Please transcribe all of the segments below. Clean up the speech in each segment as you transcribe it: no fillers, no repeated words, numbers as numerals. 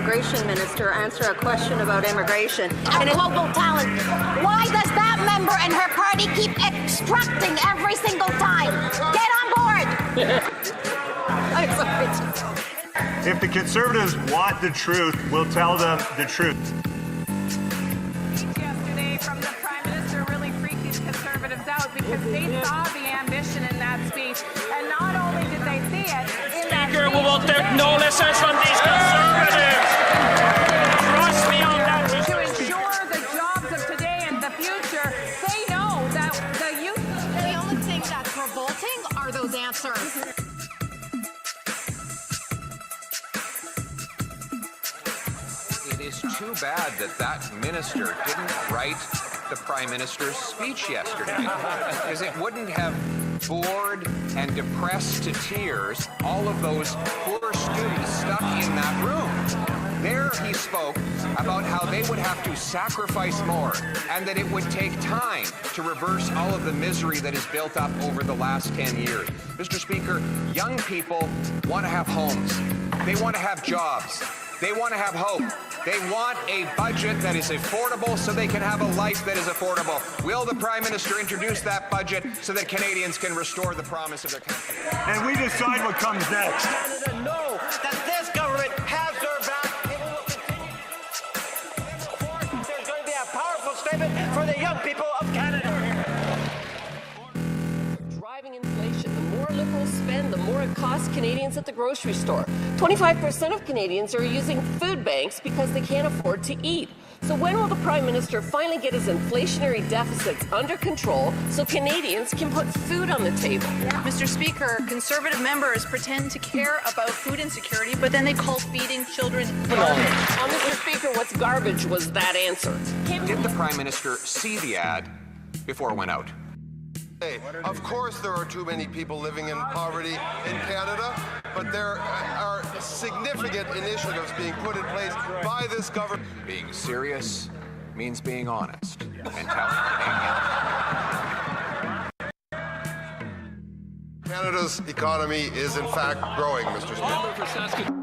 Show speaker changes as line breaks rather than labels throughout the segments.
immigration minister answer a question about immigration.
And global talent. Why does that member and her party keep obstructing every single time? Get on board!
If the Conservatives want the truth, we'll tell them the truth.
Yesterday from the Prime Minister really freaked these Conservatives out because they saw the ambition in that speech. And not only did they see it, in that
Speaker, we will take no lessons from these Conservatives. Trust me on that.
to ensure the jobs of today and the future, they know that the youth...
The only thing that's revolting are those answers.
It is too bad that that minister didn't write the Prime Minister's speech yesterday, because it wouldn't have bored and depressed to tears all of those poor students stuck in that room. There he spoke about how they would have to sacrifice more and that it would take time to reverse all of the misery that has built up over the last 10 years. Mr. Speaker, young people want to have homes. They want to have jobs. They want to have hope. They want a budget that is affordable so they can have a life that is affordable. Will the Prime Minister introduce that budget so that Canadians can restore the promise of their country?
And we decide what comes next.
Canada know that this government has their back. It will continue. Of course, there's going to be a powerful statement for the young people of Canada.
Driving inflation. The more Liberals spend, the more it costs Canadians at the grocery store. 25% of Canadians are using food banks because they can't afford to eat. So when will the Prime Minister finally get his inflationary deficits under control so Canadians can put food on the table?
Mr. Speaker, Conservative members pretend to care about food insecurity, but then they call feeding children garbage.
Mr. Speaker, what's garbage was that answer.
Did the Prime Minister see the ad before it went out?
Of course there are too many people living in poverty in Canada, but there are significant initiatives being put in place by this government.
Being serious means being honest and telling Canadians.
Canada's economy is in fact growing, Mr. Speaker.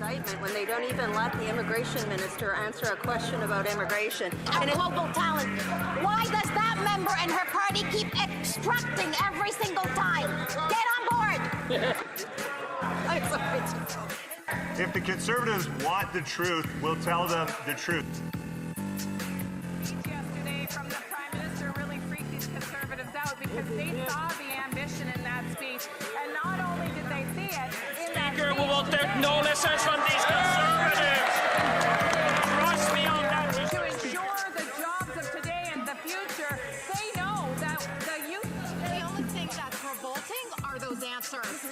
Indictment when they don't even let the immigration minister answer a question about immigration.
And global talent. Why does that member and her party keep extracting every single time? Get on board!
I'm sorry.
If the Conservatives want the truth, we'll tell them the truth.
Yesterday from the Prime Minister really freaked these Conservatives out because they saw the ambition in that speech. And not only did they see it, in that
Speaker, we will
speech,
take no lessons from these Conservatives. Trust me on that.
to ensure the jobs of today and the future, they know that the youth...
The only thing that's revolting are those answers.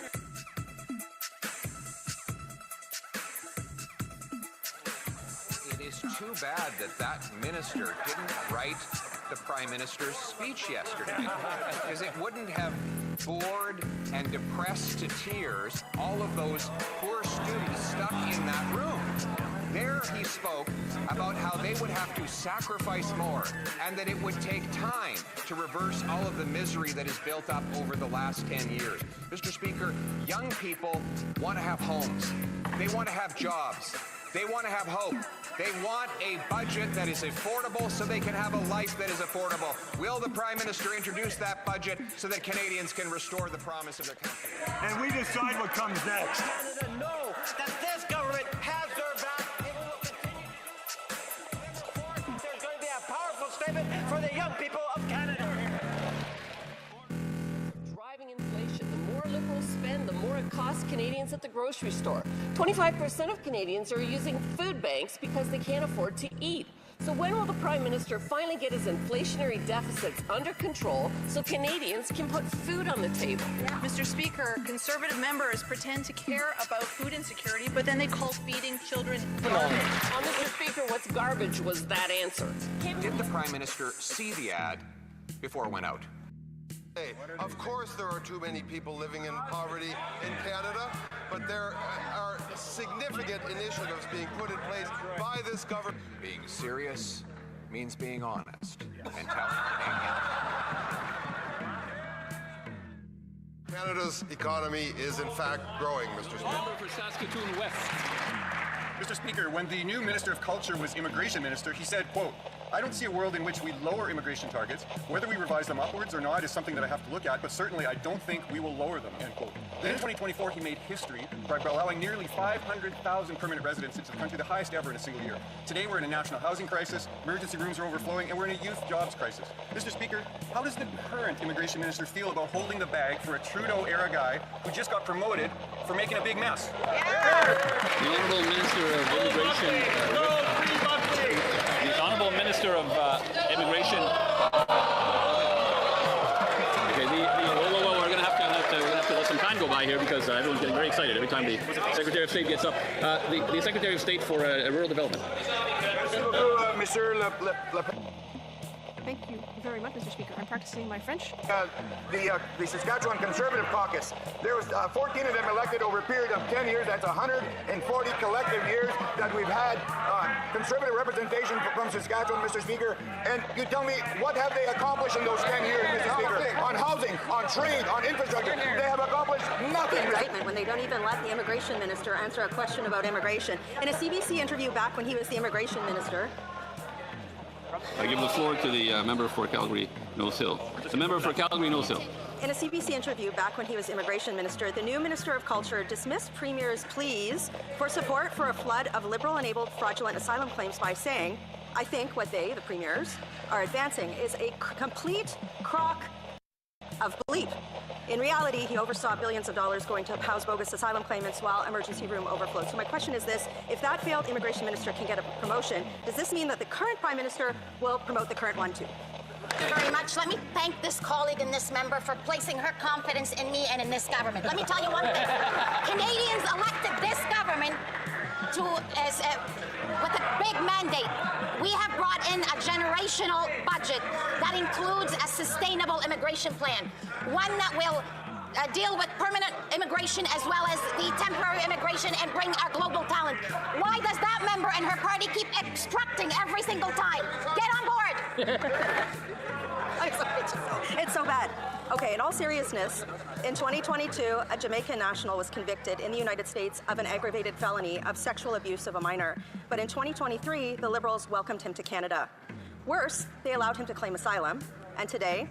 It is too bad that that minister didn't write the Prime Minister's speech yesterday, because it wouldn't have bored and depressed to tears all of those poor students stuck in that room. There he spoke about how they would have to sacrifice more and that it would take time to reverse all of the misery that has built up over the last 10 years. Mr. Speaker, young people want to have homes. They want to have jobs. They want to have hope. They want a budget that is affordable so they can have a life that is affordable. Will the Prime Minister introduce that budget so that Canadians can restore the promise of their country?
And we decide what comes next.
Canada know that this government has their back. It will continue to do so. And of course, there's going to be a powerful statement for the young people of Canada.
Driving inflation. The more Liberals spend, the more it costs Canadians at the grocery store. 25% of Canadians are using food banks because they can't afford to eat. So when will the Prime Minister finally get his inflationary deficits under control so Canadians can put food on the table?
Mr. Speaker, Conservative members pretend to care about food insecurity, but then they call feeding children garbage.
Mr. Speaker, what's garbage was that answer?
Did the Prime Minister see the ad before it went out?
Hey, of course there are too many people living in poverty in Canada, but there are significant initiatives being put in place by this government.
Being serious means being honest and telling.
Canada's economy is in fact growing, Mr. Speaker.
For Saskatoon West.
Mr. Speaker, when the new Minister of Culture was Immigration Minister, he said, quote, "I don't see a world in which we lower immigration targets. Whether we revise them upwards or not is something that I have to look at, but certainly I don't think we will lower them," end quote. Then in 2024, he made history by allowing nearly 500,000 permanent residents into the country, the highest ever in a single year. Today, we're in a national housing crisis, emergency rooms are overflowing, and we're in a youth jobs crisis. Mr. Speaker, how does the current immigration minister feel about holding the bag for a Trudeau-era guy who just got promoted for making a big mess?
The Honourable Minister of Immigration. The Honourable Minister of Immigration. Okay, we're going to have to let some time go by here because everyone's getting very excited every time the Secretary of State gets up. The Secretary of State for Rural Development.
Thank you very much, Mr. Speaker. I'm practicing my French.
The Saskatchewan Conservative Caucus, there was 14 of them elected over a period of 10 years. That's 140 collective years that we've had Conservative representation from Saskatchewan, Mr. Speaker. And you tell me, what have they accomplished in those 10 years, Mr. Speaker? On housing, on trade, on infrastructure. They have accomplished nothing.
Indictment when they don't even let the immigration minister answer a question about immigration. In a CBC interview back when he was the immigration minister,
I give the floor to the member for Calgary Nose Hill. The member for Calgary Nose Hill.
in a CBC interview back when he was immigration minister, the new Minister of Culture dismissed Premier's pleas for support for a flood of Liberal-enabled fraudulent asylum claims by saying, "I think what they, the Premiers, are advancing is a complete crock of bleep." In reality, he oversaw billions of dollars going to house bogus asylum claimants while emergency room overflowed. So my question is this: if that failed immigration minister can get a promotion, does this mean that the current Prime Minister will promote the current one too?
Thank you very much. Let me thank this colleague and this member for placing her confidence in me and in this government. Let me tell you one thing. Canadians elected this government with a big mandate. We have brought in a generational budget that includes a sustainable immigration plan, one that will deal with permanent immigration as well as the temporary immigration and bring our global talent. Why does that member and her party keep obstructing every single time? Get on board!
It's so bad. Okay, in all seriousness, in 2022, a Jamaican national was convicted in the United States of an aggravated felony of sexual abuse of a minor. But in 2023, the Liberals welcomed him to Canada. Worse, they allowed him to claim asylum. And today,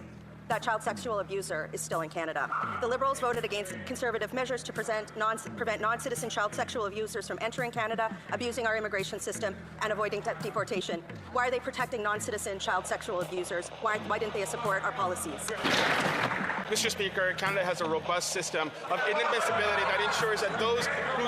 that child sexual abuser is still in Canada. The Liberals voted against Conservative measures to prevent non-citizen child sexual abusers from entering Canada, abusing our immigration system, and avoiding deportation. Why are they protecting non-citizen child sexual abusers? Why didn't they support our policies?
Mr. Speaker, Canada has a robust system of inadmissibility that ensures that those who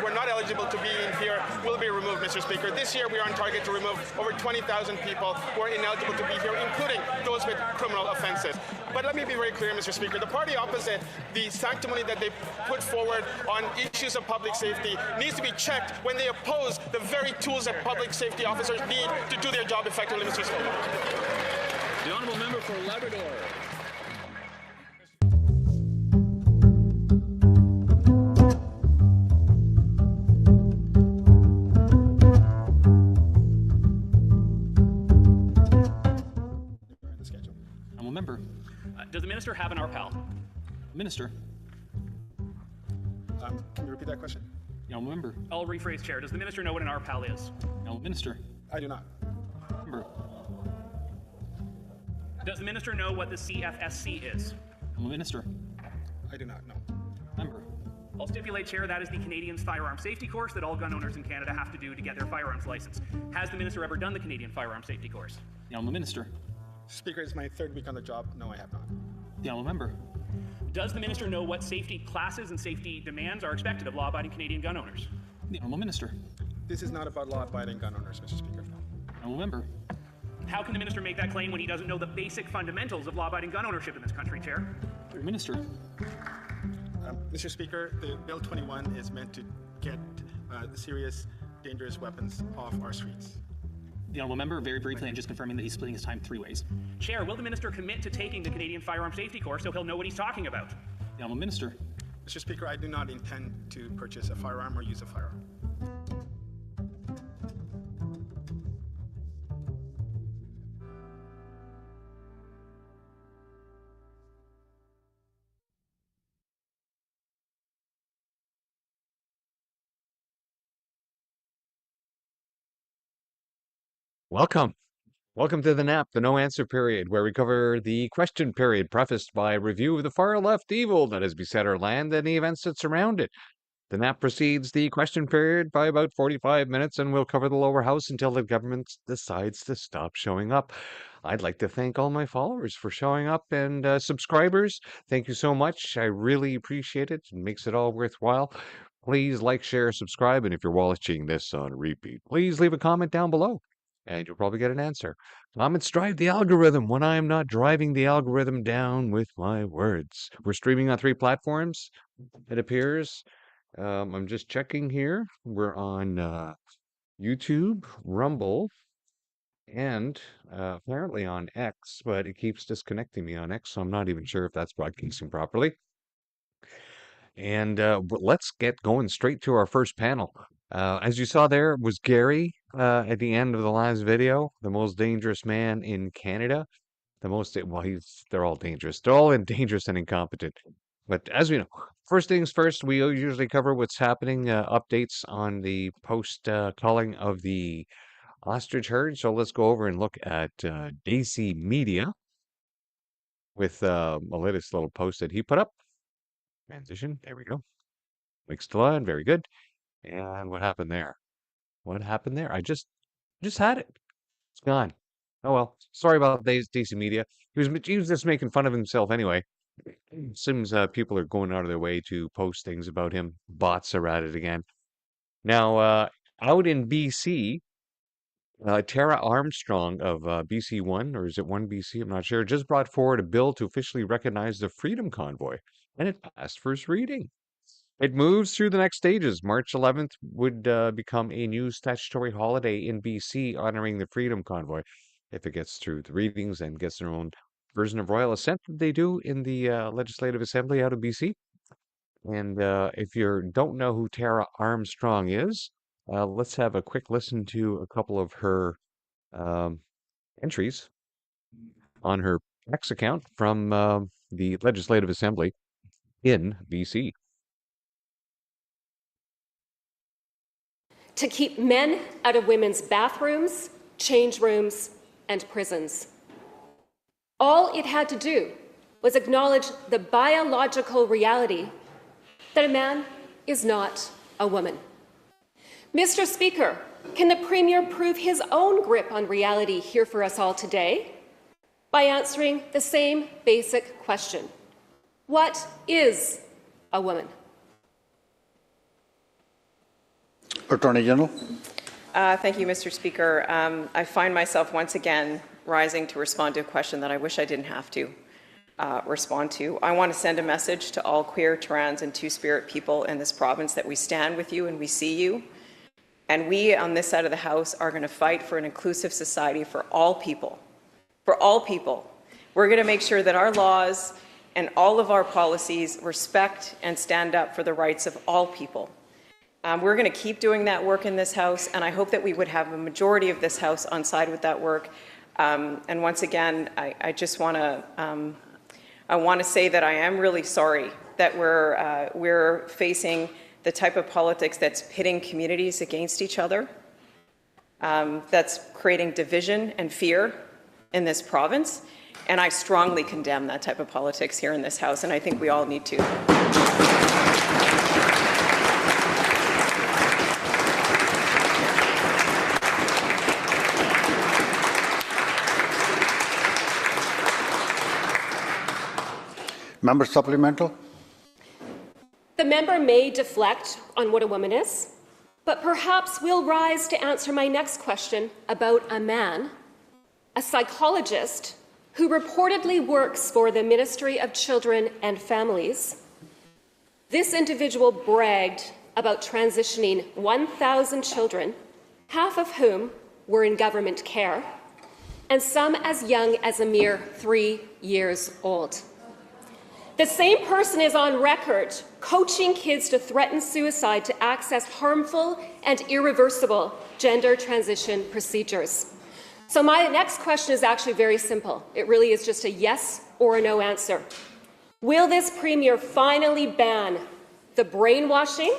were not eligible to be in here will be removed, Mr. Speaker. This year we are on target to remove over 20,000 people who are ineligible to be here, including those with criminal offenses. But let me be very clear, Mr. Speaker. The party opposite, the sanctimony that they put forward on issues of public safety needs to be checked when they oppose the very tools that public safety officers need to do their job effectively, Mr. Speaker.
The honourable member for Labrador.
Member.
Does the minister have an RPAL?
Minister.
Can you repeat that question?
No, member.
I'll rephrase, Chair. Does the minister know what an RPAL is?
No, minister.
I do not.
Member.
Does the minister know what the CFSC is?
No, minister.
I do not know.
Member.
I'll stipulate, Chair, that is the Canadian firearm safety course that all gun owners in Canada have to do to get their firearms license. Has the minister ever done the Canadian firearm safety course?
No, minister.
Speaker, it's my third week on the job. No, I have not.
The honourable member.
Does the minister know what safety classes and safety demands are expected of law-abiding Canadian gun owners?
The honourable minister.
This is not about law-abiding gun owners, Mr. Speaker.
Honourable member.
How can the minister make that claim when he doesn't know the basic fundamentals of law-abiding gun ownership in this country, Chair?
Minister.
Mr. Speaker, the Bill 21 is meant to get the serious, dangerous weapons off our streets.
The honourable member, very briefly, and just confirming that he's splitting his time 3 ways.
Chair, will the minister commit to taking the Canadian firearm safety course so he'll know what he's talking about?
The honourable minister.
Mr. Speaker, I do not intend to purchase a firearm or use a firearm.
Welcome. Welcome to the NAP, the no answer period, where we cover the question period prefaced by a review of the far left evil that has beset our land and the events that surround it. The NAP precedes the question period by about 45 minutes, and we'll cover the lower house until the government decides to stop showing up. I'd like to thank all my followers for showing up, and subscribers, thank you so much. I really appreciate it. It makes it all worthwhile. Please like, share, subscribe, and if you're watching this on repeat, please leave a comment down below, and you'll probably get an answer. Comments drive the algorithm when I am not driving the algorithm down with my words. We're streaming on 3 platforms, it appears. I'm just checking here. We're on YouTube, Rumble, and apparently on X, but it keeps disconnecting me on X, so I'm not even sure if that's broadcasting properly. And let's get going straight to our first panel. As you saw there was Gary at the end of the last video, the most dangerous man in Canada. They're all dangerous. They're all dangerous and incompetent. But as we know, first things first, we usually cover what's happening, updates on the post-calling of the ostrich herd. So let's go over and look at Daisy Media with a latest little post that he put up. Transition, there we go. Mixed line, very good. And what happened there? What happened there? I just had it. It's gone. Oh well. Sorry about Daisy Media. He was just making fun of himself anyway. Seems people are going out of their way to post things about him. Bots are at it again. Now, out in BC, Tara Armstrong of BC One, or is it One BC? I'm not sure. Just brought forward a bill to officially recognize the Freedom Convoy, and it passed first reading. It moves through the next stages. March 11th would become a new statutory holiday in BC honoring the Freedom Convoy. If it gets through the readings and gets their own version of royal assent that they do in the Legislative Assembly out of BC. And if you don't know who Tara Armstrong is, let's have a quick listen to a couple of her entries on her X account from the Legislative Assembly in BC.
To keep men out of women's bathrooms, change rooms, and prisons. All it had to do was acknowledge the biological reality that a man is not a woman. Mr. Speaker, can the Premier prove his own grip on reality here for us all today by answering the same basic question? What is a woman?
Attorney General.
Thank you, Mr. Speaker. I find myself once again rising to respond to a question that I wish I didn't have to respond to. I want to send a message to all queer, trans, and two-spirit people in this province that we stand with you and we see you. And we on this side of the House are going to fight for an inclusive society for all people. For all people. We're going to make sure that our laws and all of our policies respect and stand up for the rights of all people. We're going to keep doing that work in this House, and I hope that we would have a majority of this House on side with that work. And once again, I just want to say that I am really sorry that we're facing the type of politics that's pitting communities against each other, that's creating division and fear in this province. And I strongly condemn that type of politics here in this House, and I think we all need to.
Member supplemental.
The member may deflect on what a woman is, but perhaps will rise to answer my next question about a man, a psychologist who reportedly works for the Ministry of Children and Families. This individual bragged about transitioning 1,000 children, half of whom were in government care, and some as young as a mere 3 years old. The same person is on record coaching kids to threaten suicide to access harmful and irreversible gender transition procedures. So my next question is actually very simple. It really is just a yes or a no answer. Will this Premier finally ban the brainwashing,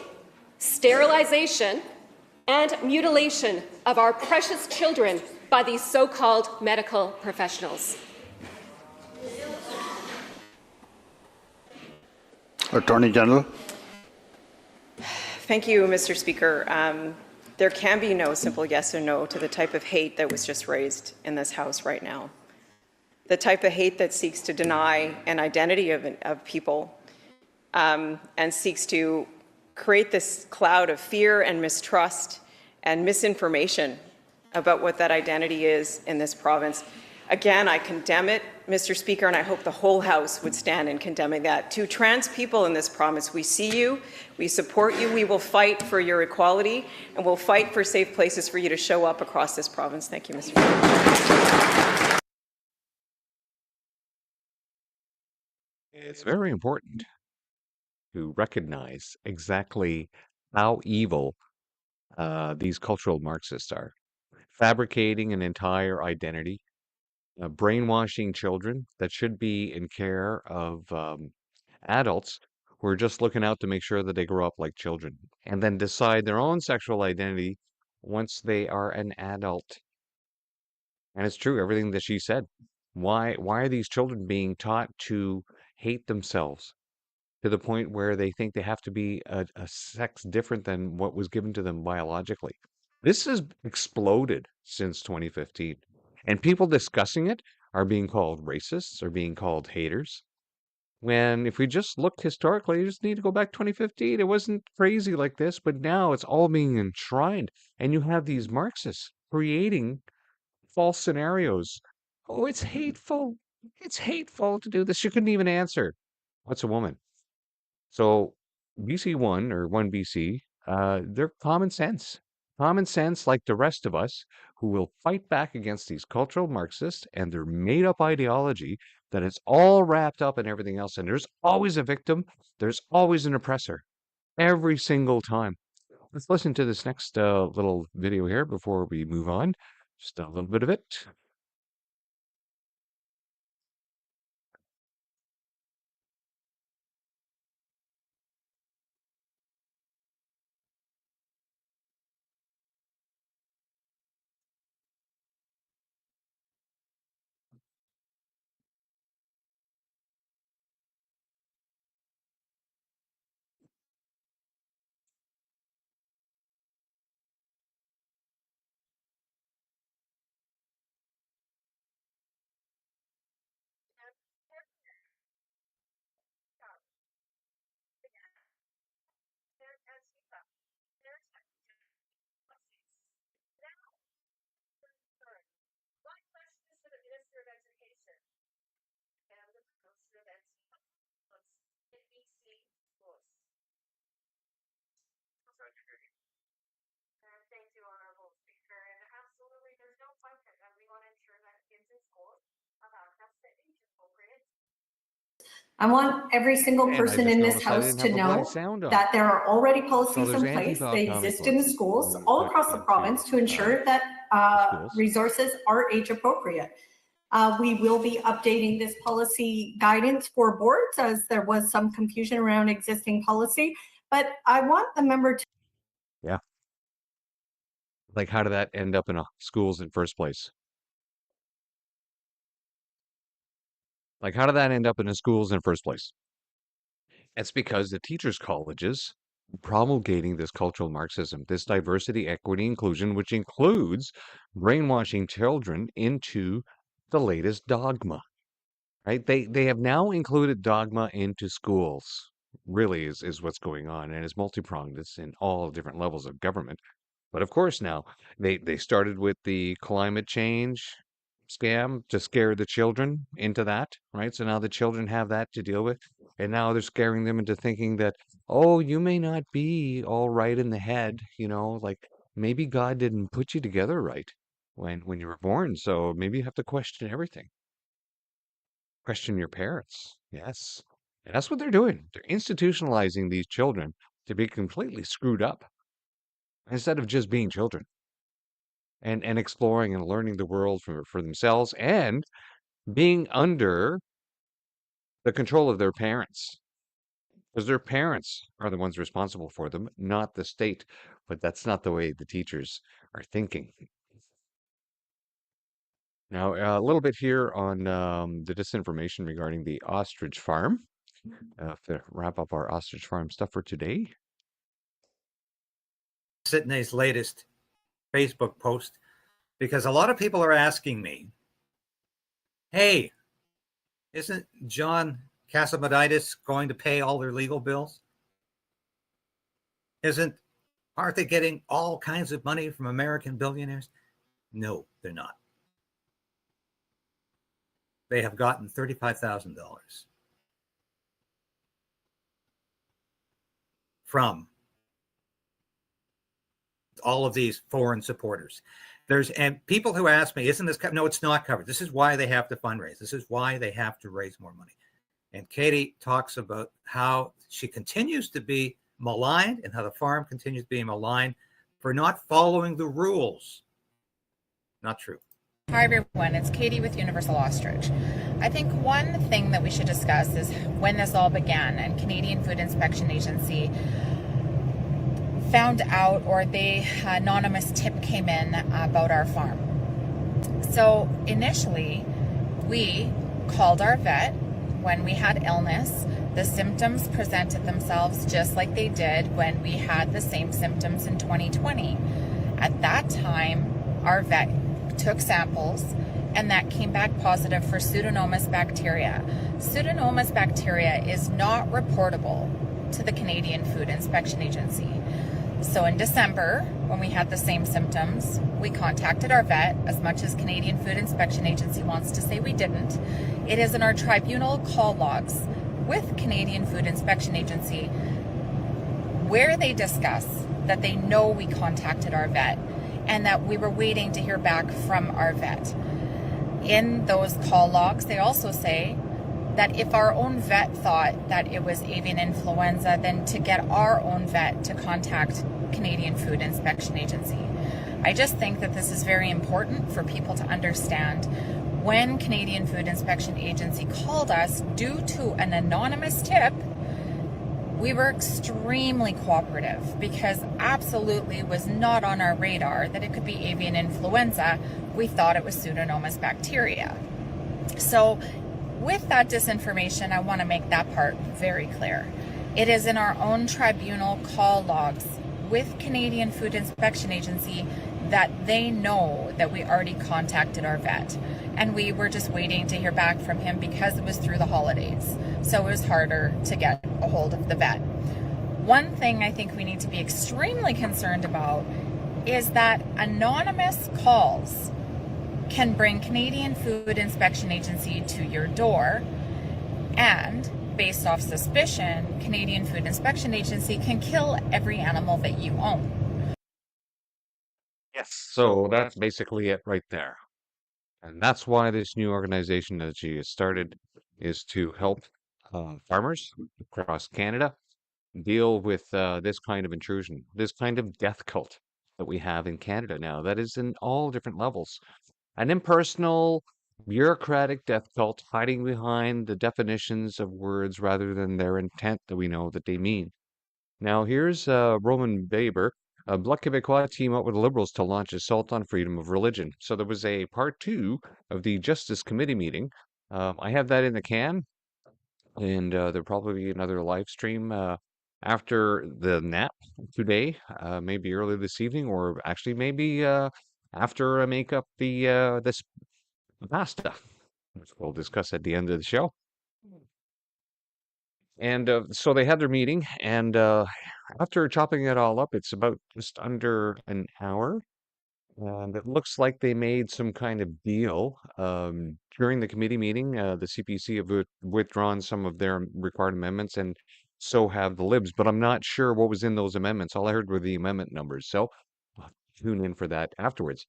sterilization, and mutilation of our precious children by these so-called medical professionals?
Attorney General.
Thank you, Mr. Speaker. There can be no simple yes or no to the type of hate that was just raised in this House right now. The type of hate that seeks to deny an identity of people and seeks to create this cloud of fear and mistrust and misinformation about what that identity is in this province. Again, I condemn it, Mr. Speaker, and I hope the whole House would stand in condemning that. To trans people in this province, we see you, we support you, we will fight for your equality, and we'll fight for safe places for you to show up across this province. Thank you, Mr. Speaker.
It's very important to recognize exactly how evil these cultural Marxists are. Fabricating an entire identity, brainwashing children that should be in care of adults who are just looking out to make sure that they grow up like children and then decide their own sexual identity once they are an adult. And it's true, everything that she said. Why are these children being taught to hate themselves to the point where they think they have to be a sex different than what was given to them biologically? This has exploded since 2015. And people discussing it are being called racists, are being called haters. When if we just look historically, you just need to go back 2015. It wasn't crazy like this, but now it's all being enshrined. And you have these Marxists creating false scenarios. Oh, it's hateful. It's hateful to do this. You couldn't even answer. What's a woman? So BC1 or 1BC, they're common sense. Common sense like the rest of us who will fight back against these cultural Marxists and their made-up ideology that it's all wrapped up in everything else. And there's always a victim. There's always an oppressor. Every single time. Let's listen to this next little video here before we move on. Just a little bit of it.
I want every single
And I
person
just
in this
noticed I
house
didn't
to
have the bloody
know
sound on.
that there are already
So
policies
there's
in place.
anti-Bob
They
Comic
exist in the
Books.
schools
We
all
put
across the province to ensure that
schools.
resources are age appropriate. We will be updating this policy guidance for boards as there was some confusion around existing policy, but I want the member to.
Yeah. Like, how did that end up in schools in first place? Like, how did that end up in the schools in first place? It's because the teachers' colleges promulgating this cultural Marxism, this diversity, equity, inclusion, which includes brainwashing children into the latest dogma, right? They have now included dogma into schools, really is what's going on. And it's multi-pronged. It's in all different levels of government. But of course now, they started with the climate change scam to scare the children into that, right? So now the children have that to deal with. And now they're scaring them into thinking that, oh, you may not be all right in the head, like maybe God didn't put you together right when you were born. So maybe you have to question everything. Question your parents. Yes. And that's what they're doing. They're institutionalizing these children to be completely screwed up instead of just being children and exploring and learning the world for themselves and being under the control of their parents. Because their parents are the ones responsible for them, not the state. But that's not the way the teachers are thinking. Now, a little bit here on the disinformation regarding the ostrich farm. To wrap up our ostrich farm stuff for today.
Sydney's latest Facebook post, because a lot of people are asking me, hey, isn't John Casamoditis going to pay all their legal bills? Aren't they getting all kinds of money from American billionaires? No, they're not. They have gotten $35,000 from all of these foreign supporters. And people who ask me, isn't this covered? No, it's not covered. This is why they have to fundraise. This is why they have to raise more money. And Katie talks about how she continues to be maligned and how the farm continues to be maligned for not following the rules. Not true.
Hi everyone, it's Katie with Universal Ostrich. I think one thing that we should discuss is when this all began and Canadian Food Inspection Agency found out, or the anonymous tip came in about our farm. So initially, we called our vet when we had illness. The symptoms presented themselves just like they did when we had the same symptoms in 2020. At that time, our vet took samples and that came back positive for Pseudomonas bacteria. Pseudomonas bacteria is not reportable to the Canadian Food Inspection Agency. So in December, when we had the same symptoms, we contacted our vet, as much as Canadian Food Inspection Agency wants to say we didn't. It is in our tribunal call logs with Canadian Food Inspection Agency where they discuss that they know we contacted our vet and that we were waiting to hear back from our vet. In those call logs, they also say that if our own vet thought that it was avian influenza, then to get our own vet to contact Canadian Food Inspection Agency. I just think that this is very important for people to understand. When Canadian Food Inspection Agency called us due to an anonymous tip, we were extremely cooperative because absolutely was not on our radar that it could be avian influenza. We thought it was Pseudomonas bacteria. So with that disinformation, I want to make that part very clear. It is in our own tribunal call logs with Canadian Food Inspection Agency that they know that we already contacted our vet. And we were just waiting to hear back from him because it was through the holidays. So it was harder to get a hold of the vet. One thing I think we need to be extremely concerned about is that anonymous calls can bring Canadian Food Inspection Agency to your door, and based off suspicion, Canadian Food Inspection Agency can kill every animal that you own.
Yes. So that's basically it right there. And that's why this new organization that she has started is to help farmers across Canada deal with this kind of intrusion, this kind of death cult that we have in Canada now, that is in all different levels. An impersonal, bureaucratic death cult hiding behind the definitions of words rather than their intent that we know that they mean. Now, here's Roman Baber. Bloc Québécois team up with the Liberals to launch assault on freedom of religion. So there was a part 2 of the Justice Committee meeting. I have that in the can, and there'll probably be another live stream after the nap today, maybe early this evening, or actually maybe after I make up this pasta, which we'll discuss at the end of the show. And so they had their meeting, and after chopping it all up, it's about just under an hour. And it looks like they made some kind of deal during the committee meeting. The CPC have withdrawn some of their required amendments, and so have the Libs. But I'm not sure what was in those amendments. All I heard were the amendment numbers. So I'll tune in for that afterwards.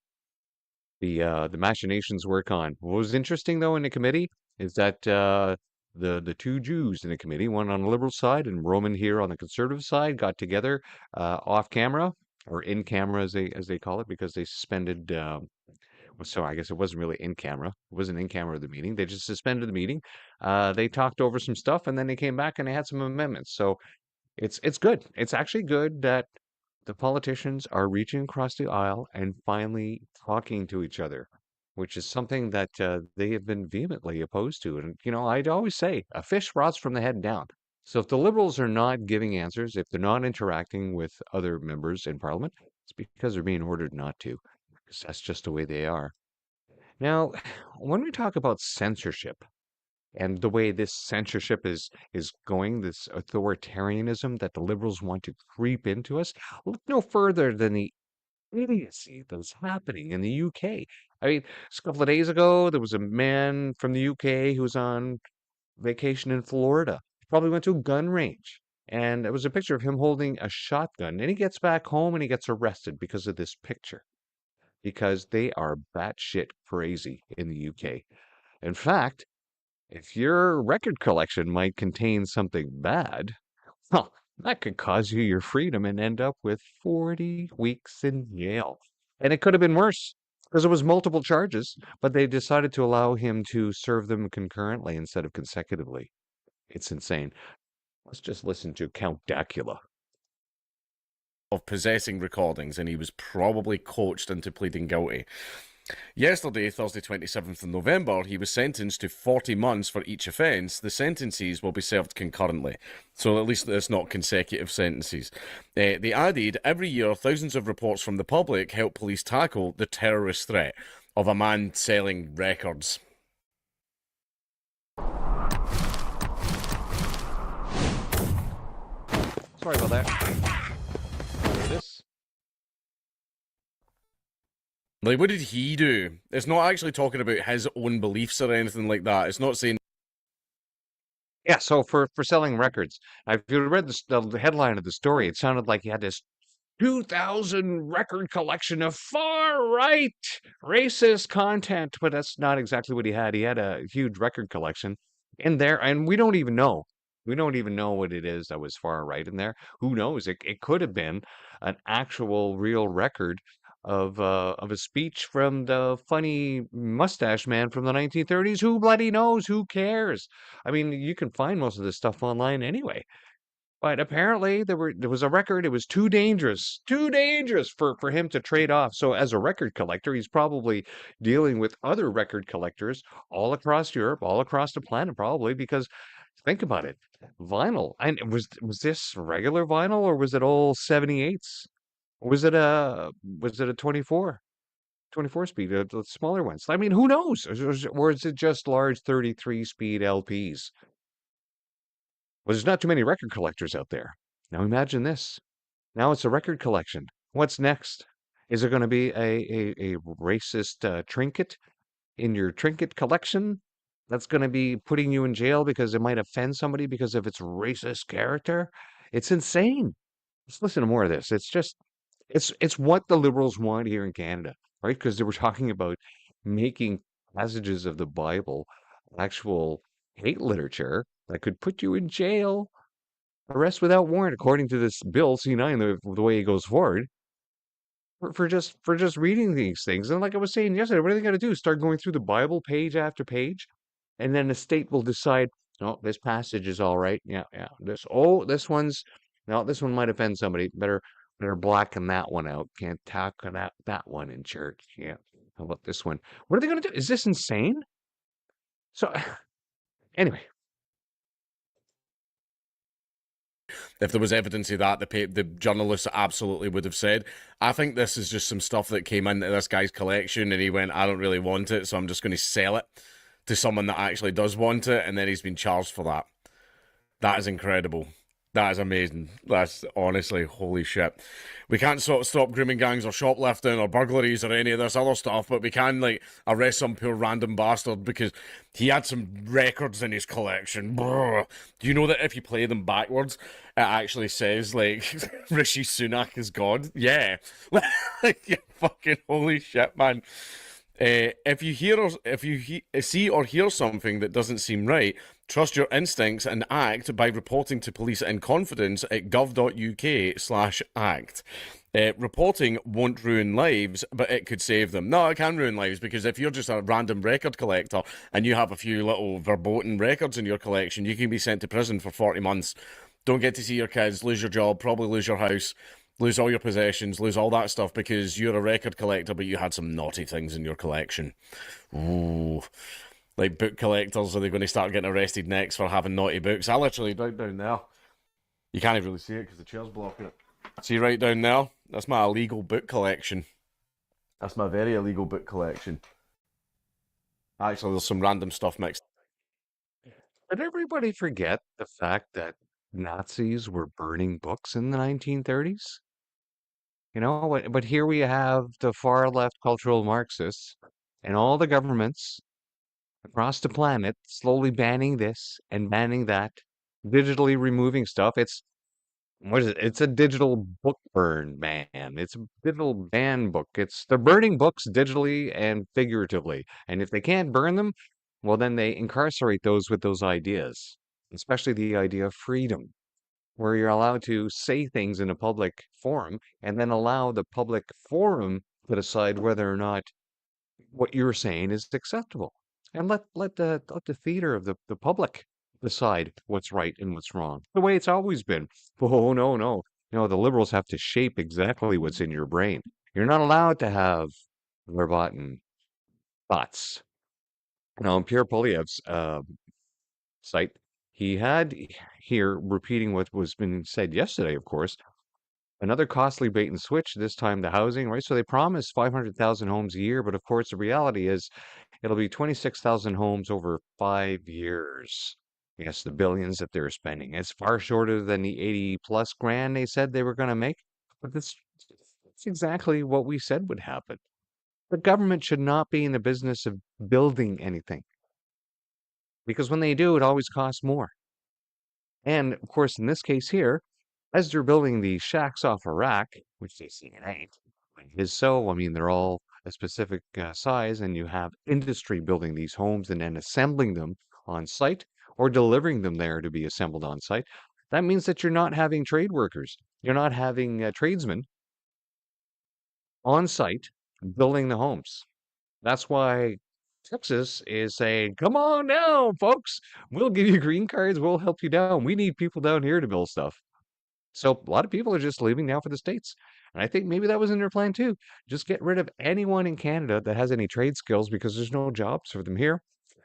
The machinations work on. What was interesting though in the committee is that the two Jews in the committee, one on the Liberal side and Roman here on the Conservative side, got together off camera or in camera as they call it, because they suspended. So I guess it wasn't really in camera. It wasn't in camera the meeting. They just suspended the meeting. They talked over some stuff, and then they came back and they had some amendments. So it's good. It's actually good that the politicians are reaching across the aisle and finally talking to each other, which is something that they have been vehemently opposed to. And, I'd always say a fish rots from the head down. So if the Liberals are not giving answers, if they're not interacting with other members in Parliament, it's because they're being ordered not to, because that's just the way they are. Now, when we talk about censorship, and the way this censorship is going, this authoritarianism that the Liberals want to creep into us, look no further than the idiocy that's happening in the UK. I mean, just a couple of days ago, there was a man from the UK who was on vacation in Florida. Probably went to a gun range. And there was a picture of him holding a shotgun. And he gets back home and he gets arrested because of this picture. Because they are batshit crazy in the UK. In fact, if your record collection might contain something bad, well, that could cause you your freedom and end up with 40 weeks in jail. And it could have been worse because it was multiple charges, but they decided to allow him to serve them concurrently instead of consecutively. It's insane. Let's just listen to Count Dacula.
Of possessing recordings, and he was probably coached into pleading guilty. Yesterday, Thursday 27th of November, he was sentenced to 40 months for each offence. The sentences will be served concurrently, so at least it's not consecutive sentences. They added, every year, thousands of reports from the public help police tackle the terrorist threat of a man selling records.
Sorry about that. This.
Like, what did he do? It's not actually talking about his own beliefs or anything like that. It's not saying...
Yeah, so for selling records, if you read the headline of the story, it sounded like he had this 2,000 record collection of far-right racist content, but that's not exactly what he had. He had a huge record collection in there, and we don't even know. We don't even know what it is that was far-right in there. Who knows? It could have been an actual real record of a speech from the funny mustache man from the 1930s. Who bloody knows? Who cares? I mean, you can find most of this stuff online anyway. But apparently there was a record. It was too dangerous for him to trade off. So as a record collector, he's probably dealing with other record collectors all across Europe, all across the planet, probably, because think about it, vinyl. And was this regular vinyl or was it all 78s? Was it a 24 speed, the smaller ones? I mean, who knows? Or is it just large 33 speed LPs? Well, there's not too many record collectors out there. Now imagine this. Now it's a record collection. What's next? Is it going to be a racist trinket in your trinket collection that's going to be putting you in jail because it might offend somebody because of its racist character? It's insane. Let's listen to more of this. It's what the Liberals want here in Canada, right? Because they were talking about making passages of the Bible actual hate literature that could put you in jail, arrest without warrant, according to this bill C9, the way it goes forward, for just reading these things. And like I was saying yesterday, what are they going to do? Start going through the Bible page after page, and then the state will decide, no, this passage is all right. Yeah, yeah. This one's no, this one might offend somebody. Better blacken that one out. Can't talk that one in church. Yeah. How about this one? What are they going to do? Is this insane? So anyway,
If there was evidence of that, the journalists absolutely would have said. I think this is just some stuff that came into this guy's collection, and he went, I don't really want it, so I'm just going to sell it to someone that actually does want it, and then he's been charged for that. That is incredible. That is amazing. That's honestly, holy shit. We can't sort of stop grooming gangs or shoplifting or burglaries or any of this other stuff, but we can, like, arrest some poor random bastard because he had some records in his collection. Brr. Do you know that if you play them backwards, it actually says, like, Rishi Sunak is God? Yeah. Like, fucking holy shit, man. If you see or hear something that doesn't seem right, trust your instincts and act by reporting to police in confidence at gov.uk/act. Reporting won't ruin lives, but it could save them. No, it can ruin lives, because if you're just a random record collector and you have a few little verboten records in your collection, you can be sent to prison for 40 months. Don't get to see your kids, lose your job, probably lose your house, lose all your possessions, lose all that stuff because you're a record collector, but you had some naughty things in your collection. Ooh. Like book collectors, are they going to start getting arrested next for having naughty books? I literally, right down there. You can't even really see it because the chair's blocking it. See right down there? That's my illegal book collection. That's my very illegal book collection. Actually, there's some random stuff mixed.
did everybody forget the fact that Nazis were burning books in the 1930s? You know, but here we have the far left cultural Marxists and all the governments across the planet slowly banning this and banning that, digitally removing stuff. What is it? It's a digital book burn ban. It's a digital ban book. They're burning books digitally and figuratively. And if they can't burn them, well, then they incarcerate those with those ideas, especially the idea of freedom, where you're allowed to say things in a public forum and then allow the public forum to decide whether or not what you're saying is acceptable. And let the theater of the public decide what's right and what's wrong. The way it's always been. Oh no, no. The liberals have to shape exactly what's in your brain. You're not allowed to have verboten thoughts. On Pierre Poilievre's site, he had here repeating what was been said yesterday, of course, another costly bait and switch, this time the housing, right? So they promised 500,000 homes a year, but of course the reality is it'll be 26,000 homes over 5 years. Yes, the billions that they're spending. It's far shorter than the 80 plus grand they said they were going to make. But that's exactly what we said would happen. The government should not be in the business of building anything, because when they do, it always costs more. And of course, in this case here, as they're building the shacks off Iraq, which they see it ain't, is so. I mean, they're all a specific size, and you have industry building these homes and then assembling them on site or delivering them there to be assembled on site. That means that you're not having trade workers. You're not having tradesmen on site building the homes. That's why Texas is saying, come on down, folks. We'll give you green cards. We'll help you down. We need people down here to build stuff. So a lot of people are just leaving now for the States. And I think maybe that was in their plan too. Just get rid of anyone in Canada that has any trade skills, because there's no jobs for them here.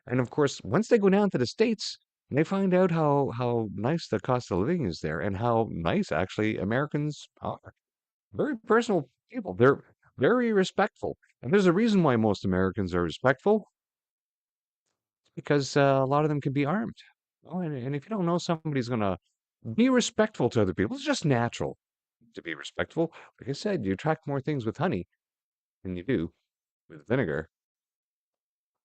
And of course, once they go down to the States, they find out how nice the cost of living is there and how nice actually Americans are. Very personal people. They're very respectful. And there's a reason why most Americans are respectful, because a lot of them can be armed. Oh, and if you don't know somebody's going to be respectful to other people, it's just natural to be respectful. Like I said, you attract more things with honey than you do with vinegar.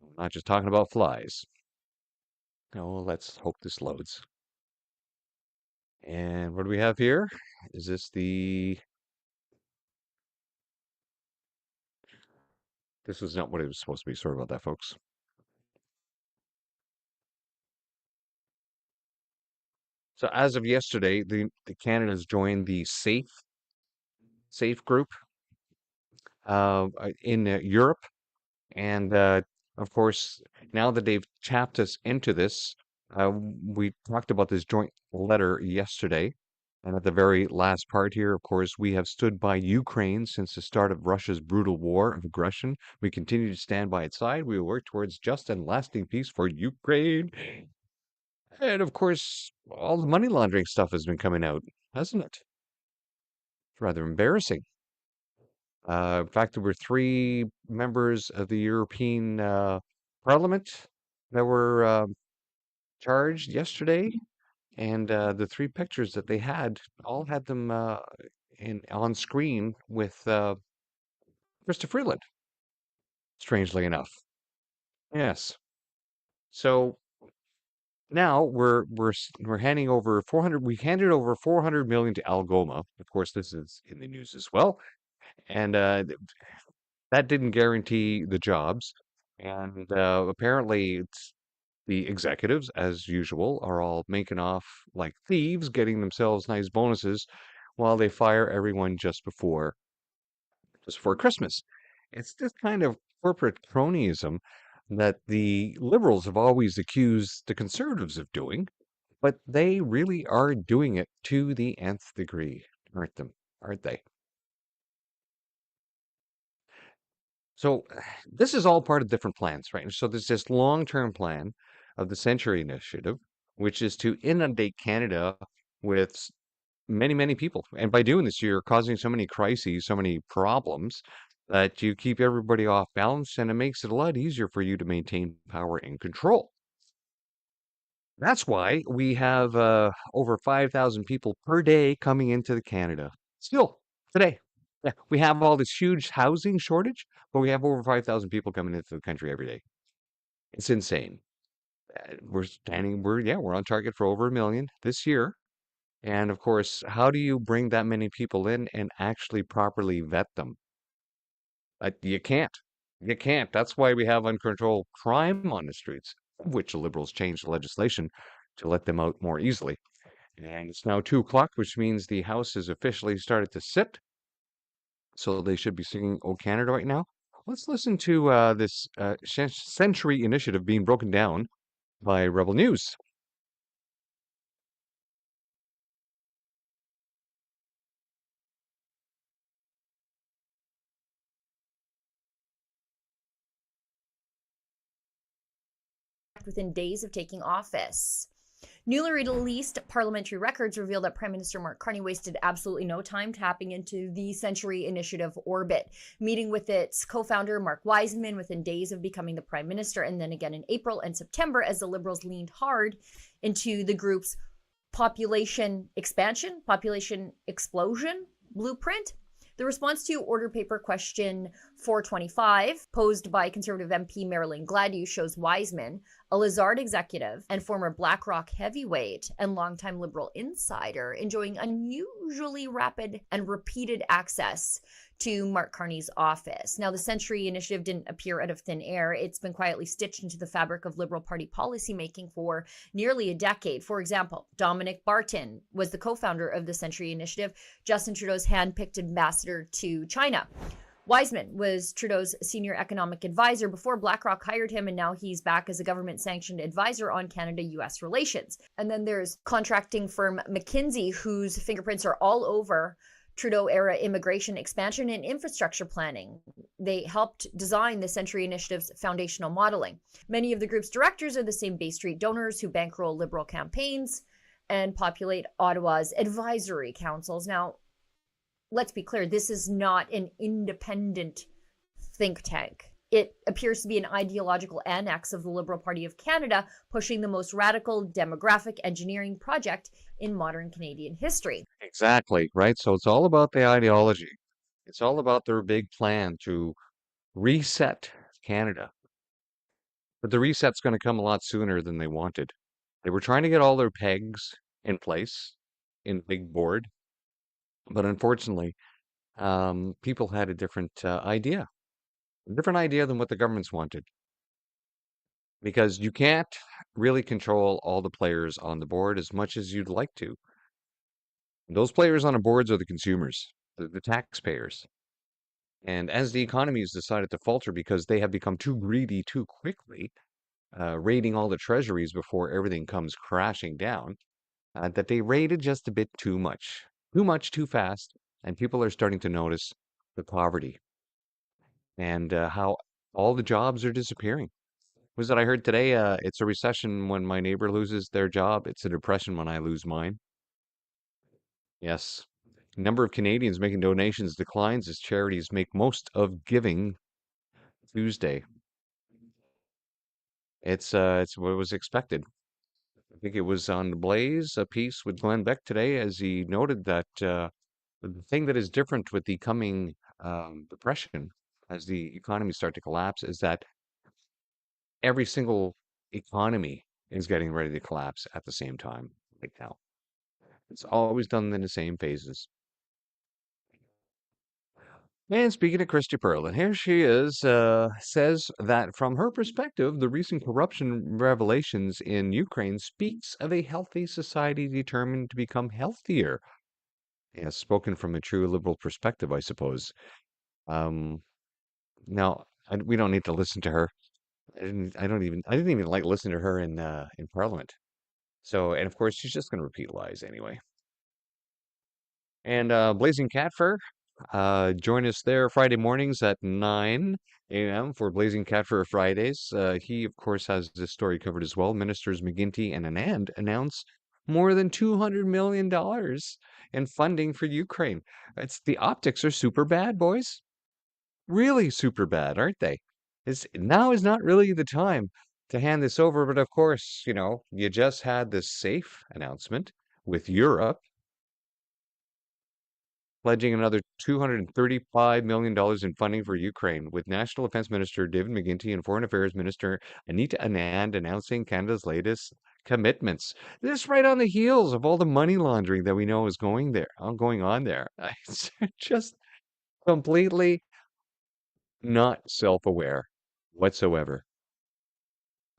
I'm not just talking about flies. Oh, let's hope this loads. And what do we have here? Is this the... This was not what it was supposed to be. Sorry about that, folks. So as of yesterday, the Canada's joined the safe group in Europe, and of course, now that they've tapped us into this, we talked about this joint letter yesterday. And at the very last part here, of course, we have stood by Ukraine since the start of Russia's brutal war of aggression. We continue to stand by its side. We will work towards just and lasting peace for Ukraine. And of course, all the money laundering stuff has been coming out, hasn't it? It's rather embarrassing. In fact, there were three members of the European Parliament that were charged yesterday, and the three pictures that they had all had them on screen with Krista Freeland. Strangely enough, yes. So now we're handing over 400. We handed over 400 million to Algoma. Of course, this is in the news as well, and that didn't guarantee the jobs. And apparently, it's the executives, as usual, are all making off like thieves, getting themselves nice bonuses while they fire everyone just before Christmas. It's this kind of corporate cronyism that the liberals have always accused the conservatives of doing, but they really are doing it to the nth degree, aren't they? So this is all part of different plans, right? So there's this long-term plan of the Century Initiative, which is to inundate Canada with many, many people. And by doing this, you're causing so many crises, so many problems that you keep everybody off balance, and it makes it a lot easier for you to maintain power and control. That's why we have over 5,000 people per day coming into Canada. Still, today. Yeah, we have all this huge housing shortage, but we have over 5,000 people coming into the country every day. It's insane. We're on target for over 1 million this year. And of course, how do you bring that many people in and actually properly vet them? You can't. You can't. That's why we have uncontrolled crime on the streets, which the Liberals changed the legislation to let them out more easily. And it's now 2 o'clock, which means the House has officially started to sit. So they should be singing "O Canada" right now. Let's listen to this Century Initiative being broken down by Rebel News.
Within days of taking office. Newly released parliamentary records reveal that Prime Minister Mark Carney wasted absolutely no time tapping into the Century Initiative orbit, meeting with its co-founder Mark Wiseman within days of becoming the Prime Minister, and then again in April and September as the Liberals leaned hard into the group's population expansion, population explosion blueprint. The response to Order Paper Question 425, posed by Conservative MP Marilyn Gladue, shows Wiseman, a Lazard executive and former BlackRock heavyweight and longtime Liberal insider, enjoying unusually rapid and repeated access to Mark Carney's office. Now, the Century Initiative didn't appear out of thin air. It's been quietly stitched into the fabric of Liberal Party policymaking for nearly a decade. For example, Dominic Barton was the co-founder of the Century Initiative, Justin Trudeau's hand-picked ambassador to China. Wiseman was Trudeau's senior economic advisor before BlackRock hired him, and now he's back as a government-sanctioned advisor on Canada-US relations. And then there's contracting firm McKinsey, whose fingerprints are all over Trudeau-era immigration expansion and infrastructure planning. They helped design the Century Initiative's foundational modeling. Many of the group's directors are the same Bay Street donors who bankroll Liberal campaigns and populate Ottawa's advisory councils. Now, let's be clear, this is not an independent think tank. It appears to be an ideological annex of the Liberal Party of Canada, pushing the most radical demographic engineering project in modern Canadian history.
Exactly, right? So it's all about the ideology. It's all about their big plan to reset Canada. But the reset's going to come a lot sooner than they wanted. They were trying to get all their pegs in place in big board, but unfortunately, people had a different idea than what the governments wanted. because you can't really control all the players on the board as much as you'd like to. Those players on the boards are the consumers, the taxpayers. And as the economy has decided to falter because they have become too greedy too quickly, raiding all the treasuries before everything comes crashing down, that they raided just a bit too much, too fast, and people are starting to notice the poverty and how all the jobs are disappearing. Was that I heard today? It's a recession when my neighbor loses their job. It's a depression when I lose mine. Yes. Number of Canadians making donations declines as charities make most of Giving Tuesday. It's what was expected. I think it was on the Blaze, a piece with Glenn Beck today, as he noted that the thing that is different with the coming depression, as the economy start to collapse, is that every single economy is getting ready to collapse at the same time right now. It's always done in the same phases. And speaking of Christy Perlin, here she is, says that from her perspective, the recent corruption revelations in Ukraine speaks of a healthy society determined to become healthier. Yeah, spoken from a true liberal perspective, I suppose. Now, we don't need to listen to her. I didn't even like listening to her in Parliament. So, and of course, she's just going to repeat lies anyway. And Blazing Cat Fur, join us there Friday mornings at 9 a.m. for Blazing Cat Fur Fridays. He, of course, has this story covered as well. Ministers McGuinty and Anand announce more than $200 million in funding for Ukraine. The optics are super bad, boys. Really super bad, aren't they? Now is not really the time to hand this over, but of course, you just had this safe announcement with Europe pledging another $235 million in funding for Ukraine, with National Defense Minister David McGuinty and Foreign Affairs Minister Anita Anand announcing Canada's latest commitments. This right on the heels of all the money laundering that we know is going on there. It's just completely not self-aware whatsoever.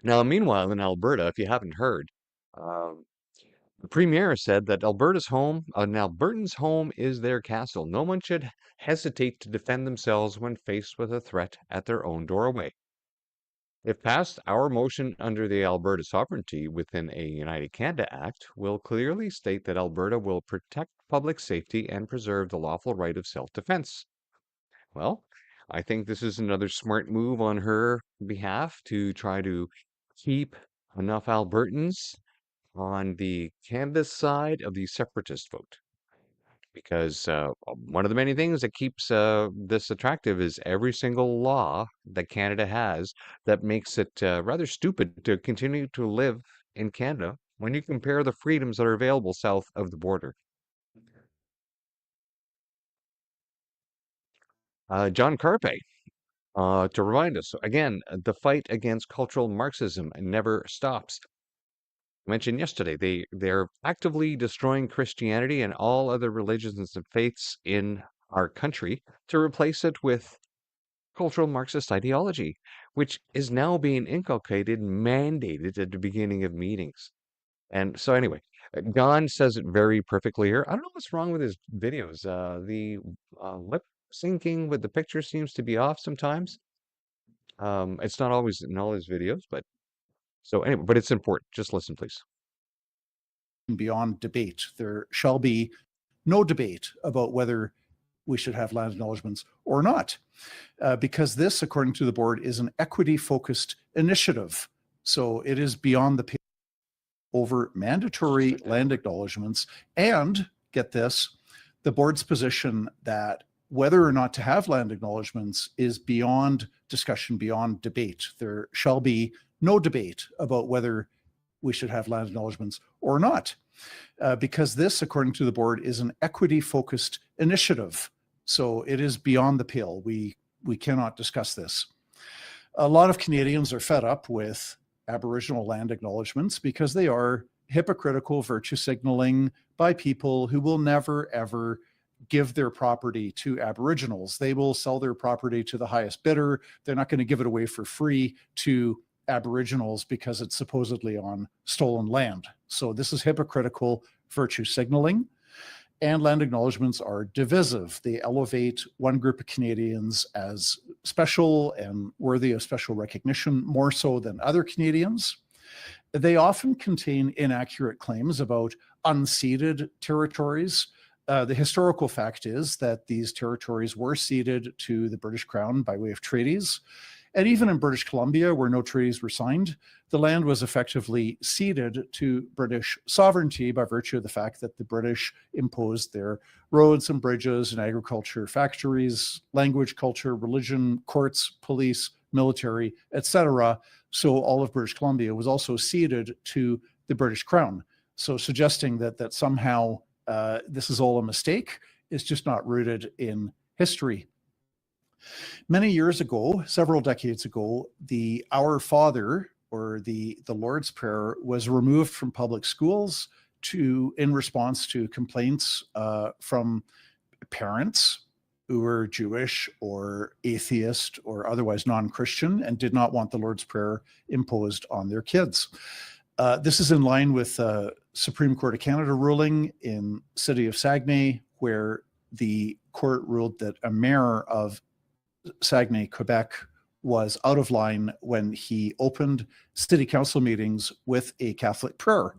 Now, meanwhile, in Alberta, if you haven't heard, the Premier said that an Albertan's home is their castle. No one should hesitate to defend themselves when faced with a threat at their own doorway. If passed, our motion under the Alberta Sovereignty within a United Canada Act will clearly state that Alberta will protect public safety and preserve the lawful right of self-defense. Well, I think this is another smart move on her behalf to try to keep enough Albertans on the Canada side of the separatist vote. Because one of the many things that keeps this attractive is every single law that Canada has that makes it rather stupid to continue to live in Canada when you compare the freedoms that are available south of the border. John Carpe, to remind us, again, the fight against cultural Marxism never stops. Mentioned yesterday, they're actively destroying Christianity and all other religions and faiths in our country to replace it with cultural Marxist ideology, which is now being inculcated and mandated at the beginning of meetings. And so anyway, Don says it very perfectly here. I don't know what's wrong with his videos. The lip syncing with the picture seems to be off sometimes. It's not always in all his videos, but so anyway, but it's important. Just listen, please.
Beyond debate. There shall be no debate about whether we should have land acknowledgements or not, because this, according to the board, is an equity-focused initiative. So it is beyond the pale over mandatory land acknowledgements, and get this, the board's position that whether or not to have land acknowledgements is beyond discussion, beyond debate. There shall be no debate about whether we should have land acknowledgements or not, because this, according to the board, is an equity-focused initiative. So it is beyond the pale. We cannot discuss this. A lot of Canadians are fed up with Aboriginal land acknowledgements because they are hypocritical virtue signaling by people who will never, ever give their property to Aboriginals. They will sell their property to the highest bidder. They're not going to give it away for free to Aboriginals because it's supposedly on stolen land. So this is hypocritical virtue signaling. And land acknowledgements are divisive. They elevate one group of Canadians as special and worthy of special recognition more so than other Canadians. They often contain inaccurate claims about unceded territories. The historical fact is that these territories were ceded to the British Crown by way of treaties. And even in British Columbia, where no treaties were signed, the land was effectively ceded to British sovereignty by virtue of the fact that the British imposed their roads and bridges and agriculture, factories, language, culture, religion, courts, police, military, etc. So all of British Columbia was also ceded to the British Crown. So suggesting that somehow this is all a mistake is just not rooted in history. Many years ago, several decades ago, the Our Father, or the Lord's Prayer, was removed from public schools in response to complaints from parents who were Jewish or atheist or otherwise non-Christian and did not want the Lord's Prayer imposed on their kids. This is in line with Supreme Court of Canada ruling in City of Saguenay, where the court ruled that a mayor of Saguenay, Quebec, was out of line when he opened city council meetings with a Catholic prayer.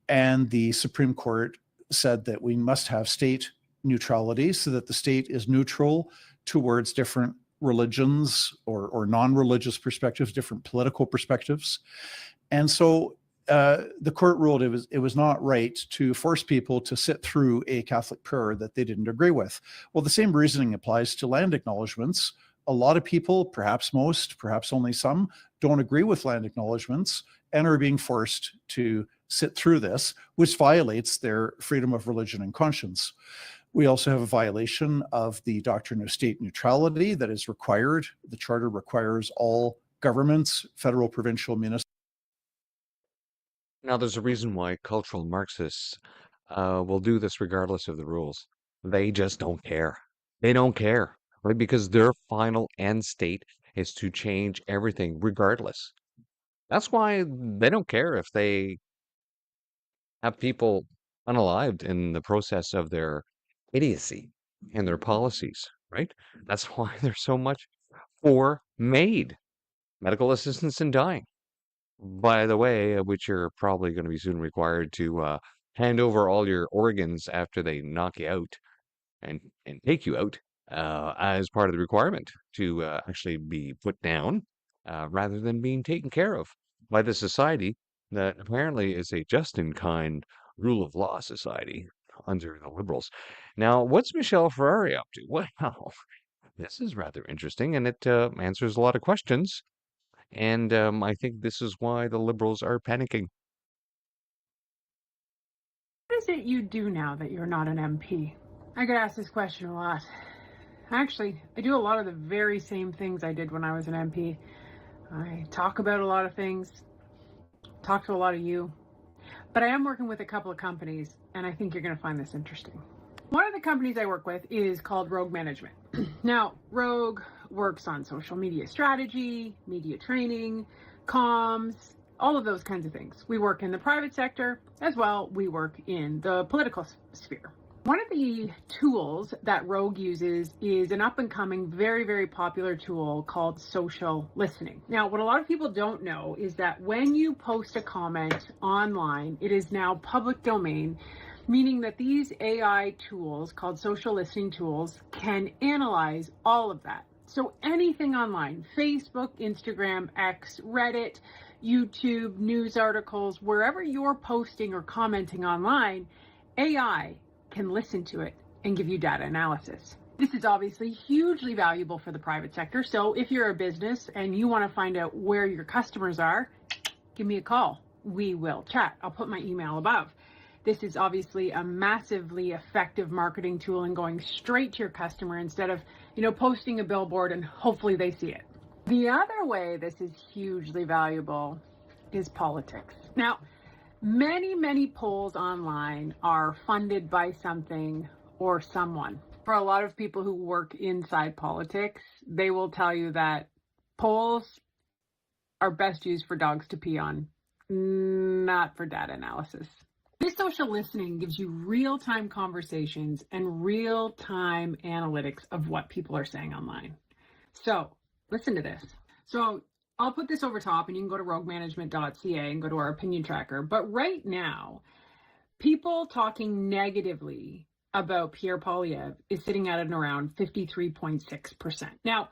And the Supreme Court said that we must have state neutrality so that the state is neutral towards different religions or non-religious perspectives, different political perspectives. And so the court ruled it was not right to force people to sit through a Catholic prayer that they didn't agree with. Well, the same reasoning applies to land acknowledgements. A lot of people, perhaps most, perhaps only some, don't agree with land acknowledgements and are being forced to sit through this, which violates their freedom of religion and conscience. We also have a violation of the doctrine of state neutrality that is required. The Charter requires all governments, federal, provincial, municipal.
Now, there's a reason why cultural Marxists will do this regardless of the rules. They just don't care. They don't care, right? Because their final end state is to change everything regardless. That's why they don't care if they have people unalived in the process of their idiocy and their policies, right? That's why they're so much for MAID, medical assistance in dying. By the way, which you're probably going to be soon required to hand over all your organs after they knock you out and take you out as part of the requirement to actually be put down rather than being taken care of by the society that apparently is a just-in-kind rule of law society under the Liberals. Now, what's Michelle Ferrari up to? Well, this is rather interesting, and it answers a lot of questions. And I think this is why the Liberals are panicking.
What is it you do now that you're not an MP? I get asked this question a lot. Actually, I do a lot of the very same things I did when I was an MP. I talk about a lot of things, talk to a lot of you, but I am working with a couple of companies, and I think you're going to find this interesting. One of the companies I work with is called Rogue Management. Now, Rogue works on social media strategy, media training, comms, all of those kinds of things. We work in the private sector as well. We work in the political sphere. One of the tools that Rogue uses is an up-and-coming, very, very popular tool called social listening. Now, what a lot of people don't know is that when you post a comment online, it is now public domain, meaning that these AI tools called social listening tools can analyze all of that. So anything online, Facebook, Instagram, X, Reddit, YouTube, news articles, wherever you're posting or commenting online, AI can listen to it and give you data analysis. This is obviously hugely valuable for the private sector. So if you're a business and you want to find out where your customers are, give me a call. We will chat. I'll put my email above. This is obviously a massively effective marketing tool and going straight to your customer instead of, posting a billboard and hopefully they see it. The other way this is hugely valuable is politics. Now, many, many polls online are funded by something or someone. For a lot of people who work inside politics, they will tell you that polls are best used for dogs to pee on, not for data analysis. This social listening gives you real-time conversations and real-time analytics of what people are saying online. So listen to this. So I'll put this over top and you can go to roguemanagement.ca and go to our opinion tracker. But right now, people talking negatively about Pierre Poilievre is sitting at around 53.6%. Now,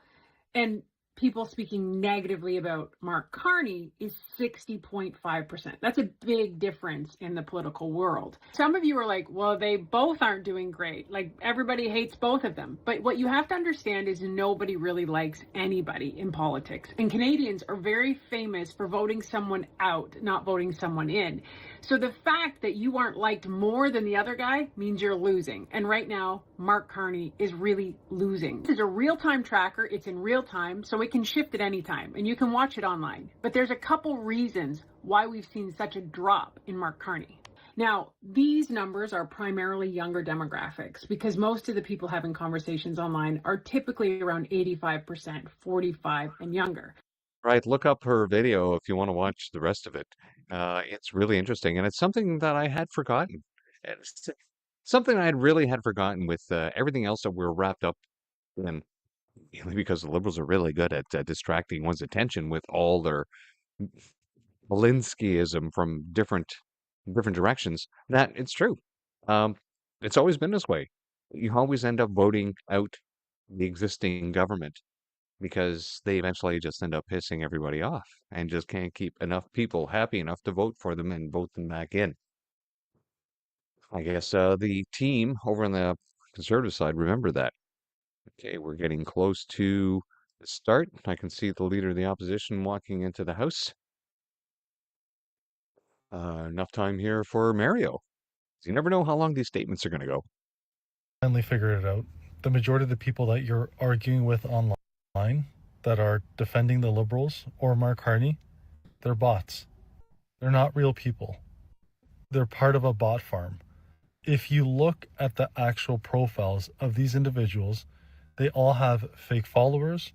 and people speaking negatively about Mark Carney is 60.5%. That's a big difference in the political world. Some of you are like, well, they both aren't doing great. Like, everybody hates both of them. But what you have to understand is nobody really likes anybody in politics. And Canadians are very famous for voting someone out, not voting someone in. So the fact that you aren't liked more than the other guy means you're losing. And right now, Mark Carney is really losing. This is a real-time tracker. It's in real time, so it can shift at any time, and you can watch it online. But there's a couple reasons why we've seen such a drop in Mark Carney. Now, these numbers are primarily younger demographics because most of the people having conversations online are typically around 85%, 45 and younger.
Right, look up her video if you want to watch the rest of it. It's really interesting, and it's something that I had forgotten. It's something I really had forgotten with everything else that we're wrapped up in, mainly because the Liberals are really good at distracting one's attention with all their Alinskyism from different directions. That it's true. It's always been this way. You always end up voting out the existing government because they eventually just end up pissing everybody off and just can't keep enough people happy enough to vote for them and vote them back in. I guess the team over on the Conservative side remember that. Okay, we're getting close to the start. I can see the Leader of the Opposition walking into the House. Enough time here for Mario. You never know how long these statements are going to go.
Finally figured it out. The majority of the people that you're arguing with online that are defending the Liberals or Mark Carney, they're bots. They're not real people. They're part of a bot farm. If you look at the actual profiles of these individuals, they all have fake followers.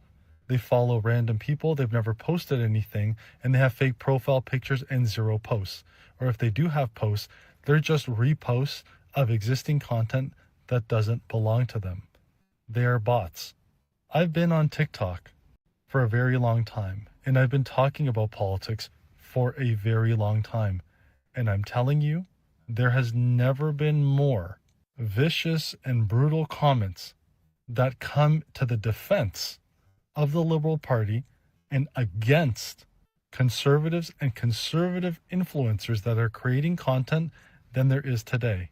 They follow random people. They've never posted anything, and they have fake profile pictures and 0 posts. Or if they do have posts, they're just reposts of existing content that doesn't belong to them. They are bots. I've been on TikTok for a very long time, and I've been talking about politics for a very long time. And I'm telling you, there has never been more vicious and brutal comments that come to the defense of the Liberal Party and against conservatives and conservative influencers that are creating content than there is today.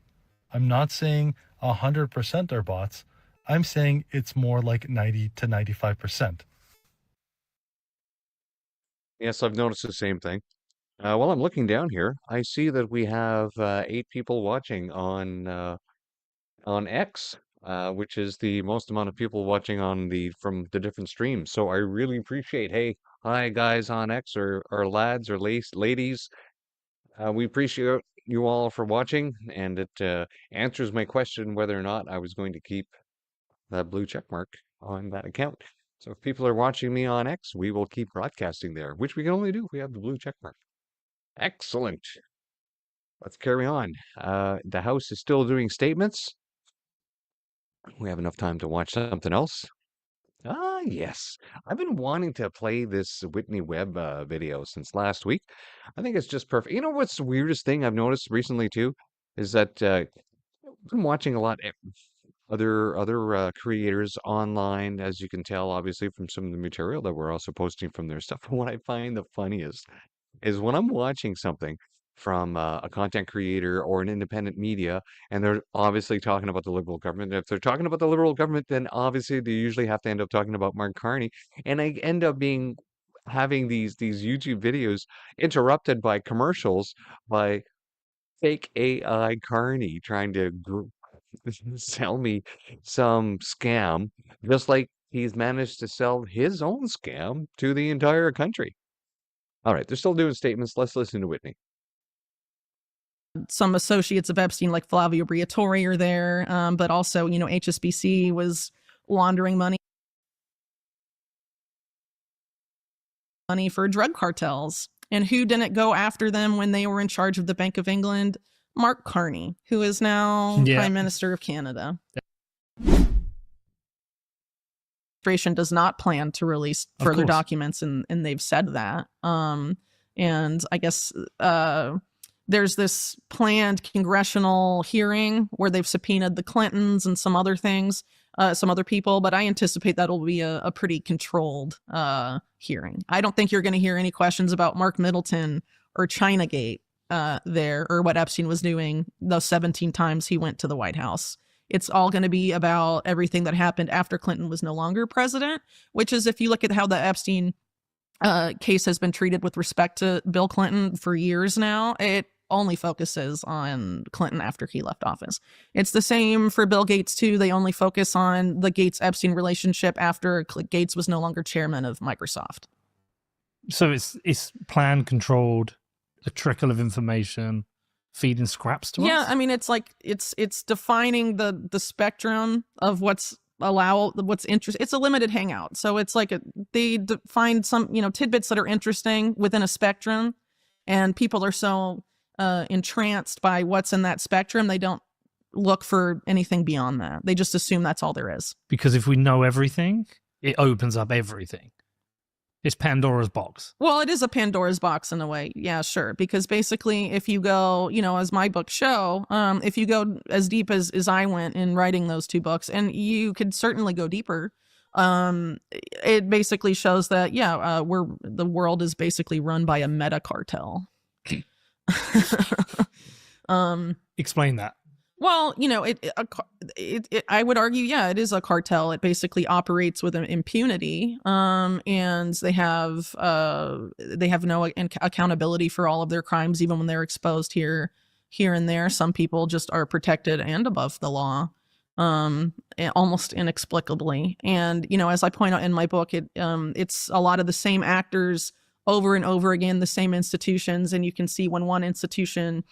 I'm not saying 100% are bots. I'm saying it's more like 90 to 95%.
Yes, I've noticed the same thing. While I'm looking down here, I see that we have 8 people watching on X, which is the most amount of people watching from the different streams. So I really appreciate. Hey, hi guys on X or lads or ladies. We appreciate you all for watching, and it answers my question whether or not I was going to keep that blue check mark on that account. So if people are watching me on X, we will keep broadcasting there, which we can only do if we have the blue check mark. Excellent. Let's carry on. The House is still doing statements. We have enough time to watch something else. Ah, yes. I've been wanting to play this Whitney Webb video since last week. I think it's just perfect. You know what's the weirdest thing I've noticed recently too? Is that I've been watching a lot of other creators online, as you can tell, obviously, from some of the material that we're also posting from their stuff. What I find the funniest is when I'm watching something from a content creator or an independent media, and they're obviously talking about the Liberal government. If they're talking about the Liberal government, then obviously they usually have to end up talking about Mark Carney, and I end up having these YouTube videos interrupted by commercials by fake AI Carney trying to sell me some scam, just like he's managed to sell his own scam to the entire country. All right, they're still doing statements. Let's listen to Whitney.
Some associates of Epstein, like Flavio Briatore, are there, but also, HSBC was laundering money. money for drug cartels. And who didn't go after them when they were in charge of the Bank of England? Mark Carney, who is now Prime Minister of Canada. Administration does not plan to release further documents, and they've said that. And I guess there's this planned congressional hearing where they've subpoenaed the Clintons and some other things, some other people, but I anticipate that'll be a pretty controlled hearing. I don't think you're going to hear any questions about Mark Middleton or Chinagate there, or what Epstein was doing those 17 times he went to the White House. It's all going to be about everything that happened after Clinton was no longer president, which is, if you look at how the Epstein case has been treated with respect to Bill Clinton for years now, it only focuses on Clinton after he left office. It's the same for Bill Gates too. They only focus on the Gates-Epstein relationship after Gates was no longer chairman of Microsoft.
So it's planned, controlled, a trickle of information, feeding scraps to us?
Yeah, I mean, it's like it's defining the spectrum of what's interesting. It's a limited hangout, so it's like they find some tidbits that are interesting within a spectrum, and people are so entranced by what's in that spectrum, they don't look for anything beyond that. They just assume that's all there is. Because if we know everything, it opens up everything. It's Pandora's box. Well, it is a Pandora's box in a way. Yeah, sure. Because basically, if you go, as my books show, if you go as deep as I went in writing those two books, and you could certainly go deeper, it basically shows that, the world is basically run by a meta cartel.
Explain that.
Well, I would argue, it is a cartel. It basically operates with impunity, and they have no accountability for all of their crimes, even when they're exposed here and there. Some people just are protected and above the law, almost inexplicably. And as I point out in my book, it's a lot of the same actors over and over again, the same institutions, and you can see when one institution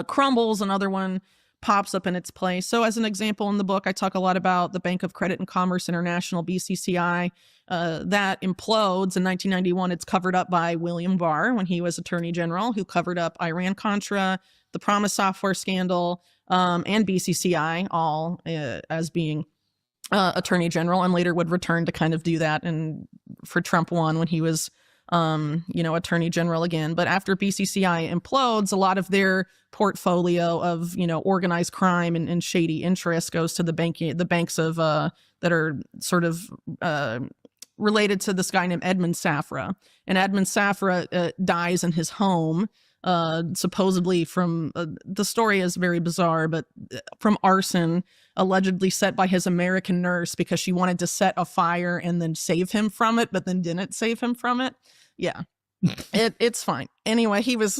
crumbles, another one pops up in its place. So as an example in the book, I talk a lot about the Bank of Credit and Commerce International, BCCI, that implodes in 1991. It's covered up by William Barr when he was Attorney General, who covered up Iran-Contra, the Promise Software scandal, and BCCI, all as being Attorney General, and later would return to kind of do that for Trump 1 when he was Attorney General again. But after BCCI implodes, a lot of their portfolio of, organized crime and shady interests goes to the banks of that are sort of related to this guy named Edmund Safra. And Edmund Safra dies in his home, supposedly from, the story is very bizarre, but from arson allegedly set by his American nurse because she wanted to set a fire and then save him from it, but then didn't save him from it. Yeah. It's fine. Anyway, he was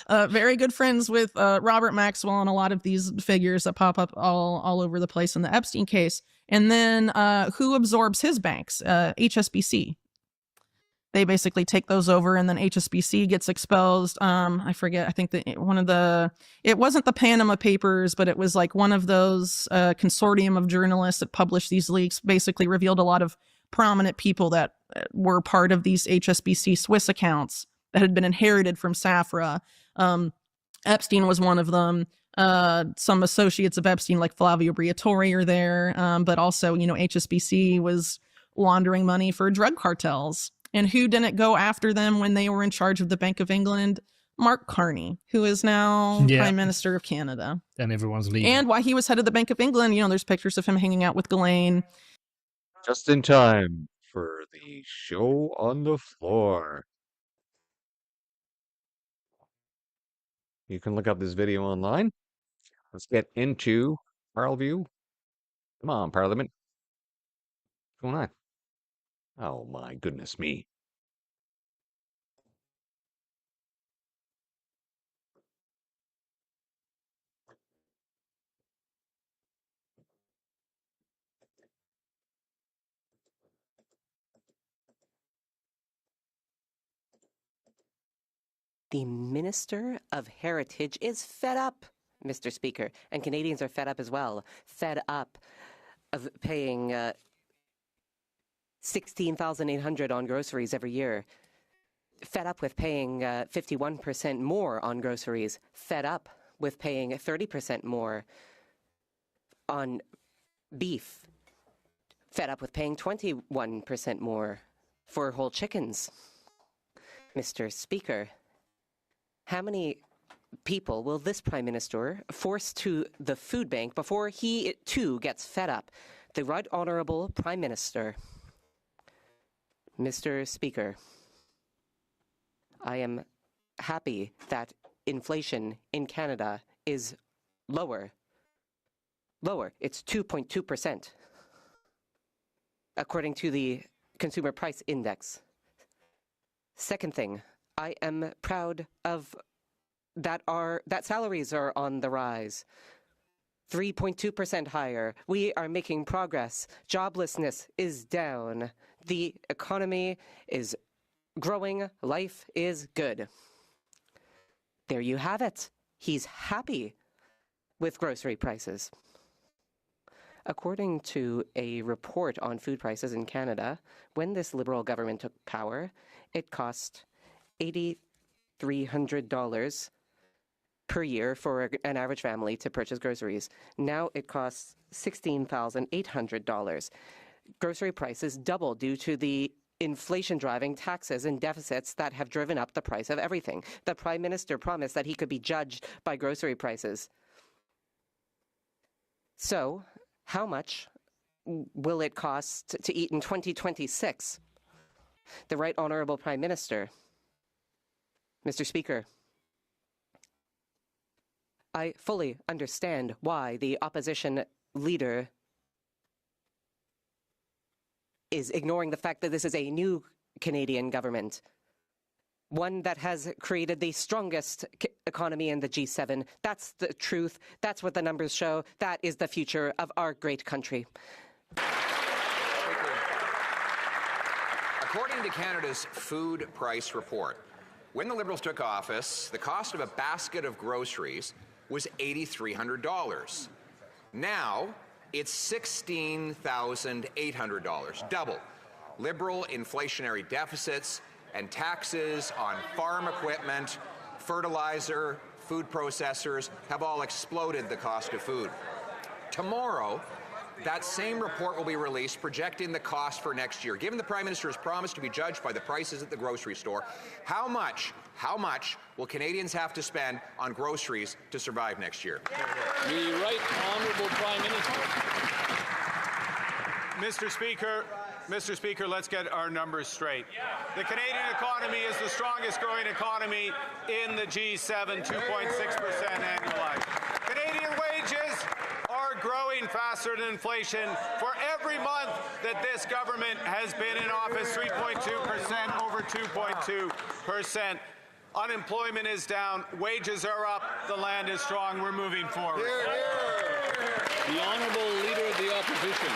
very good friends with Robert Maxwell and a lot of these figures that pop up all over the place in the Epstein case. And then who absorbs his banks? HSBC. They basically take those over, and then HSBC gets exposed. I forget. I think that it wasn't the Panama Papers, but it was like one of those consortium of journalists that published these leaks, basically revealed a lot of prominent people that were part of these HSBC Swiss accounts that had been inherited from Safra. Epstein was one of them. Some associates of Epstein, like Flavio Briatore, are there. But also, HSBC was laundering money for drug cartels. And who didn't go after them when they were in charge of the Bank of England? Mark Carney, who is now Prime Minister of Canada.
And everyone's leaving.
And while he was head of the Bank of England, there's pictures of him hanging out with Ghislaine.
Just in time for the show on the floor. You can look up this video online. Let's get into Parleview. Come on, Parliament. What's going on? Oh my goodness me.
The Minister of Heritage is fed up, Mr. Speaker, and Canadians are fed up as well. Fed up of paying $16,800 on groceries every year. Fed up with paying 51% more on groceries. Fed up with paying 30% more on beef. Fed up with paying 21% more for whole chickens. Mr. Speaker, how many people will this Prime Minister force to the food bank before he too gets fed up? The Right Honourable Prime Minister. Mr. Speaker, I am happy that inflation in Canada is lower. It's 2.2%, according to the Consumer Price Index. Second thing, I am proud of that salaries are on the rise. 3.2% higher. We are making progress. Joblessness is down. The economy is growing. Life is good. There you have it. He's happy with grocery prices. According to a report on food prices in Canada, when this Liberal government took power, it cost $8,300 per year for an average family to purchase groceries. Now it costs $16,800. Grocery prices doubled due to the inflation driving taxes and deficits that have driven up the price of everything. The Prime Minister promised that he could be judged by grocery prices. So, how much will it cost to eat in 2026? The Right Honourable Prime Minister. Mr. Speaker, I fully understand why the opposition leader is ignoring the fact that this is a new Canadian government, one that has created the strongest economy in the G7. That's the truth. That's what the numbers show. That is the future of our great country.
According to Canada's food price report, when the Liberals took office, the cost of a basket of groceries was $8,300. Now, it's $16,800, double. Liberal inflationary deficits and taxes on farm equipment, fertilizer, food processors have all exploded the cost of food. Tomorrow, that same report will be released projecting the cost for next year. Given the Prime Minister's promise to be judged by the prices at the grocery store, how much will Canadians have to spend on groceries to survive next year?
The Right Honourable Prime Minister.
Mr. Speaker, let's get our numbers straight. The Canadian economy is the strongest growing economy in the G7, 2.6% annualized. Canadian wages are growing faster than inflation. For every month that this government has been in office, 3.2%, over 2.2%. Unemployment is down, wages are up, the land is strong, we're moving forward.
The Honourable Leader of the Opposition.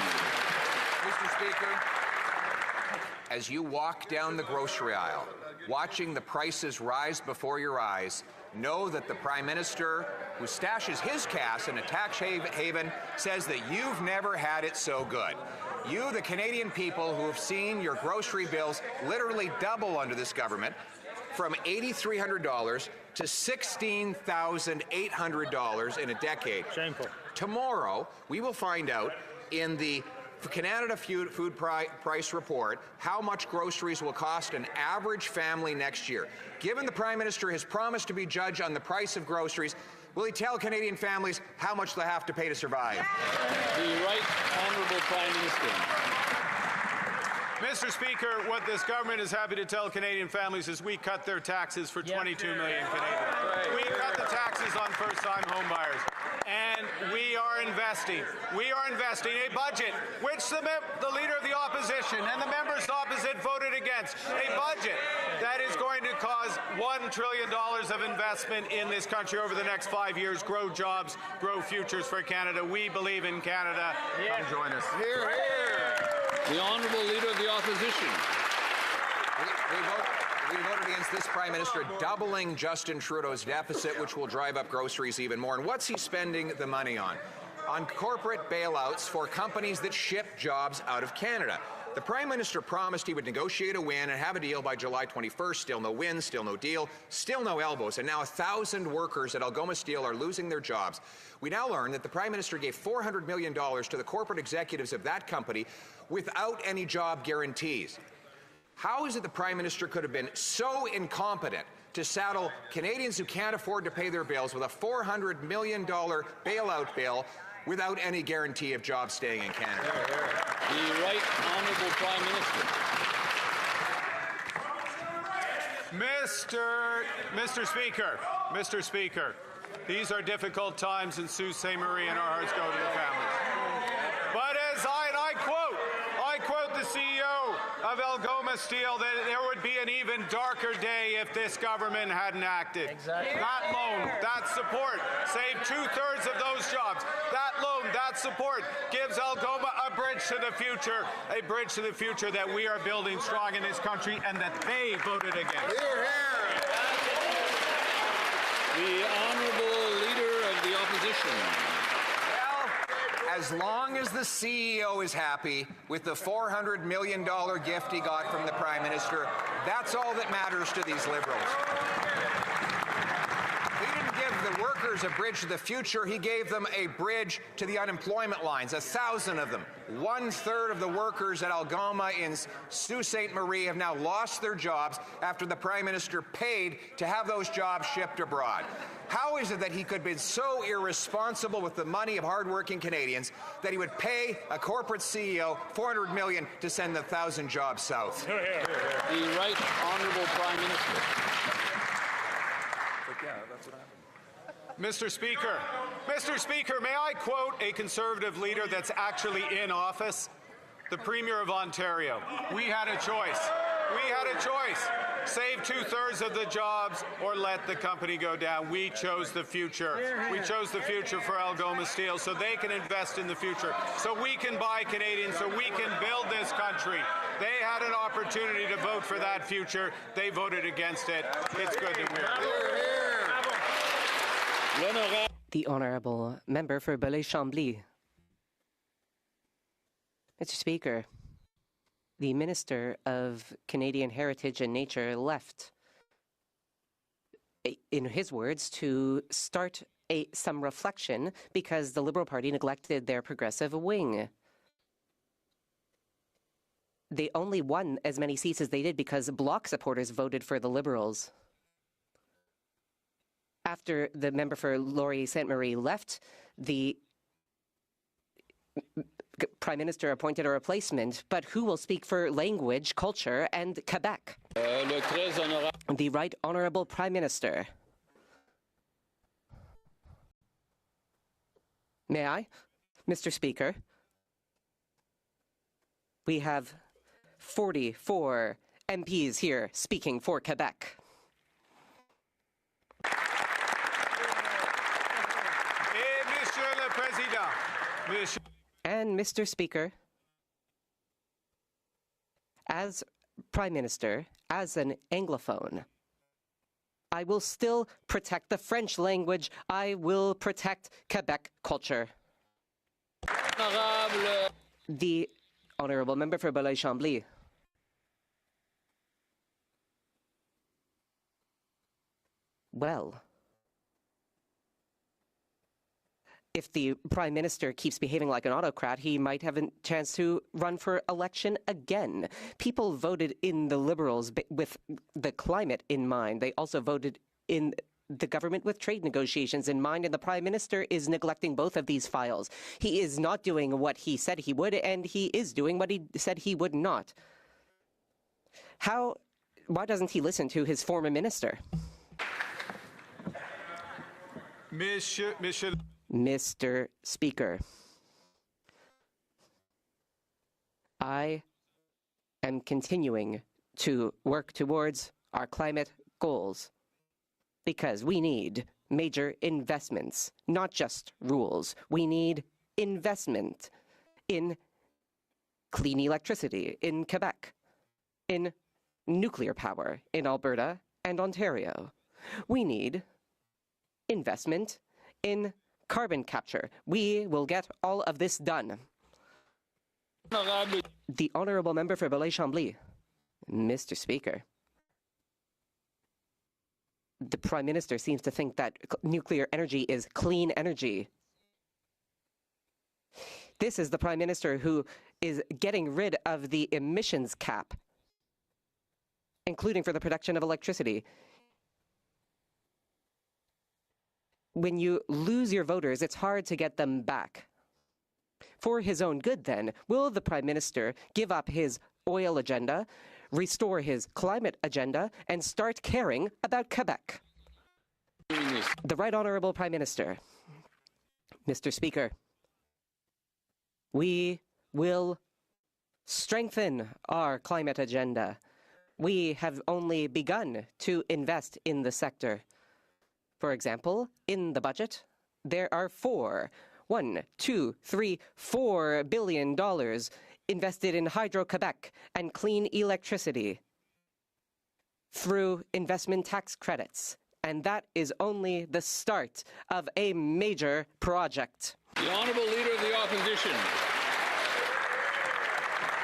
Mr. Speaker, as you walk down the grocery aisle, watching the prices rise before your eyes, know that the Prime Minister, who stashes his cash in a tax haven, says that you've never had it so good. You, the Canadian people who have seen your grocery bills literally double under this government, from $8,300 to $16,800 in a decade. Shameful. Tomorrow, we will find out in the Canada Food Price Report how much groceries will cost an average family next year. Given the Prime Minister has promised to be judged on the price of groceries, will he tell Canadian families how much they have to pay to survive?
The Right Honourable Prime Minister.
Mr. Speaker, what this government is happy to tell Canadian families is we cut their taxes for 22 million Canadians. We cut the taxes on first-time home buyers. And we are investing. We are investing a budget, which the Leader of the Opposition and the members opposite voted against. A budget that is going to cause $1 trillion of investment in this country over the next 5 years, grow jobs, grow futures for Canada. We believe in Canada. Come join us.
Hear, hear.
The Honourable Leader of the Opposition.
We voted against this Prime Minister doubling Justin Trudeau's deficit, which will drive up groceries even more. And what's he spending the money on? On corporate bailouts for companies that ship jobs out of Canada. The Prime Minister promised he would negotiate a win and have a deal by July 21st. Still no win, still no deal, still no elbows. And now 1,000 workers at Algoma Steel are losing their jobs. We now learn that the Prime Minister gave $400 million to the corporate executives of that company without any job guarantees. How is it the Prime Minister could have been so incompetent to saddle Canadians who can't afford to pay their bills with a $400 million bailout bill without any guarantee of jobs staying in Canada?
The Right Honourable Prime Minister.
Mr. Speaker, these are difficult times in Sault Ste. Marie, and our hearts go to the families. But as I quote the CEO of Algoma Steel, that there would be an even darker day if this government hadn't acted. Exactly. That loan, that support, saved 2/3 of those jobs. That loan, that support gives Algoma a bridge to the future that we are building strong in this country and that they voted against.
The Honourable Leader of the Opposition.
As long as the CEO is happy with the $400 million gift he got from the Prime Minister, that's all that matters to these Liberals. He didn't give the workers a bridge to the future, he gave them a bridge to the unemployment lines, 1,000 of them. 1/3 of the workers at Algoma in Sault Ste. Marie have now lost their jobs after the Prime Minister paid to have those jobs shipped abroad. How is it that he could be so irresponsible with the money of hardworking Canadians that he would pay a corporate CEO $400 million to send 1,000 jobs south?
The Right Honourable Prime Minister.
Mr. Speaker, may I quote a Conservative leader that's actually in office? The Premier of Ontario. We had a choice. Save 2/3 of the jobs or let the company go down. We chose the future. We chose the future for Algoma Steel so they can invest in the future, so we can buy Canadian, so we can build this country. They had an opportunity to vote for that future. They voted against it. It's good that we're here.
The Honourable Member for Belleuil-Chambly. Mr. Speaker, the Minister of Canadian Heritage and Nature left, in his words, to start some reflection because the Liberal Party neglected their progressive wing. They only won as many seats as they did because Bloc supporters voted for the Liberals. After the member for Laurier Ste. Marie left, the Prime Minister appointed a replacement, but who will speak for language, culture, and Quebec? The Right Honourable Prime Minister. May I? Mr. Speaker, we have 44 MPs here speaking for Quebec. And Mr. Speaker, as Prime Minister, as an Anglophone, I will still protect the French language. I will protect Quebec culture. The Honourable Member for Belleuil-Chambly. Well, if the Prime Minister keeps behaving like an autocrat, he might have a chance to run for election again. People voted in the Liberals with the climate in mind. They also voted in the government with trade negotiations in mind, and the Prime Minister is neglecting both of these files. He is not doing what he said he would, and he is doing what he said he would not. Why doesn't he listen to his former minister? Mr. Speaker, I am continuing to work towards our climate goals because we need major investments, not just rules. We need investment in clean electricity in Quebec, in nuclear power in Alberta and Ontario. We need investment in carbon capture. We will get all of this done. The honourable member for Bellay-Chambly. Mr. Speaker, the Prime Minister seems to think that nuclear energy is clean energy. This is the Prime Minister who is getting rid of the emissions cap, including for the production of electricity. When you lose your voters, it's hard to get them back. For his own good, then, will the Prime Minister give up his oil agenda, restore his climate agenda, and start caring about Quebec? The Right Honourable Prime Minister. Mr. Speaker, we will strengthen our climate agenda. We have only begun to invest in the sector. For example, in the budget, there are $4 billion invested in Hydro-Quebec and clean electricity through investment tax credits. And that is only the start of a major project.
The Honourable Leader of the Opposition.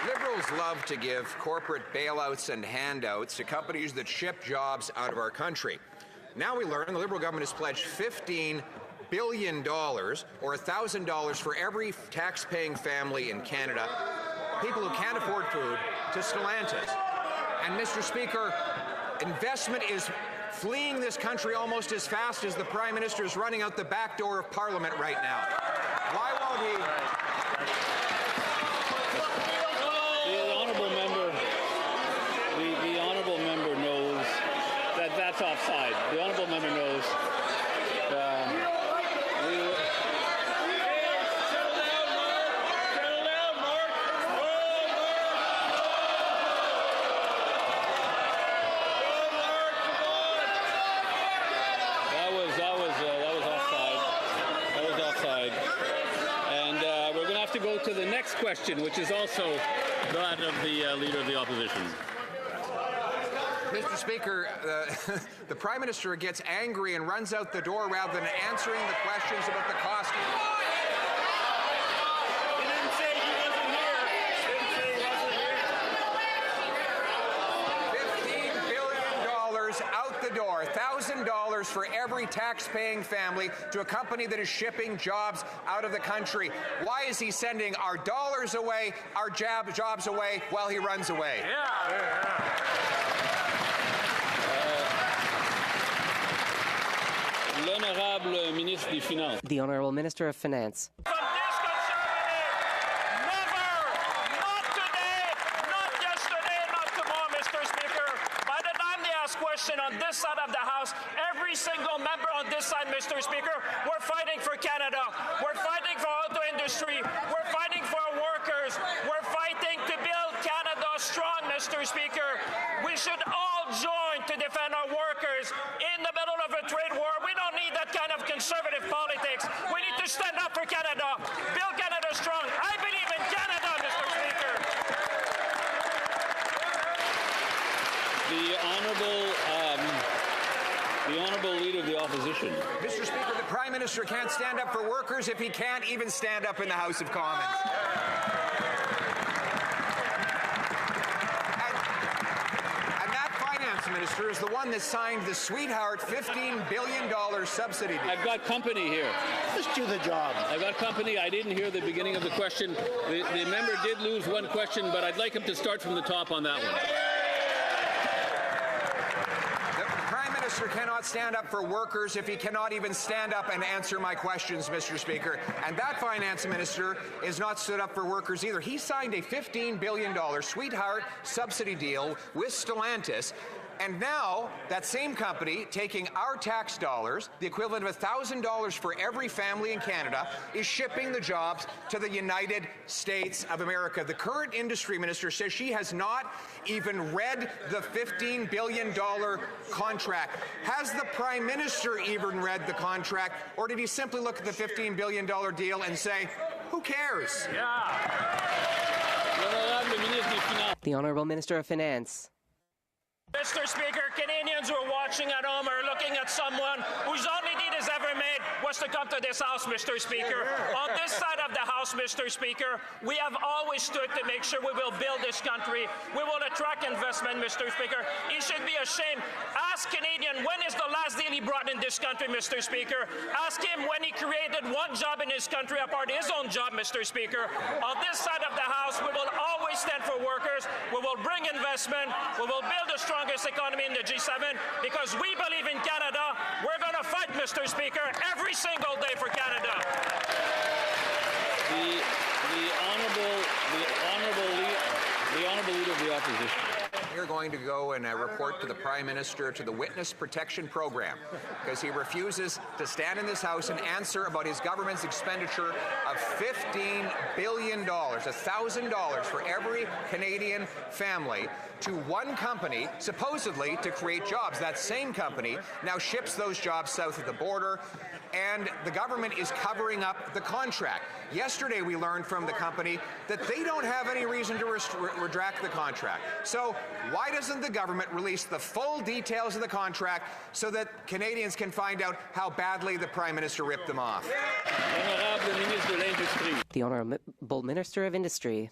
Liberals love to give corporate bailouts and handouts to companies that ship jobs out of our country. Now we learn the Liberal government has pledged $15 billion, or $1,000 for every tax-paying family in Canada, people who can't afford food, to Stellantis. And Mr. Speaker, investment is fleeing this country almost as fast as the Prime Minister is running out the back door of Parliament right now. Why won't he?
The honourable member knows that that's offside. The honourable member knows. Go to the next question, which is also that of the Leader of the Opposition.
Mr. Speaker, the Prime Minister gets angry and runs out the door rather than answering the questions about the cost.
He didn't say he wasn't here.
$15 billion out the door, $1,000 for every tax-paying family to a company that is shipping jobs out of the country. Why is he sending our dollars away, our jobs away, while he runs away?
L'honorable Ministre des Finances.
The Honourable Minister of Finance.
On this side of the House, every single member on this side, Mr. Speaker, we're fighting for Canada. We're fighting for auto industry. We're fighting for our workers. We're fighting to build Canada strong, Mr. Speaker. We should all join to defend our workers in the middle of a trade war. We don't need that kind of conservative politics. We need to stand up for Canada, build Canada strong. I believe in Canada, Mr. Speaker.
The Honourable Leader of the Opposition.
Mr. Speaker, the Prime Minister can't stand up for workers if he can't even stand up in the House of Commons. And that Finance Minister is the one that signed the sweetheart $15 billion subsidy deal.
I've got company here.
Just do the job.
I've got company. I didn't hear the beginning of the question. The member did lose one question, but I'd like him to start from the top on that one.
Minister cannot stand up for workers if he cannot even stand up and answer my questions, Mr. Speaker. And that Finance Minister is not stood up for workers either. He signed a $15 billion sweetheart subsidy deal with Stellantis. And now, that same company, taking our tax dollars, the equivalent of $1,000 for every family in Canada, is shipping the jobs to the United States of America. The current industry minister says she has not even read the $15 billion contract. Has the Prime Minister even read the contract, or did he simply look at the $15 billion deal and say, who cares?
The Honourable Minister of Finance.
Mr. Speaker, Canadians who are watching at home are looking at someone whose only deed has ever made was to come to this House, Mr. Speaker. On this side of the House, House, Mr. Speaker, we have always stood to make sure we will build this country. We will attract investment, Mr. Speaker. He should be ashamed. Ask Canadian, when is the last deal he brought in this country, Mr. Speaker? Ask him when he created one job in his country apart his own job, Mr. Speaker. On this side of the House, we will always stand for workers. We will bring investment. We will build the strongest economy in the G7 because we believe in Canada. We're going to fight, Mr. Speaker, every single day for Canada.
The honourable leader of the opposition.
We're going to go and report to the Prime Minister to the Witness Protection Program because he refuses to stand in this House and answer about his government's expenditure of $15 billion, $1,000 for every Canadian family to one company, supposedly to create jobs. That same company now ships those jobs south of the border, and the government is covering up the contract. Yesterday, we learned from the company that they don't have any reason to retract the contract. So why doesn't the government release the full details of the contract so that Canadians can find out how badly the Prime Minister ripped them off?
The Honourable Minister of Industry.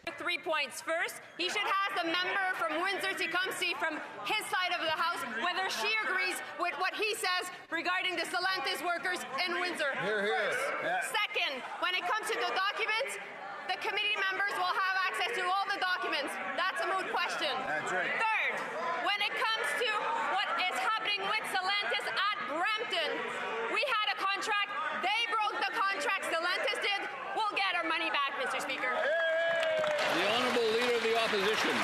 3 points. First, he should ask the member from Windsor-Tecumseh from his side of the House whether she agrees with what he says regarding the Stellantis workers in Windsor.
Hear, hear. Yeah.
Second, when it comes to the documents, the committee members will have access to all the documents. That's a moot question.
That's right.
Third, when it comes to what is happening with Stellantis at Brampton, we had a contract. They broke the contract. Stellantis did. We'll get our money back, Mr. Speaker.
The honourable leader of the opposition.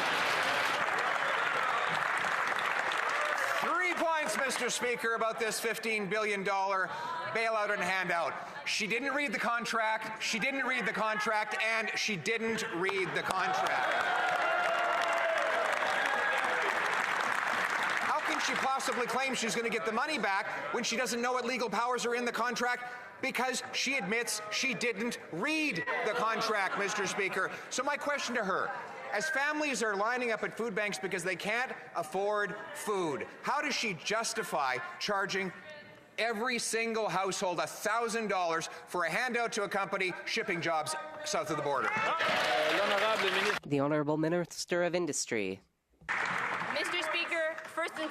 3 points, Mr. Speaker, about this $15 billion bailout and handout. She didn't read the contract, she didn't read the contract, and she didn't read the contract. How can she possibly claim she's going to get the money back when she doesn't know what legal powers are in the contract? Because she admits she didn't read the contract, Mr. Speaker. So my question to her, as families are lining up at food banks because they can't afford food, how does she justify charging every single household $1,000 for a handout to a company shipping jobs south of the border?
The Honourable Minister of Industry.
Mr. Speaker, first and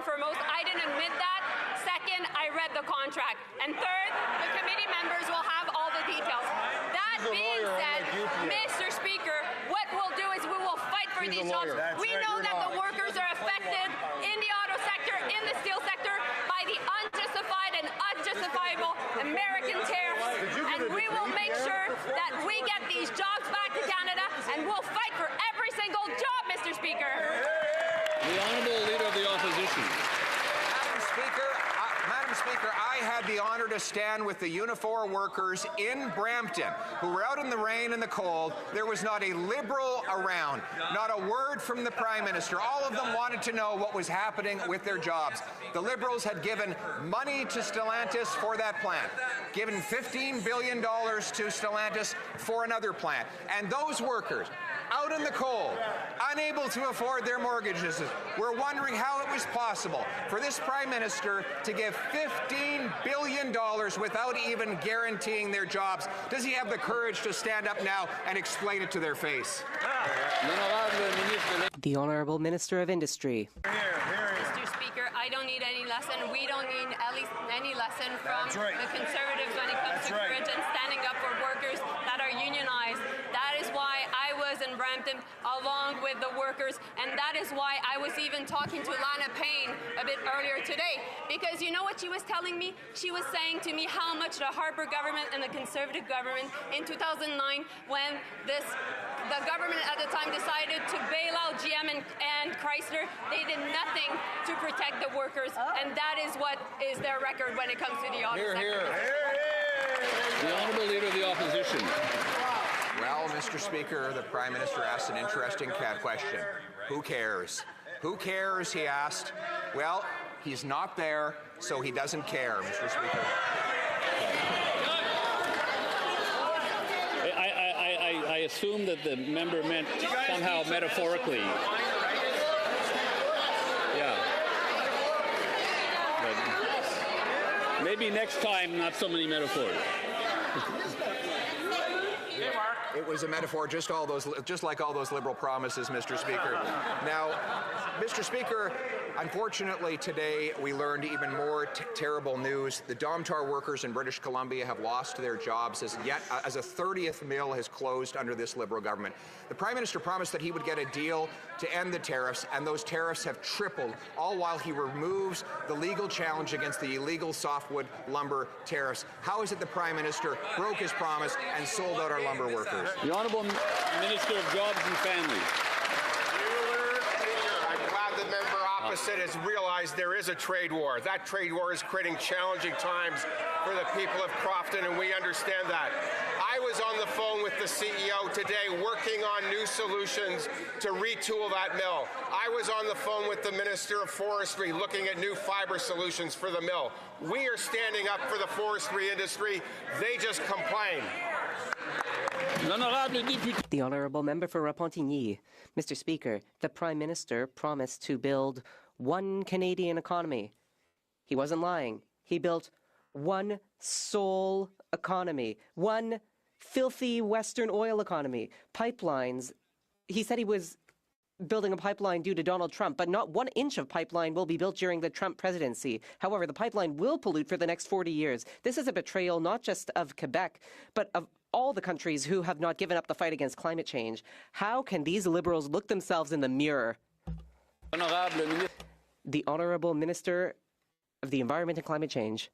foremost, I didn't admit that. Second, I read the contract. And third, the committee members will have all the details. That being said, Mr. Speaker, what we'll do is we will fight for these jobs. We know that the workers are affected in the auto sector, in the steel sector, by the unjustified and unjustifiable American tariffs. And we will make sure that we get these jobs back to Canada, and we'll fight for every single job, Mr. Speaker.
The honourable leader of the opposition.
Madam Speaker, I had the honour to stand with the Unifor workers in Brampton who were out in the rain and the cold. There was not a Liberal around, not a word from the Prime Minister. All of them wanted to know what was happening with their jobs. The Liberals had given money to Stellantis for that plant, given $15 billion to Stellantis for another plant. And those workers, out in the cold, unable to afford their mortgages, were wondering how it was possible for this Prime Minister to give $15 billion without even guaranteeing their jobs. Does he have the courage to stand up now and explain it to their face?
The Honourable Minister of Industry.
Mr. Speaker, I don't need any lesson. We don't need at least any lesson from the Conservatives when it comes to courage and standing up for workers that are unionized. That is why I was in Brampton along with the workers, and that is why I was even talking to Lana Payne a bit earlier today. Because you know what she was telling me? She was saying to me how much the Harper government and the Conservative government in 2009, when the government at the time decided to bail out GM and Chrysler, they did nothing to protect the workers, and that is what is their record when it comes to the auto sector.
The honourable leader of the opposition.
Well, Mr. Speaker, the Prime Minister asked an interesting question. Who cares? Who cares, he asked. Well, he's not there, so he doesn't care, Mr. Speaker.
I assume that the member meant somehow metaphorically. Yeah. But maybe next time, not so many metaphors.
It was a metaphor, just like all those Liberal promises, Mr. Speaker. Now, Mr. Speaker, unfortunately today we learned even more terrible news. The Domtar workers in British Columbia have lost their jobs as a 30th mill has closed under this Liberal government. The Prime Minister promised that he would get a deal to end the tariffs, and those tariffs have tripled, all while he removes the legal challenge against the illegal softwood lumber tariffs. How is it the Prime Minister broke his promise and sold out our lumber workers?
The Honourable Minister of Jobs and Families.
I'm glad the member opposite has realized there is a trade war. That trade war is creating challenging times for the people of Crofton, and we understand that. I was on the phone with the CEO today working on new solutions to retool that mill. I was on the phone with the Minister of Forestry looking at new fiber solutions for the mill. We are standing up for the forestry industry. They just complain.
The Honourable Member for Repentigny. Mr. Speaker, the Prime Minister promised to build one Canadian economy. He wasn't lying. He built one sole economy, one filthy Western oil economy, pipelines. He said he was building a pipeline due to Donald Trump, but not 1 inch of pipeline will be built during the Trump presidency. However, the pipeline will pollute for the next 40 years. This is a betrayal not just of Quebec, but of all the countries who have not given up the fight against climate change. How can these Liberals look themselves in the mirror? The Honourable Minister of the Environment and Climate Change.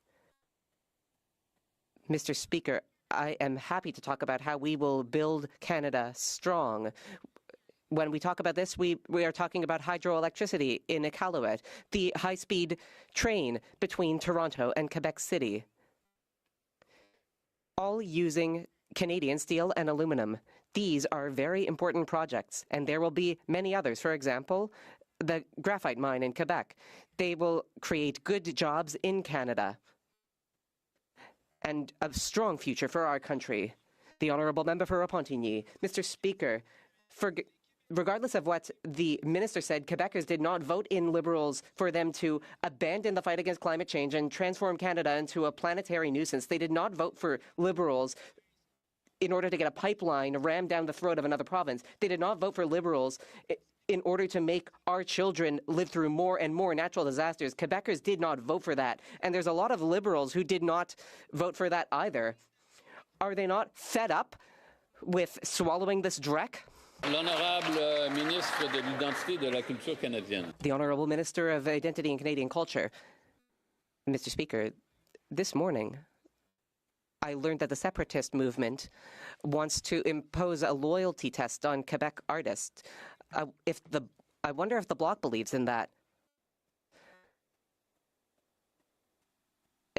Mr. Speaker, I am happy to talk about how we will build Canada strong. When we talk about this, we are talking about hydroelectricity in Iqaluit, the high-speed train between Toronto and Quebec City, all using Canadian steel and aluminum. These are very important projects, and there will be many others. For example, the graphite mine in Quebec. They will create good jobs in Canada and a strong future for our country. The Honourable Member for Repentigny. Mr. Speaker, regardless of what the minister said, Quebecers did not vote in Liberals for them to abandon the fight against climate change and transform Canada into a planetary nuisance. They did not vote for Liberals in order to get a pipeline rammed down the throat of another province. They did not vote for Liberals in order to make our children live through more and more natural disasters. Quebecers did not vote for that. And there's a lot of Liberals who did not vote for that either. Are they not fed up with swallowing this dreck?
L'honorable ministre de l'identité de la culture canadienne.
The Honourable Minister of Identity and Canadian Culture. Mr. Speaker, this morning, I learned that the separatist movement wants to impose a loyalty test on Quebec artists. I wonder if the Bloc believes in that.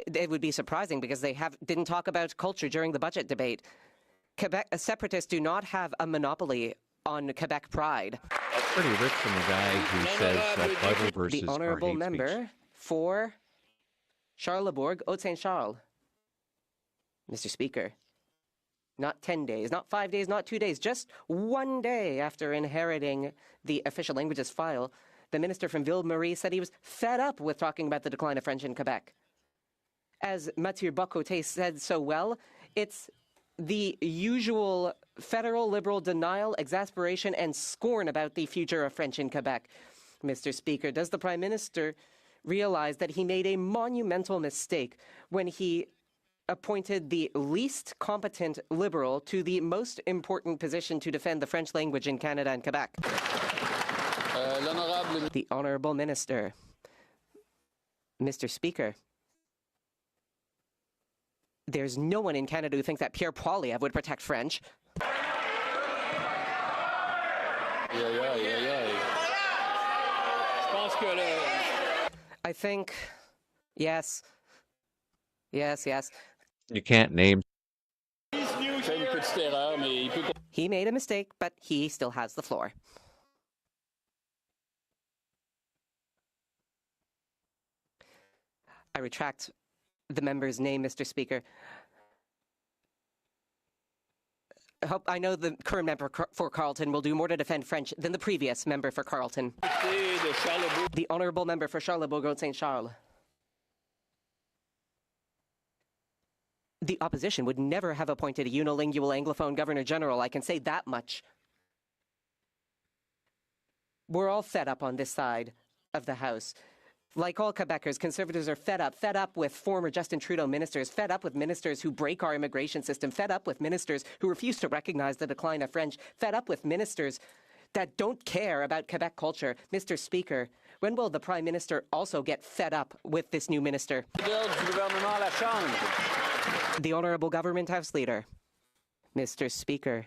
It would be surprising because they didn't talk about culture during the budget debate. Quebec separatists do not have a monopoly on Quebec pride.
That's pretty rich from the guy who says that Bible verses
The Honourable
are hate
Member
speech.
for Charlebourg, Haute-Saint-Charles. Mr. Speaker, not 10 days, not 5 days, not 2 days, just 1 day after inheriting the official languages file, the minister from Ville-Marie said he was fed up with talking about the decline of French in Quebec. As Mathieu Bocoté said so well, it's the usual federal Liberal denial, exasperation, and scorn about the future of French in Quebec. Mr. Speaker, does the Prime Minister realize that he made a monumental mistake when he appointed the least competent Liberal to the most important position to defend the French language in Canada and Quebec? The Honourable Minister. Mr. Speaker, there's no one in Canada who thinks that Pierre Poilievre would protect French. I think, yes.
You can't name.
He made a mistake, but he still has the floor. I retract the member's name, Mr. Speaker. I know the current member for Carleton will do more to defend French than the previous member for Carleton. The Honourable Member for Charlebourg, Haute-Saint-Charles. the opposition would never have appointed a unilingual Anglophone Governor General. I can say that much. We're all fed up on this side of the House. Like all Quebecers, Conservatives are fed up with former Justin Trudeau ministers, fed up with ministers who break our immigration system, fed up with ministers who refuse to recognize the decline of French, fed up with ministers that don't care about Quebec culture. Mr. Speaker, when will the Prime Minister also get fed up with this new minister? The Honourable Government House Leader. Mr. Speaker,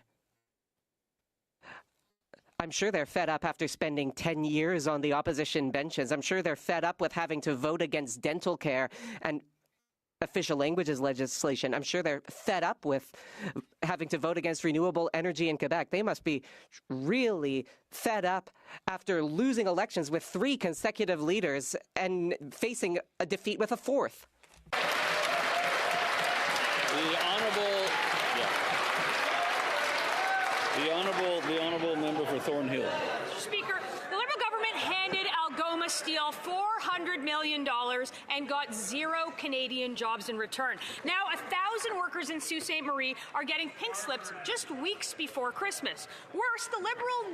I'm sure they're fed up after spending 10 years on the opposition benches. I'm sure they're fed up with having to vote against dental care and official languages legislation. I'm sure they're fed up with having to vote against renewable energy in Quebec. They must be really fed up after losing elections with 3 consecutive leaders and facing a defeat with a 4th.
The honourable member for Thornhill.
Mr. Speaker, the Liberal government handed Algoma Steel $400 million and got 0 Canadian jobs in return. Now, 1,000 workers in Sault Ste. Marie are getting pink slips just weeks before Christmas. Worse, the Liberals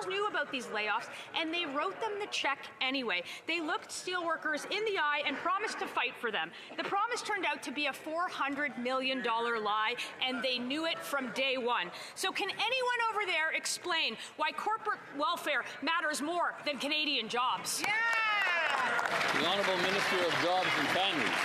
knew about these layoffs, and they wrote them the check anyway. They looked steelworkers in the eye and promised to fight for them. The promise turned out to be a $400 million lie, and they knew it from day one. So can anyone over there explain why corporate welfare matters more than Canadian jobs?
The Honourable Minister of Jobs and Families.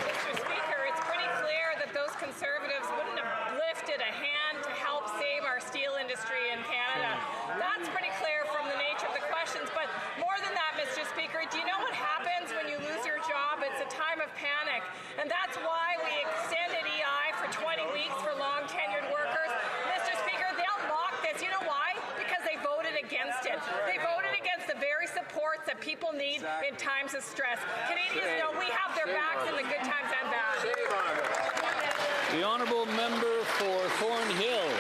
Mr. Speaker, it's pretty clear that those Conservatives wouldn't have lifted a hand to help save our steel industry in Canada. That's pretty clear from the nature of the questions. But more than that, Mr. Speaker, do you know what happens when you lose your job? It's a time of panic. And that's why we extended EI for 20 weeks for long-tenured workers. Mr. Speaker, they'll mock this. You know why? Because they voted against it. They voted against the very supports that people need in times of stress. Canadians know we have their backs in the good times and bad.
The honourable member for Thornhill.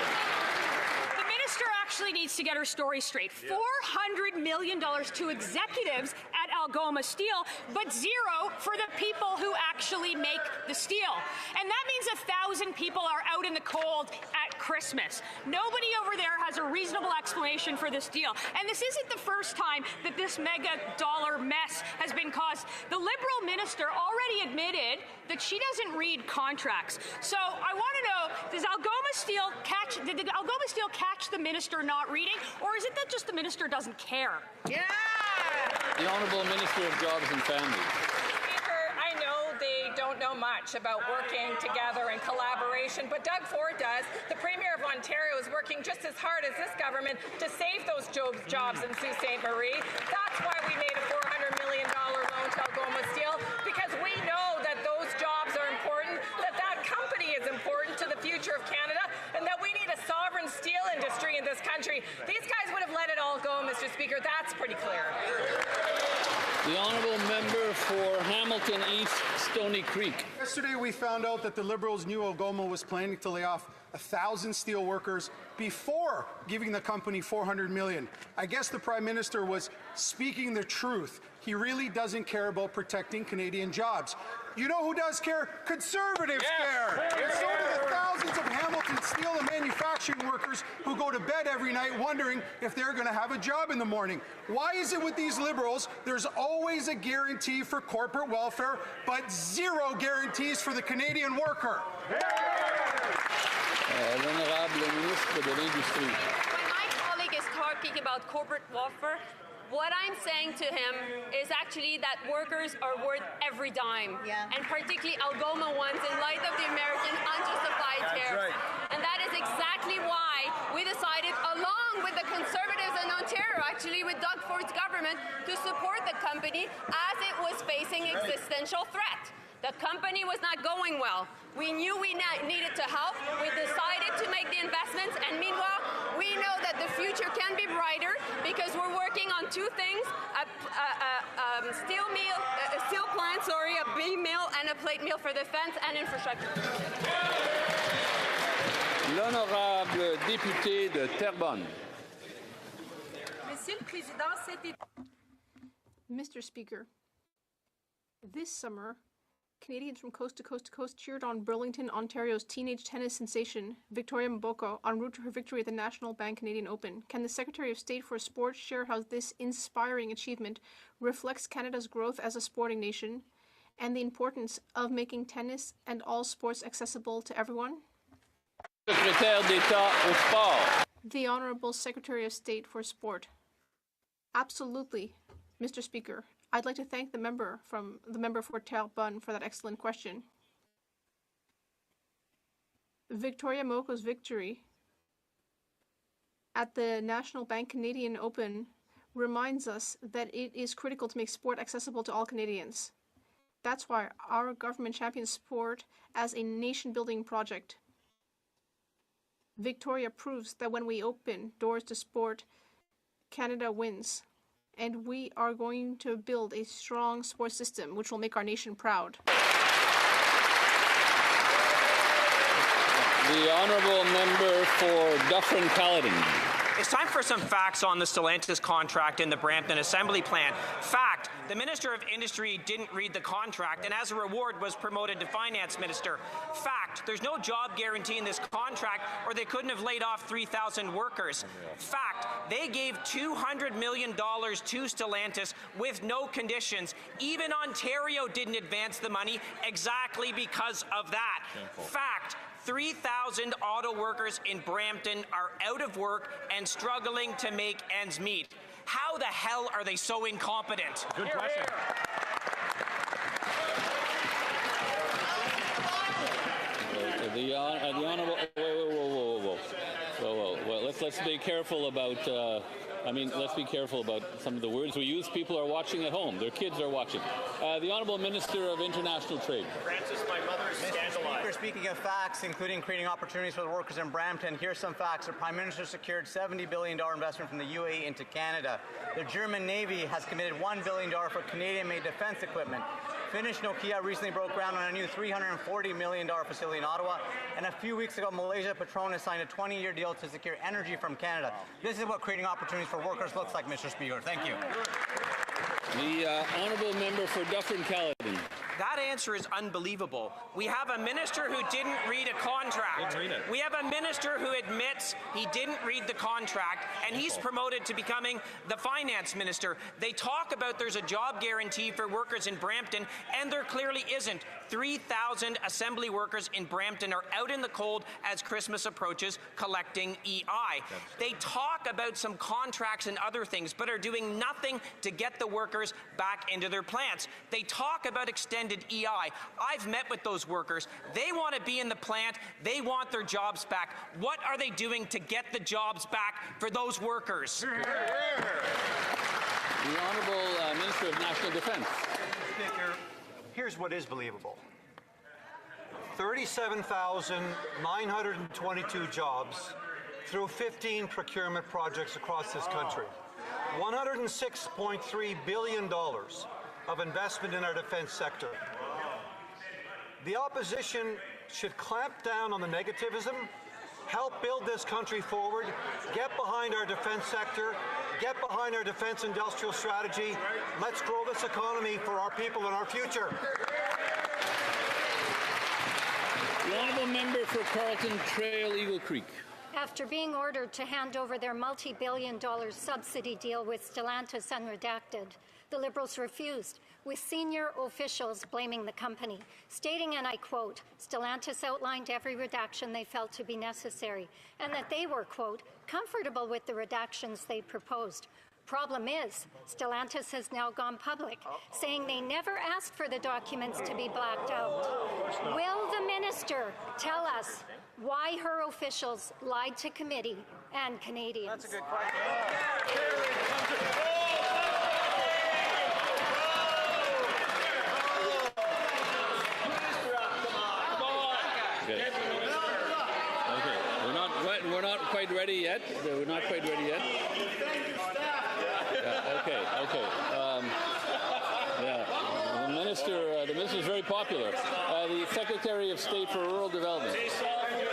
The minister actually needs to get her story straight. $400 million to executives at Algoma Steel, but 0 for the people who actually make the steel. And that means 1,000 people are out in the cold at Christmas. Nobody over there has a reasonable explanation for this deal. And this isn't the first time that this mega dollar mess has been caused. The Liberal minister already admitted that she doesn't read contracts. So I want to know, did Algoma Steel catch the minister not reading, or is it that just the minister doesn't care?
The Honourable Minister of Jobs and Families.
Speaker, I know they don't know much about working together and collaboration, but Doug Ford does. The Premier of Ontario is working just as hard as this government to save those jobs in Sault Ste. Marie. That's why we made a $400 million loan to Algoma Steel, because we know that those jobs are important, that that company is important to the future of Canada, and that we need a sovereign steel industry in this country. These guys would have let it all go, Mr. Speaker. That's pretty clear.
The honourable member for Hamilton East, Stony Creek.
Yesterday we found out that the Liberals knew Algoma was planning to lay off 1,000 steel workers before giving the company $400 million. I guess the Prime Minister was speaking the truth. He really doesn't care about protecting Canadian jobs. You know who does care? Conservatives care. And so do the thousands of Hamilton steel and manufacturing workers who go to bed every night wondering if they're going to have a job in the morning. Why is it with these Liberals there's always a guarantee for corporate welfare, but 0 guarantees for the Canadian worker?
L'honorable Ministre de l'Industrie.
When my colleague is talking about corporate welfare, what I'm saying to him is actually that workers are worth every dime, and particularly Algoma ones in light of the American unjustified tariffs. And that is exactly why we decided, along with the Conservatives in Ontario, actually with Doug Ford's government, to support the company as it was facing existential threat. The company was not going well. We knew we needed to help. We decided to make the investments, and meanwhile, we know that the future can be brighter because we're working on 2 things: a steel plant, a beam mill, and a plate mill for defense and infrastructure.
L'honorable député de Terrebonne.
Mr. Speaker, this summer,
Canadians from coast to coast to coast cheered on Burlington, Ontario's teenage tennis sensation, Victoria Mboko, en route to her victory at the National Bank Canadian Open. Can the Secretary of State for Sport share how this inspiring achievement reflects Canada's growth as a sporting nation and the importance of making tennis and all sports accessible to everyone?
Secrétaire d'État au sport.
The Honourable Secretary of State for Sport. Absolutely, Mr. Speaker. I'd like to thank the member for Terrebonne for that excellent question. Victoria Moko's victory at the National Bank Canadian Open reminds us that it is critical to make sport accessible to all Canadians. That's why our government champions sport as a nation-building project. Victoria proves that when we open doors to sport, Canada wins. And we are going to build a strong sports system which will make our nation proud.
The honourable member for Dufferin-Caledon.
It's time for some facts on the Stellantis contract in the Brampton Assembly Plant. Fact, the Minister of Industry didn't read the contract and as a reward was promoted to Finance Minister. Fact, there's no job guarantee in this contract or they couldn't have laid off 3,000 workers. Fact, they gave $200 million to Stellantis with no conditions. Even Ontario didn't advance the money exactly because of that. Fact, 3,000 auto workers in Brampton are out of work and struggling to make ends meet. How the hell are they so incompetent?
Good question. The honourable. Whoa. Let's be careful about. Let's be careful about some of the words we use. People are watching at home. Their kids are watching. The Honourable Minister of International Trade.
Francis, my mother is scandalized. Speaking of facts, including creating opportunities for the workers in Brampton, here's some facts. The Prime Minister secured $70 billion investment from the UAE into Canada. The German Navy has committed $1 billion for Canadian-made defence equipment. Finnish Nokia recently broke ground on a new $340 million facility in Ottawa. And a few weeks ago, Malaysia Petronas signed a 20-year deal to secure energy from Canada. This is what creating opportunities for workers looks like, Mr. Speaker. Thank you.
The honourable member for Dufferin-Caledon.
That answer is unbelievable. We have a minister who didn't read a contract. We have a minister who admits he didn't read the contract, and he's promoted to becoming the finance minister. They talk about there's a job guarantee for workers in Brampton, and there clearly isn't. 3,000 assembly workers in Brampton are out in the cold as Christmas approaches collecting EI. They talk about some contracts and other things, but are doing nothing to get the workers back into their plants. They talk about extended EI. I've met with those workers. They want to be in the plant. They want their jobs back. What are they doing to get the jobs back for those workers?
The Honourable Minister of National Defence.
Speaker, here's what is believable. 37,922 jobs through 15 procurement projects across this country. $106.3 billion of investment in our defence sector. The opposition should clamp down on the negativism, help build this country forward, get behind our defence sector, get behind our defence industrial strategy. Let's grow this economy for our people and our future.
The Honourable Member for Carleton Trail Eagle Creek.
After being ordered to hand over their multi-billion-dollar subsidy deal with Stellantis unredacted, the Liberals refused, with senior officials blaming the company, stating, and I quote, Stellantis outlined every redaction they felt to be necessary, and that they were, quote, comfortable with the redactions they proposed. Problem is, Stellantis has now gone public, saying they never asked for the documents to be blacked out. Will the minister tell us why her officials lied to committee and Canadians?
That's a good question.
We're not quite ready yet. We're not quite ready yet. Okay. The minister is very popular. The Secretary of State for Rural Development.
Thank you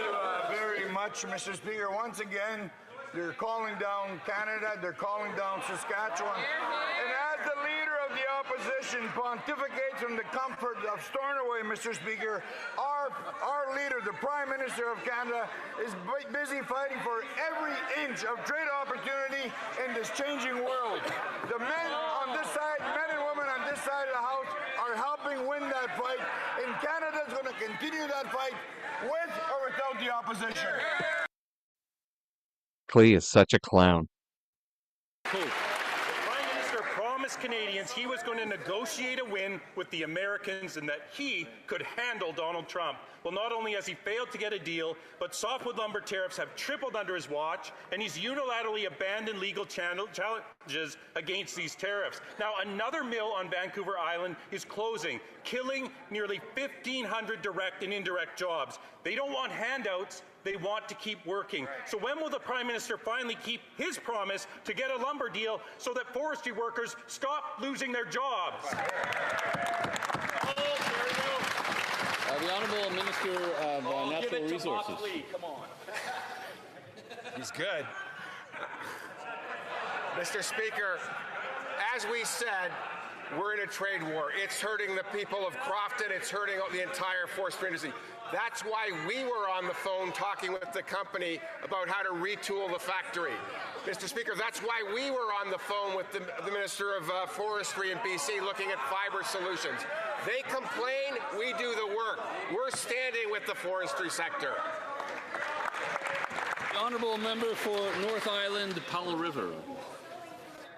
very much, Mr. Speaker. Once again, they're calling down Canada. They're calling down Saskatchewan. And as the leader of the opposition, opposition pontificates from the comfort of Stornoway, Mr. Speaker, our leader, the Prime Minister of Canada, is busy fighting for every inch of trade opportunity in this changing world. The men on this side, men and women on this side of the House, are helping win that fight, and Canada is going to continue that fight with or without the opposition.
Clee is such a clown.
The Prime Minister promised Canadians he was going to negotiate a win with the Americans and that he could handle Donald Trump. Well, not only has he failed to get a deal, but softwood lumber tariffs have tripled under his watch, and he's unilaterally abandoned legal challenges against these tariffs. Now, another mill on Vancouver Island is closing, killing nearly 1,500 direct and indirect jobs. They don't want handouts. They want to keep working. So when will the Prime Minister finally keep his promise to get a lumber deal so that forestry workers stop losing their jobs?
The Honourable Minister of Natural Resources.
Come on.
He's good. Mr. Speaker, as we said, we're in a trade war. It's hurting the people of Crofton. It's hurting the entire forestry industry. That's why we were on the phone talking with the company about how to retool the factory. Mr. Speaker, that's why we were on the phone with the Minister of Forestry in BC looking at fiber solutions. They complain, we do the work. We're standing with the forestry sector.
The Honourable Member for North Island, Powell River.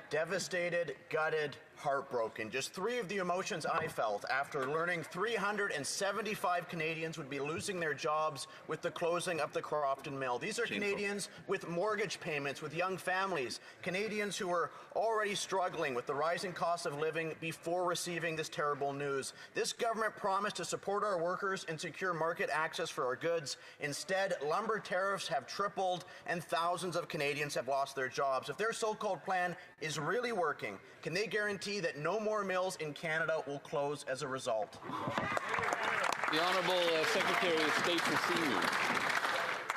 Devastated, gutted, heartbroken. Just three of the emotions I felt after learning 375 Canadians would be losing their jobs with the closing of the Crofton Mill. These are Canadians with mortgage payments, with young families, Canadians who were already struggling with the rising cost of living before receiving this terrible news. This government promised to support our workers and secure market access for our goods. Instead, lumber tariffs have tripled and thousands of Canadians have lost their jobs. If their so-called plan is really working, can they guarantee that no more mills in Canada will close as a result?
The Honourable Secretary of State for Seniors.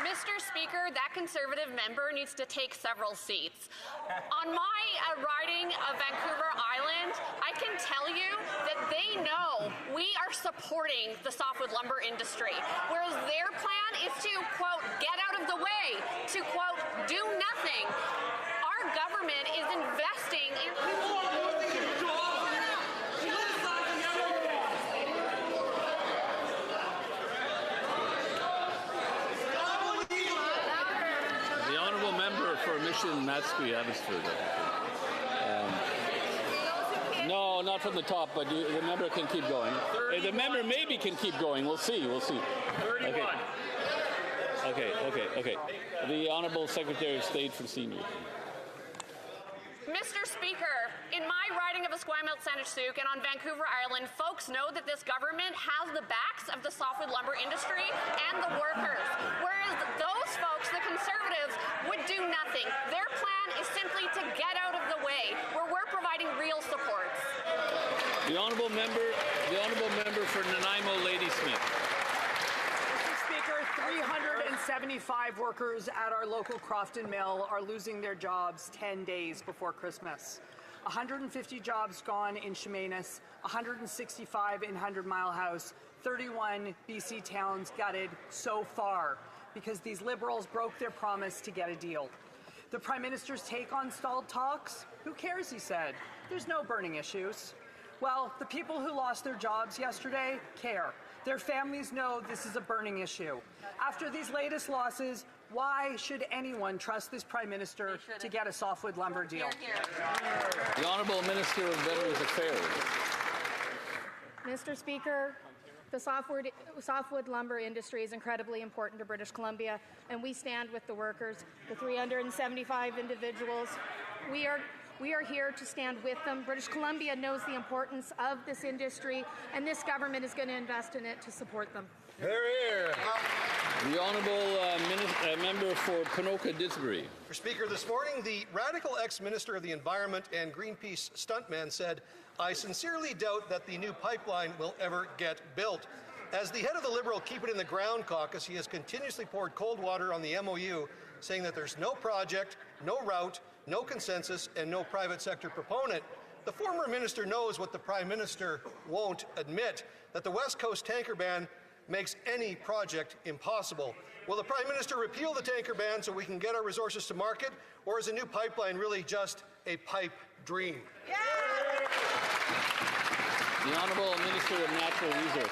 Mr. Speaker, that Conservative member needs to take several seats. On my riding of Vancouver Island, I can tell you that they know we are supporting the softwood lumber industry, whereas their plan is to, quote, get out of the way, to, quote, do nothing. Our government is investing in...
For Mission Matsqui, Abbotsford. No, not from the top, but the member can keep going. The member maybe can keep going. We'll see. We'll see.
31.
Okay. The Honourable Secretary of State for Seniors.
Mr. Speaker, in my riding of Esquimalt-Saanich-Sooke and on Vancouver Island, folks know that this government has the backs of the softwood lumber industry and the workers, whereas those folks, the Conservatives, would do nothing. Their plan is simply to get out of the way, where we're providing real supports.
The Honourable Member for Nanaimo Ladysmith.
Mr. Speaker, 375 workers at our local Crofton Mill are losing their jobs 10 days before Christmas. 150 jobs gone in Chemainus, 165 in 100 Mile House, 31 BC towns gutted so far because these Liberals broke their promise to get a deal. The Prime Minister's take on stalled talks? Who cares, he said. There's no burning issues. Well, the people who lost their jobs yesterday care. Their families know this is a burning issue. After these latest losses, why should anyone trust this Prime Minister to get a softwood lumber deal?
The Honourable Minister of Veterans Affairs.
Mr. Speaker, the softwood lumber industry is incredibly important to British Columbia, and we stand with the workers, the 375 individuals. We are here to stand with them. British Columbia knows the importance of this industry, and this government is going to invest in it to support them.
Hear, hear.
The Honourable Member for Ponoka-Disbury.
Mr. Speaker, this morning the radical ex-Minister of the Environment and Greenpeace stuntman said, "I sincerely doubt that the new pipeline will ever get built." As the head of the Liberal Keep It in the Ground caucus, he has continuously poured cold water on the MOU, saying that there's no project, no route, no consensus, and no private sector proponent. The former minister knows what the Prime Minister won't admit, that the West Coast tanker ban makes any project impossible. Will the Prime Minister repeal the tanker ban so we can get our resources to market, or is a new pipeline really just a pipe dream?
The Honourable Minister of Natural Resources.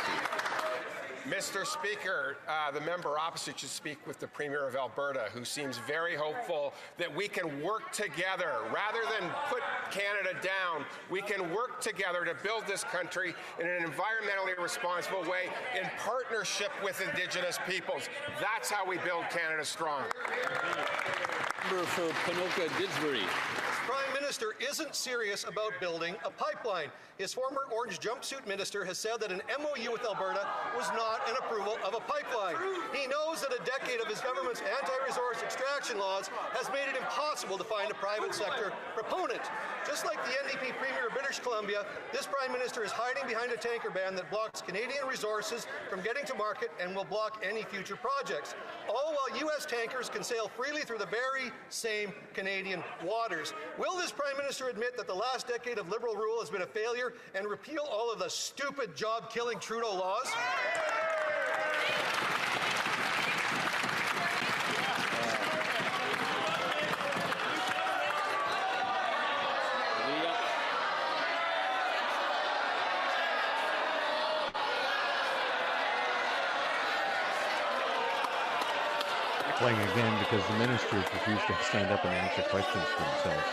Mr. Speaker, the member opposite should speak with the Premier of Alberta, who seems very hopeful that we can work together. Rather than put Canada down, we can work together to build this country in an environmentally responsible way in partnership with Indigenous peoples. That's how we build Canada strong.
Member for Ponoka Didsbury.
Prime Minister isn't serious about building a pipeline. His former orange jumpsuit minister has said that an MOU with Alberta was not an approval of a pipeline. He knows that a decade of his government's anti-resource extraction laws has made it impossible to find a private sector proponent. Just like the NDP Premier of British Columbia, this Prime Minister is hiding behind a tanker ban that blocks Canadian resources from getting to market and will block any future projects. All while U.S. tankers can sail freely through the very same Canadian waters. Will this Prime Minister admit that the last decade of Liberal rule has been a failure and repeal all of the stupid job-killing Trudeau laws?
Playing again because the ministers refused to stand up and answer questions for themselves.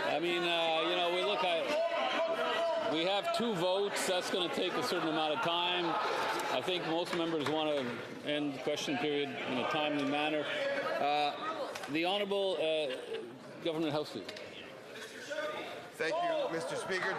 I mean, you know, we look at, we have 2 votes. That's going to take a certain amount of time. I think most members want to end the question period in a timely manner. The Honourable Government House Leader.
Thank you, Mr. Speaker.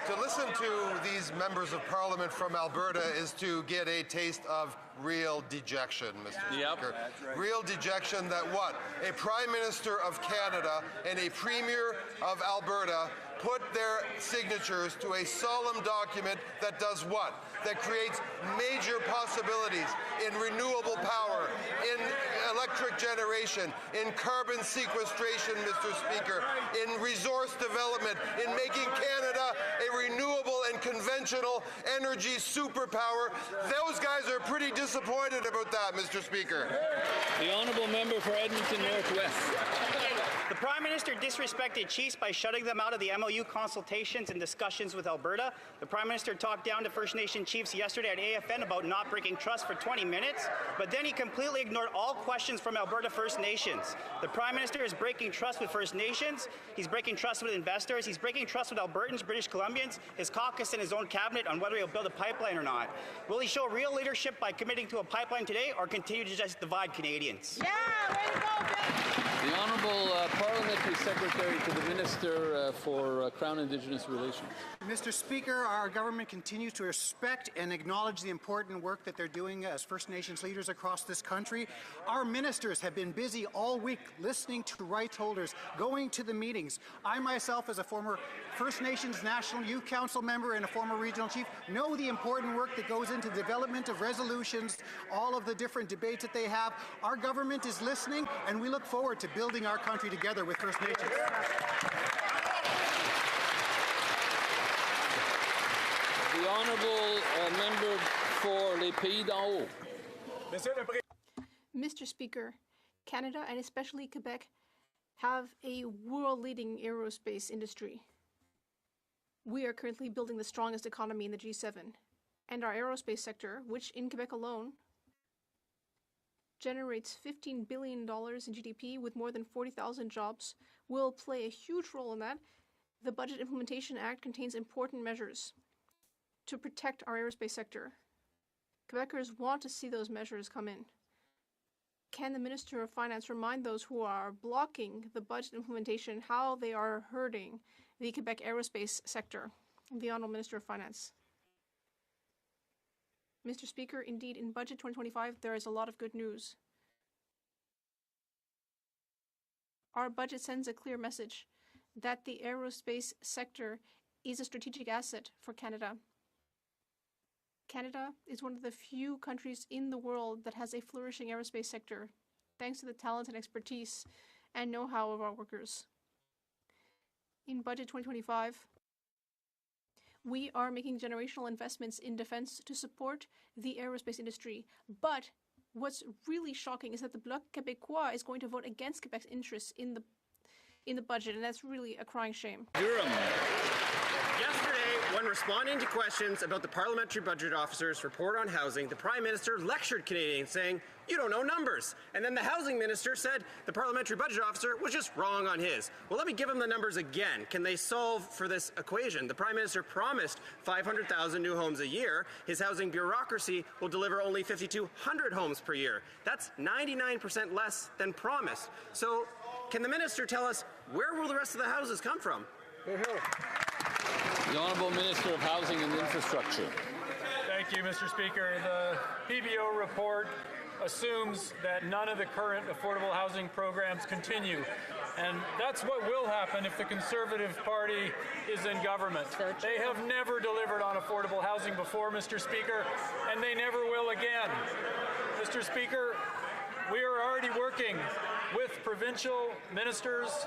To listen to these members of Parliament from Alberta is to get a taste of real dejection, Mr. Speaker. Right. Real dejection that what? A Prime Minister of Canada and a Premier of Alberta put their signatures to a solemn document that does what? That creates major possibilities in renewable power, in electric generation, in carbon sequestration, Mr. Speaker, in resource development, in making Canada a renewable and conventional energy superpower. Those guys are pretty disappointed about that, Mr. Speaker.
The Honourable Member for Edmonton Northwest.
The Prime Minister disrespected chiefs by shutting them out of the MOU consultations and discussions with Alberta. The Prime Minister talked down to First Nation chiefs yesterday at AFN about not breaking trust for 20 minutes, but then he completely ignored all questions from Alberta First Nations. The Prime Minister is breaking trust with First Nations, he's breaking trust with investors, he's breaking trust with Albertans, British Columbians, his caucus and his own cabinet on whether he'll build a pipeline or not. Will he show real leadership by committing to a pipeline today or continue to just divide Canadians?
Yeah, way to go, Bill!
The Honourable Parliamentary Secretary to the Minister for Crown Indigenous Relations.
Mr. Speaker, our government continues to respect and acknowledge the important work that they're doing as First Nations leaders across this country. Our ministers have been busy all week listening to rights holders, going to the meetings. I myself, as a former First Nations National Youth Council member and a former regional chief, know the important work that goes into the development of resolutions, all of the different debates that they have. Our government is listening, and we look forward to building our country together with First Nations.
The Honourable Member for Les Pays d'en Haut.
Mr. Speaker, Canada and especially Quebec have a world-leading aerospace industry. We are currently building the strongest economy in the G7, and our aerospace sector, which in Quebec alone generates $15 billion in GDP with more than 40,000 jobs, will play a huge role in that. The Budget Implementation Act contains important measures to protect our aerospace sector. Quebecers want to see those measures come in. Can the Minister of Finance remind those who are blocking the budget implementation how they are hurting the Quebec aerospace sector? The Honourable Minister of Finance. Mr. Speaker, indeed, in Budget 2025, there is a lot of good news. Our budget sends a clear message that the aerospace sector is a strategic asset for Canada. Canada is one of the few countries in the world that has a flourishing aerospace sector, thanks to the talent and expertise and know-how of our workers. In Budget 2025, we are making generational investments in defense to support the aerospace industry. But what's really shocking is that the Bloc Québécois is going to vote against Quebec's interests in the budget, and that's really a crying shame.
Yesterday, when responding to questions about the Parliamentary Budget Officer's report on housing, the Prime Minister lectured Canadians, saying, "You don't know numbers." And then the Housing Minister said the Parliamentary Budget Officer was just wrong on his. Well, let me give him the numbers again. Can they solve for this equation? The Prime Minister promised 500,000 new homes a year. His housing bureaucracy will deliver only 5,200 homes per year. That's 99% less than promised. So can the Minister tell us, where will the rest of the houses come from?
The Honourable Minister of Housing and Infrastructure.
Thank you, Mr. Speaker. The PBO report assumes that none of the current affordable housing programs continue. And that's what will happen if the Conservative Party is in government. They have never delivered on affordable housing before, Mr. Speaker, and they never will again. Mr. Speaker, we are already working with provincial ministers,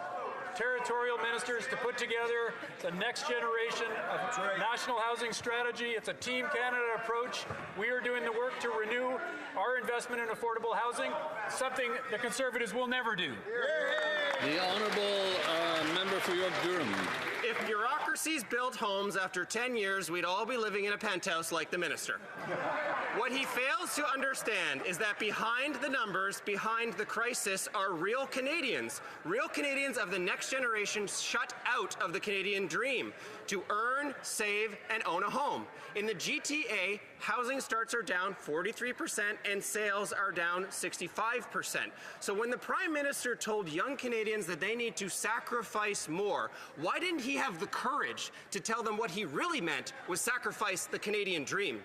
territorial ministers to put together the next generation of national housing strategy. It's a Team Canada approach. We are doing the work to renew our investment in affordable housing, something the Conservatives will never do.
The Honourable Member for York-Durham.
If bureaucracies built homes after 10 years, we'd all be living in a penthouse like the Minister. What he fails to understand is that behind the numbers, behind the crisis, are real Canadians of the next generation shut out of the Canadian dream to earn, save, and own a home. In the GTA, housing starts are down 43% and sales are down 65%. So when the Prime Minister told young Canadians that they need to sacrifice more, why didn't he have the courage to tell them what he really meant was sacrifice the Canadian dream?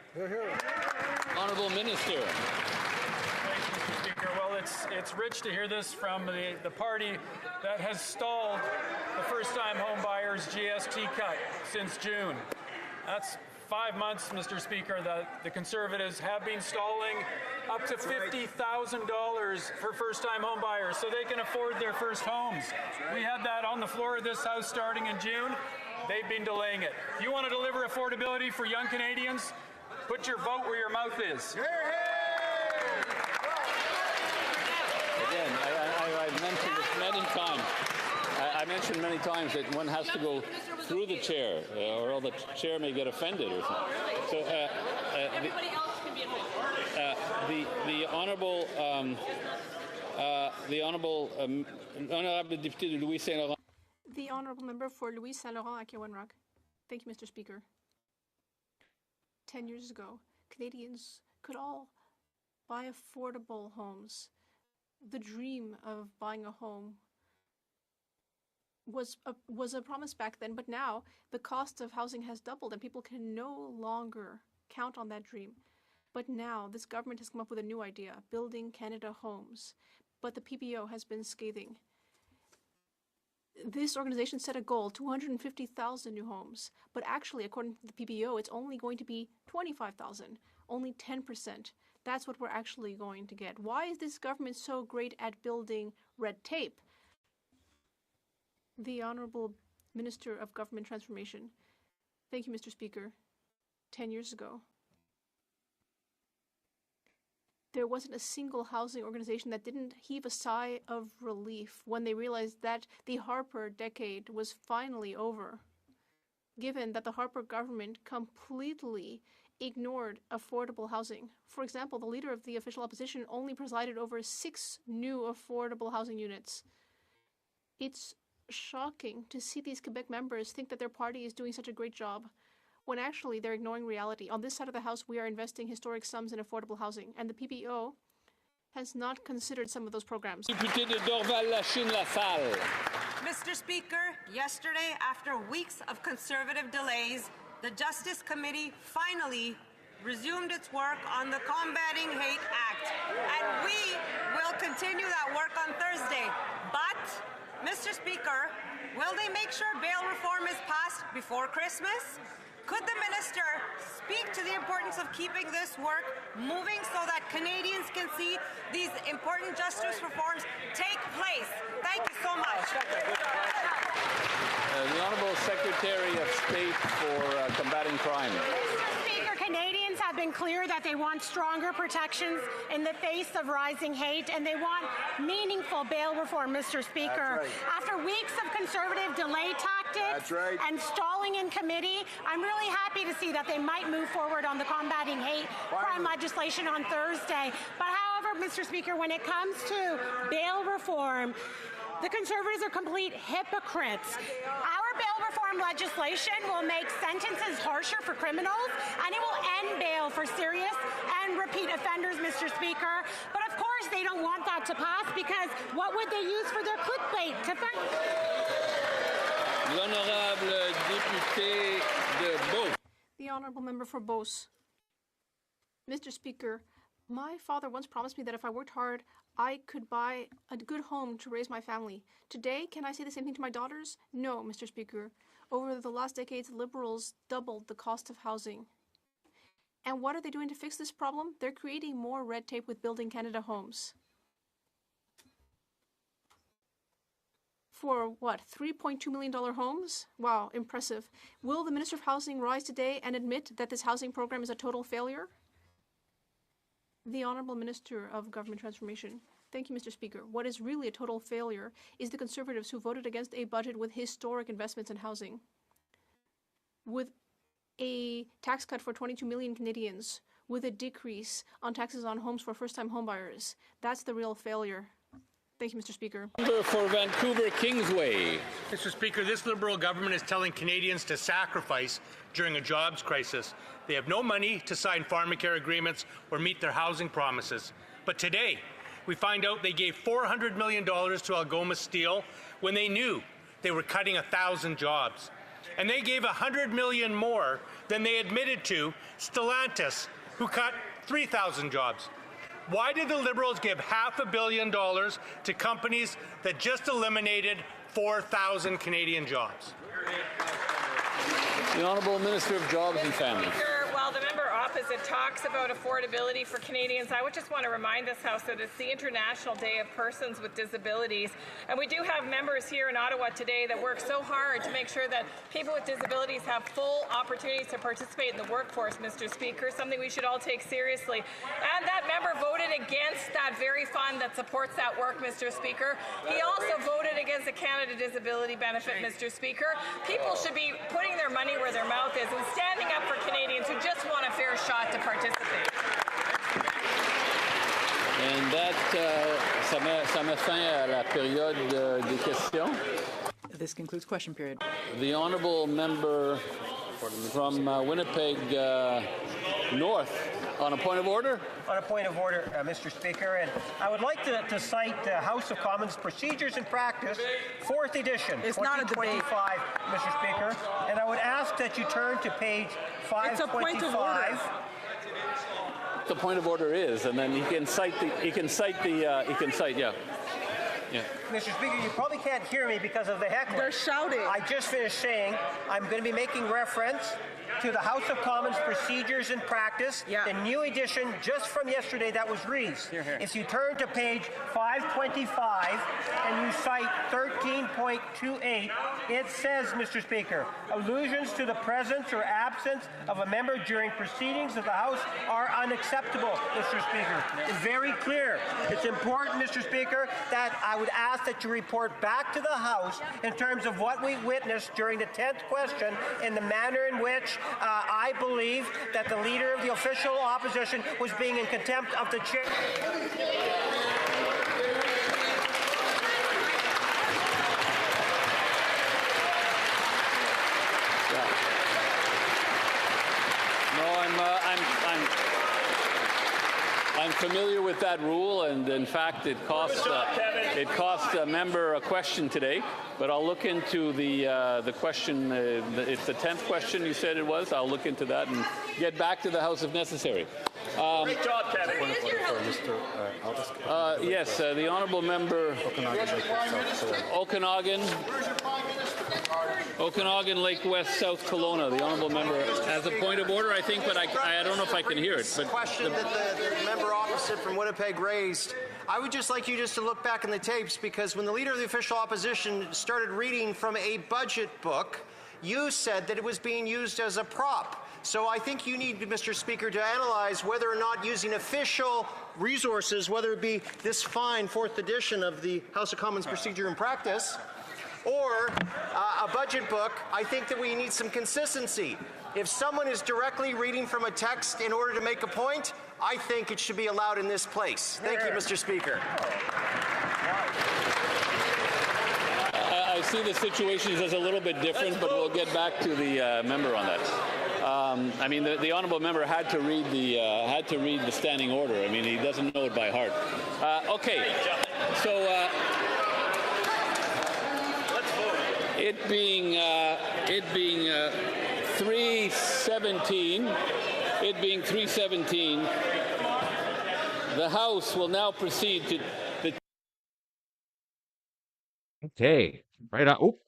Honourable Minister.
Thank you, Mr. Speaker. Well, it's rich to hear this from the party that has stalled the first-time home buyers' GST cut since June. That's 5 months, Mr. Speaker, that the Conservatives have been stalling up to $50,000 for first-time home buyers so they can afford their first homes. We had that on the floor of this House starting in June. They've been delaying it. If you want to deliver affordability for young Canadians, put your vote where your mouth is.
Again, I've mentioned this many times. I mentioned many times that one has to go through the chair, or else the chair may get offended or something. So
Everybody else can be
the honourable député de Louis Saint Laurent.
The Honourable Member for Louis Saint Laurent at Kewanrock. Thank you, Mr. Speaker. 10 years ago, Canadians could all buy affordable homes. The dream of buying a home was a promise back then, but now the cost of housing has doubled and people can no longer count on that dream. But now this government has come up with a new idea, building Canada homes. But the PBO has been scathing. This organization set a goal, 250,000 new homes. But actually, according to the PBO, it's only going to be 25,000, only 10%. That's what we're actually going to get. Why is this government so great at building red tape? The Honourable Minister of Government Transformation. Thank you, Mr. Speaker. 10 years ago, there wasn't a single housing organization that didn't heave a sigh of relief when they realized that the Harper decade was finally over, given that the Harper government completely ignored affordable housing. For example, the leader of the official opposition only presided over 6 new affordable housing units. It's shocking to see these Quebec members think that their party is doing such a great job, when actually they're ignoring reality. On this side of the House, we are investing historic sums in affordable housing, and the PBO has not considered some of those programs.
Député de Dorval-Lachine-LaSalle.
Mr. Speaker, yesterday, after weeks of Conservative delays, the Justice Committee finally resumed its work on the Combating Hate Act, and we will continue that work on Thursday. But, Mr. Speaker, Will they make sure bail reform is passed before Christmas? Could the minister speak to the importance of keeping this work moving so that Canadians can see these important justice reforms take place? Thank you so much.
The Honourable Secretary of State for Combating Crime.
Mr. Speaker, Canadians have been clear that they want stronger protections in the face of rising hate, and they want meaningful bail reform, Mr. Speaker.
Right.
After weeks of Conservative delay tactics and stalling in committee, I'm really happy to see that they might move forward on the combating hate crime legislation on Thursday. But however, Mr. Speaker, when it comes to bail reform, the Conservatives are complete hypocrites. Our bail reform legislation will make sentences harsher for criminals, and it will end bail for serious and repeat offenders, Mr. Speaker. But of course, they don't want that to pass, because what would they use for their clickbait?
L'honorable député de Beauce.
The Honourable Member for Beauce. Mr. Speaker, my father once promised me that if I worked hard, I could buy a good home to raise my family. Today, can I say the same thing to my daughters? No, Mr. Speaker. Over the last decades, Liberals doubled the cost of housing. And what are they doing to fix this problem? They're creating more red tape with Building Canada homes. For what, $3.2 million homes? Wow, impressive. Will the Minister of Housing rise today and admit that this housing program is a total failure? The Honourable Minister of Government Transformation. Thank you, Mr. Speaker. What is really a total failure is the Conservatives who voted against a budget with historic investments in housing. With a tax cut for 22 million Canadians, with a decrease on taxes on homes for first-time homebuyers. That's the real failure. Thank you, Mr. Speaker.
Member for Vancouver Kingsway.
Mr. Speaker, this Liberal government is telling Canadians to sacrifice during a jobs crisis. They have no money to sign pharmacare agreements or meet their housing promises. But today, we find out they gave $400 million to Algoma Steel when they knew they were cutting 1,000 jobs. And they gave $100 million more than they admitted to Stellantis, who cut 3,000 jobs. Why did the Liberals give $500 million to companies that just eliminated 4,000 Canadian jobs?
The Honourable Minister of Jobs and Family.
While the member opposite talks about affordability for Canadians, I would just want to remind this House that it's the International Day of Persons with Disabilities, and we do have members here in Ottawa today that work so hard to make sure that people with disabilities have full opportunities to participate in the workforce, Mr. Speaker, something we should all take seriously. And that member voted against that very fund that supports that work, Mr. Speaker. He also voted against the Canada Disability Benefit, Mr. Speaker. People should be putting their money where their mouth is and standing up for Canadians who just want a fair shot to participate.
And that, ça met fin à la période des questions.
This concludes question period.
The Honourable Member from Winnipeg North. On a point of order?
On a point of order, Mr. Speaker, and I would like to cite House of Commons Procedures and Practice, 4th edition,
it's not a debate,
Mr. Speaker, and I would ask that you turn to page 525.
It's a point of order.
The point of order is, and then he can cite, yeah. Yeah.
Mr. Speaker, you probably can't hear me because of the heckler.
They're shouting.
I just finished saying I'm going to be making reference to the House of Commons Procedures and Practice, the new edition just from yesterday that was released. If you turn to page 525 and you cite 13.28, it says, Mr. Speaker, allusions to the presence or absence of a member during proceedings of the House are unacceptable, Mr. Speaker. It's very clear. It's important, Mr. Speaker, that I would ask that you report back to the House in terms of what we witnessed during the 10th question and the manner in which I believe that the leader of the official opposition was being in contempt of the chair.
I'm familiar with that rule, and in fact, it cost a member a question today. But I'll look into the question. It's the 10th question you said it was. I'll look into that and get back to the House if necessary.
Great job, Kevin.
Yes, the honourable member Okanagan. Okanagan, Lake West, South Kelowna. The honourable member has a point of order, I think, but I don't know if I can hear it. But
question that the member opposite from Winnipeg raised. I would just like you just to look back in the tapes, because when the Leader of the Official Opposition started reading from a budget book, you said that it was being used as a prop. So I think you need, Mr. Speaker, to analyze whether or not using official resources, whether it be this fine 4th edition of the House of Commons Procedure and Practice, or a budget book. I think that we need some consistency. If someone is directly reading from a text in order to make a point, I think it should be allowed in this place. Thank you, Mr. Speaker.
I see the situations as a little bit different, but we'll get back to the member on that. I mean, the honourable member had to read the standing order. I mean, he doesn't know it by heart. Okay, so it being 3:17, the House will now proceed to the.
Okay, right on. Oh,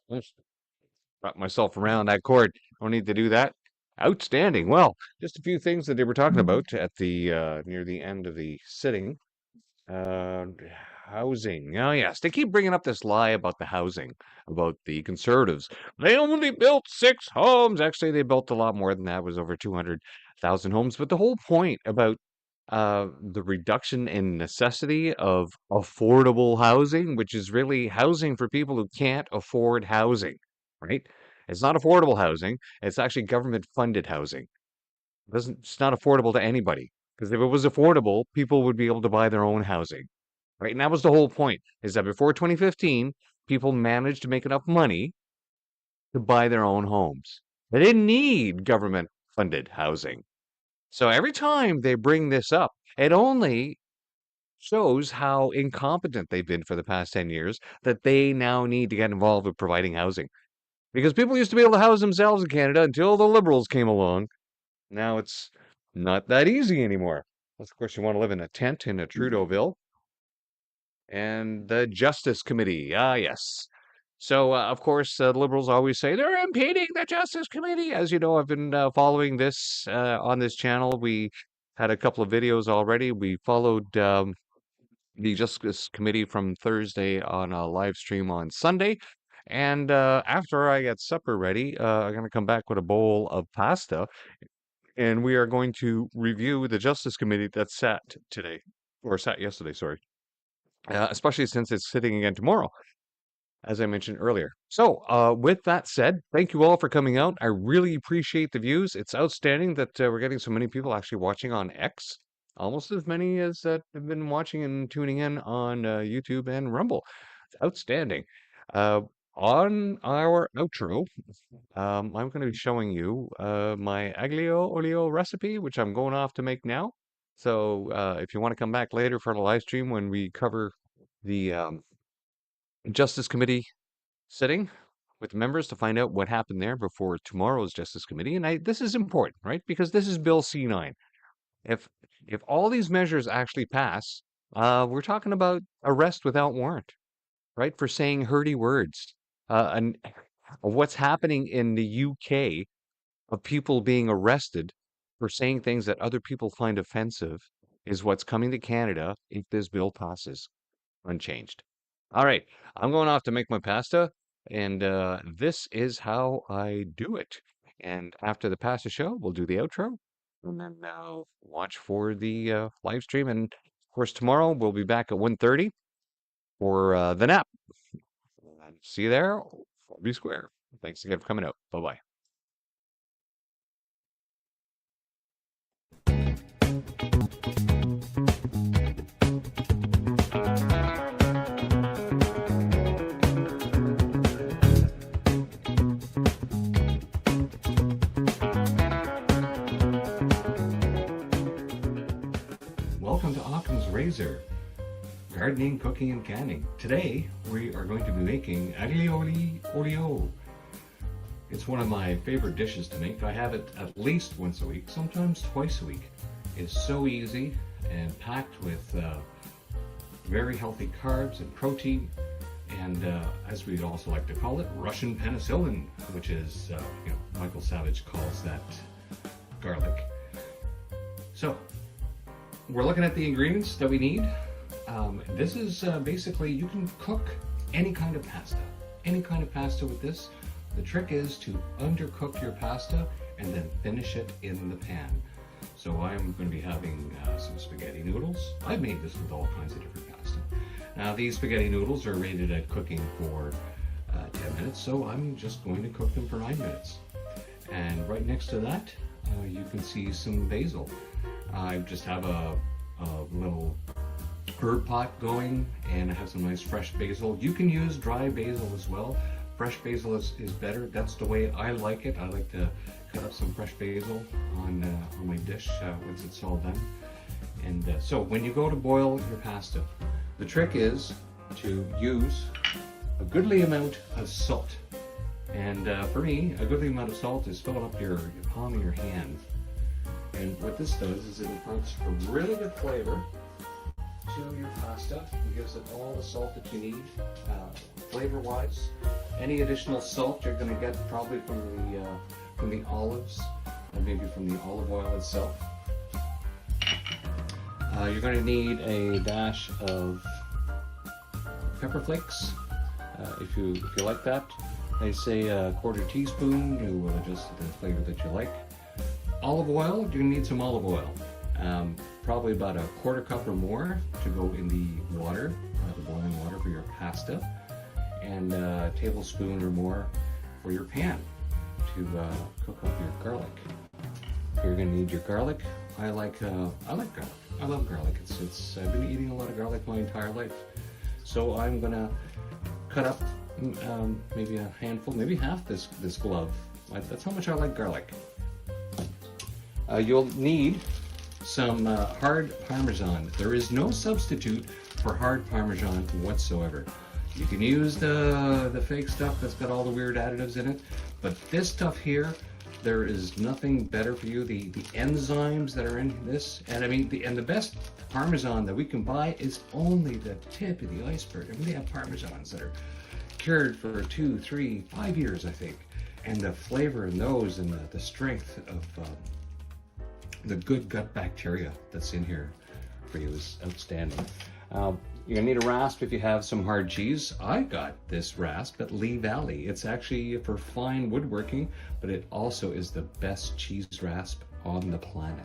wrap myself around that cord. Don't need to do that. Outstanding. Well, just a few things that they were talking about at the near the end of the sitting. Housing. Oh, yes. They keep bringing up this lie about the housing, about the Conservatives. They only built 6 homes. Actually, they built a lot more than that. It was over 200,000 homes. But the whole point about the reduction in necessity of affordable housing, which is really housing for people who can't afford housing, right? It's not affordable housing. It's actually government-funded housing. It's not affordable to anybody. Because if it was affordable, people would be able to buy their own housing, right? And that was the whole point, is that before 2015, people managed to make enough money to buy their own homes. They didn't need government-funded housing. So every time they bring this up, it only shows how incompetent they've been for the past 10 years, that they now need to get involved with providing housing. Because people used to be able to house themselves in Canada until the Liberals came along. Now it's not that easy anymore. Of course, you want to live in a tent in a Trudeauville. And the Justice Committee. Ah, yes. So, of course, the Liberals always say they're impeding the Justice Committee. As you know, I've been following this on this channel. We had a couple of videos already. We followed the Justice Committee from Thursday on a live stream on Sunday. And after I get supper ready, I'm going to come back with a bowl of pasta. And we are going to review the Justice Committee that sat today, or sat yesterday, sorry. Especially since it's sitting again tomorrow, as I mentioned earlier. So, with that said, thank you all for coming out. I really appreciate the views. It's outstanding that we're getting so many people actually watching on X. Almost as many as that have been watching and tuning in on YouTube and Rumble. It's outstanding. On our outro, I'm going to be showing you my aglio olio recipe, which I'm going off to make now. So if you want to come back later for the live stream when we cover the Justice Committee sitting with members to find out what happened there before tomorrow's Justice Committee. And this is important, right? Because this is Bill C9. If all these measures actually pass, we're talking about arrest without warrant, right? For saying hurty words. And what's happening in the UK of people being arrested for saying things that other people find offensive is what's coming to Canada if this bill passes unchanged. All right, I'm going off to make my pasta, and this is how I do it. And after the pasta show, we'll do the outro, and then watch for the live stream. And of course, tomorrow we'll be back at 1:30 for the nap. See you there. Be square. Thanks again for coming out. Bye-bye. Welcome to Occam's Razor. Gardening, cooking, and canning. Today, we are going to be making aglio olio. It's one of my favorite dishes to make. I have it at least once a week, sometimes twice a week. It's so easy and packed with very healthy carbs and protein, and as we'd also like to call it, Russian penicillin, which is, Michael Savage calls that garlic. So, we're looking at the ingredients that we need. This is basically, you can cook any kind of pasta with this. The trick is to undercook your pasta and then finish it in the pan. So I'm going to be having some spaghetti noodles. I've made this with all kinds of different pasta. Now these spaghetti noodles are rated at cooking for 10 minutes, so I'm just going to cook them for 9 minutes. And right next to that, you can see some basil. I just have a little herb pot going, and I have some nice fresh basil. You can use dry basil as well. Fresh basil is better. That's the way I like it. I like to cut up some fresh basil on my dish once it's all done. And so when you go to boil your pasta, the trick is to use a goodly amount of salt. And for me, a goodly amount of salt is filling up your palm of your hand. And what this does is it imparts a really good flavor to your pasta. It gives it all the salt that you need, flavor-wise. Any additional salt you're going to get probably from the olives, or maybe from the olive oil itself. You're going to need a dash of pepper flakes, if you like that. I say a quarter teaspoon. You will adjust the flavor that you like. Olive oil, you're going to need some olive oil. Probably about a quarter cup or more to go in the water, the boiling water for your pasta, and a tablespoon or more for your pan to cook up your garlic. You're going to need your garlic. I like garlic. I love garlic. I've been eating a lot of garlic my entire life. So I'm going to cut up maybe a handful, maybe half this glove. That's how much I like garlic. You'll need some hard Parmesan. There is no substitute for hard Parmesan whatsoever. You can use the fake stuff that's got all the weird additives in it, but this stuff here, there is nothing better for you. The enzymes that are in this, and I mean, the best Parmesan that we can buy is only the tip of the iceberg. I mean, they have Parmesans that are cured for 2, 3, 5 years, I think, and the flavor in those and the strength of the good gut bacteria that's in here for you is outstanding. You're gonna need a rasp if you have some hard cheese. I got this rasp at Lee Valley. It's actually for fine woodworking, but it also is the best cheese rasp on the planet,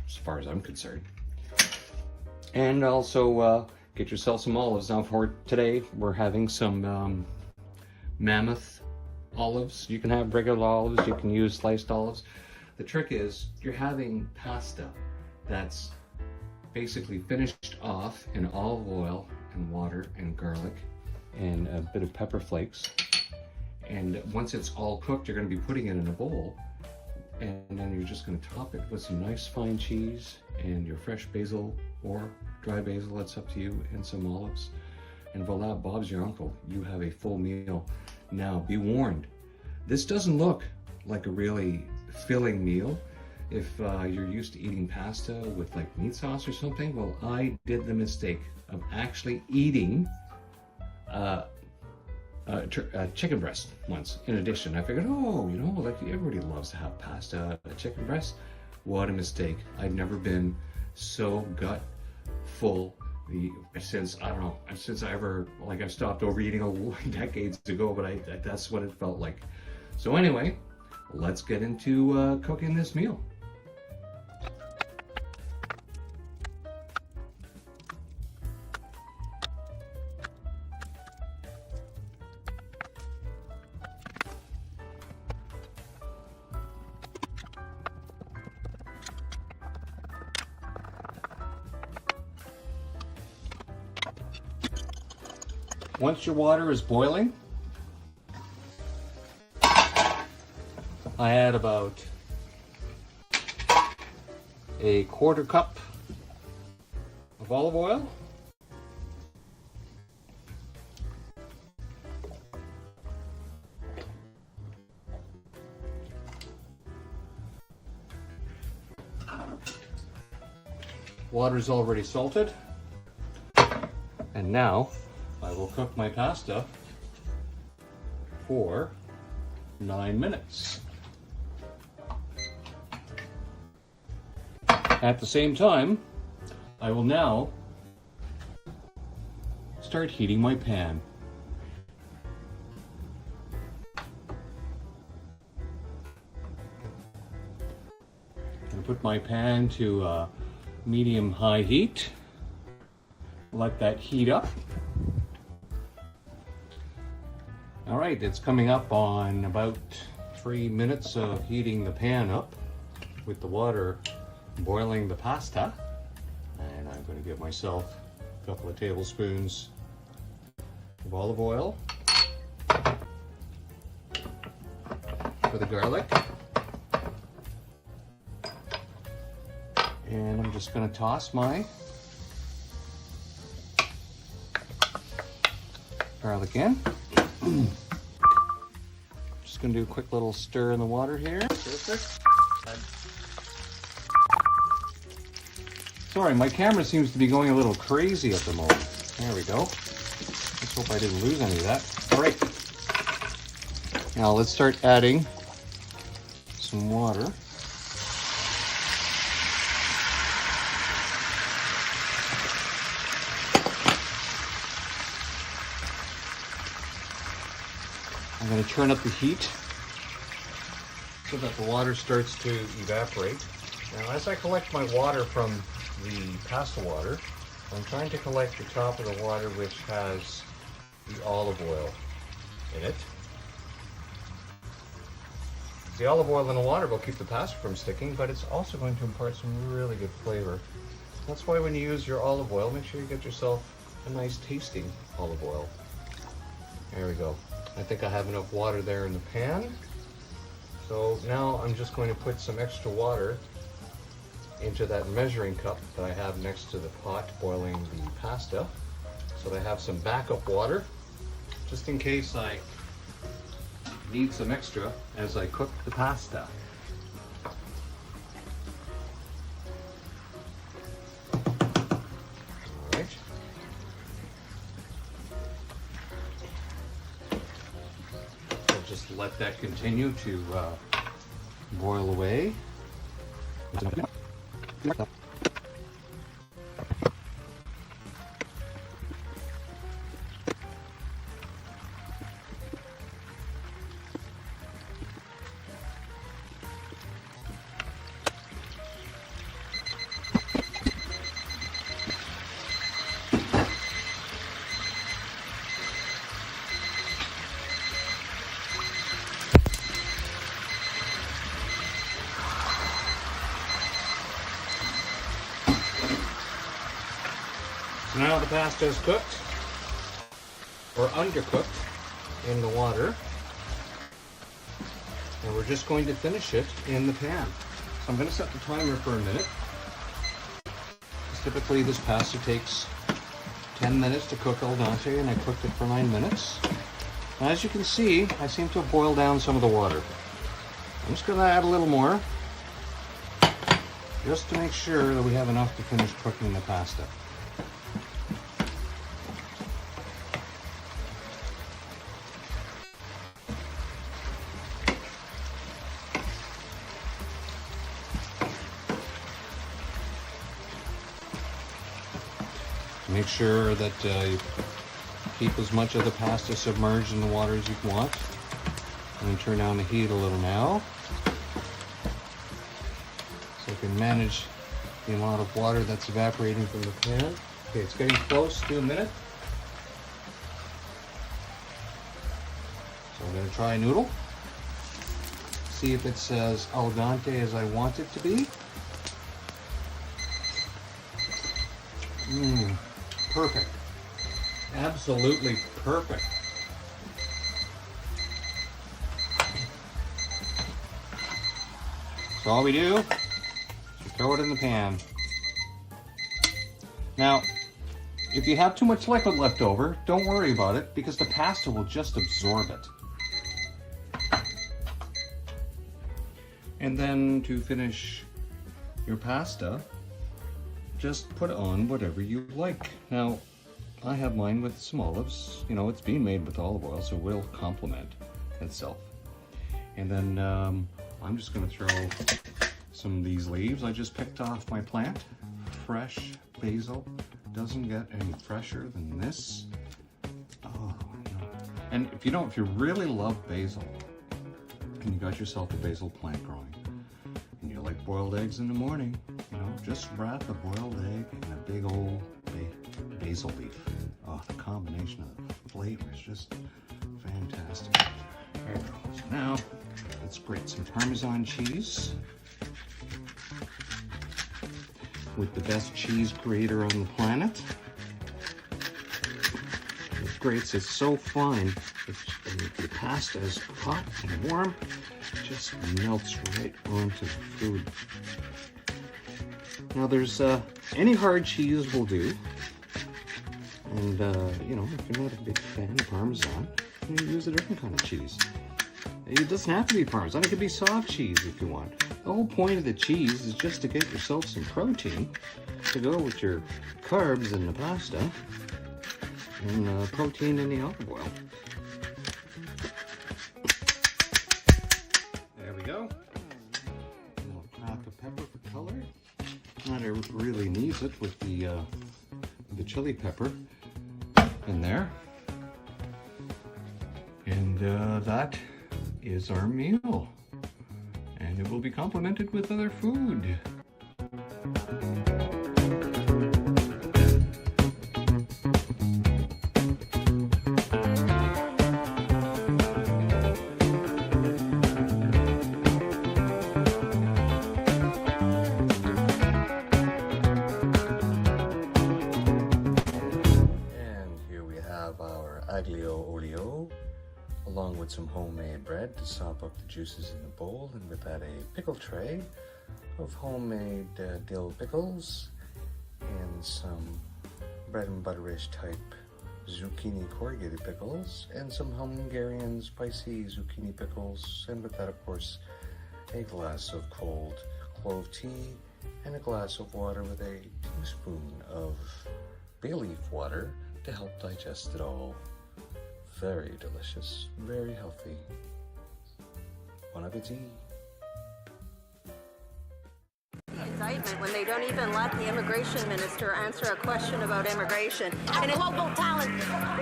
as far as I'm concerned. And also get yourself some olives. Now for today, we're having some mammoth olives. You can have regular olives, you can use sliced olives. The trick is you're having pasta that's basically finished off in olive oil and water and garlic and a bit of pepper flakes. And once it's all cooked, you're going to be putting it in a bowl, and then you're just going to top it with some nice fine cheese and your fresh basil or dry basil, that's up to you, and some olives. And voila, Bob's your uncle. You have a full meal. Now, be warned, this doesn't look like a really filling meal. If you're used to eating pasta with like meat sauce or something, well, I did the mistake of actually eating chicken breast once. In addition, I figured, like everybody loves to have pasta, chicken breast. What a mistake. I've never been so gut full since I ever, like, I stopped overeating decades ago, but that's what it felt like. So anyway, let's get into cooking this meal. Once your water is boiling, I add about a quarter cup of olive oil, water is already salted, and now
I will cook my pasta for 9 minutes. At the same time, I will now start heating my pan. I'm gonna put my pan to medium-high heat. Let that heat up. All right, it's coming up on about 3 minutes of heating the pan up with the water boiling the pasta. And I'm going to give myself a couple of tablespoons of olive oil for the garlic. And I'm just going to toss my garlic in. Just going to do a quick little stir in the water here. Perfect. Sorry, my camera seems to be going a little crazy at the moment. There we go. Let's hope I didn't lose any of that. All right. Now let's start adding some water. I'm going to turn up the heat so that the water starts to evaporate. Now, as I collect my water from the pasta water, I'm trying to collect the top of the water which has the olive oil in it. The olive oil in the water will keep the pasta from sticking, but it's also going to impart some really good flavor. That's why when you use your olive oil, make sure you get yourself a nice tasting olive oil. There we go. I think I have enough water there in the pan. So now I'm just going to put some extra water into that measuring cup that I have next to the pot boiling the pasta, so that I have some backup water just in case I need some extra as I cook the pasta. All right. I'll just let that continue to boil away. So now the pasta is cooked, or undercooked, in the water, and we're just going to finish it in the pan. So I'm going to set the timer for a minute. Typically this pasta takes 10 minutes to cook al dente, and I cooked it for 9 minutes. Now, as you can see, I seem to have boiled down some of the water. I'm just going to add a little more, just to make sure that we have enough to finish cooking the pasta. Make sure that you keep as much of the pasta submerged in the water as you want. I'm going to turn down the heat a little now, so I can manage the amount of water that's evaporating from the pan. Okay, it's getting close to a minute. So I'm going to try a noodle. See if it's as al dente as I want it to be. Perfect. Absolutely perfect. So all we do is throw it in the pan. Now, if you have too much liquid left over, don't worry about it, because the pasta will just absorb it. And then to finish your pasta, just put on whatever you like. Now,
I have mine with some olives. You know, it's being made with olive oil, so it will complement itself. And then I'm just going to throw some of these leaves I just picked off my plant. Fresh basil. Doesn't get any fresher than this. Oh, no. And if you really love basil, and you got yourself a basil plant growing, and you like boiled eggs in the morning, you know, just wrap a boiled egg in a big old basil leaf. Oh, the combination of the flavor is just fantastic. There we go. So now, let's grate some Parmesan cheese with the best cheese grater on the planet. It grates it so fine, the pasta is hot and warm, it just melts right onto the food. Now there's any hard cheese will do, and you know, if you're not a big fan of Parmesan, you can use a different kind of cheese. It doesn't have to be Parmesan, it could be soft cheese if you want. The whole point of the cheese is just to get yourself some protein to go with your carbs in the pasta and protein in the olive oil. There we go. A little crack of pepper for color. Not really needs it with the chili pepper in there. And that is our meal. And it will be complemented with other food. And here we have our aglio olio, along with some homemade bread to sop up the juices in the bowl, and with that a pickle tray of homemade dill pickles and some bread and butterish type zucchini corrugated pickles and some Hungarian spicy zucchini pickles, and with that of course a glass of cold clove tea and a glass of water with a teaspoon of bay leaf water to help digest it all. Very delicious, very healthy. Bon appetit.
Indictment when they don't even let the immigration minister answer a question about immigration.
And global talent.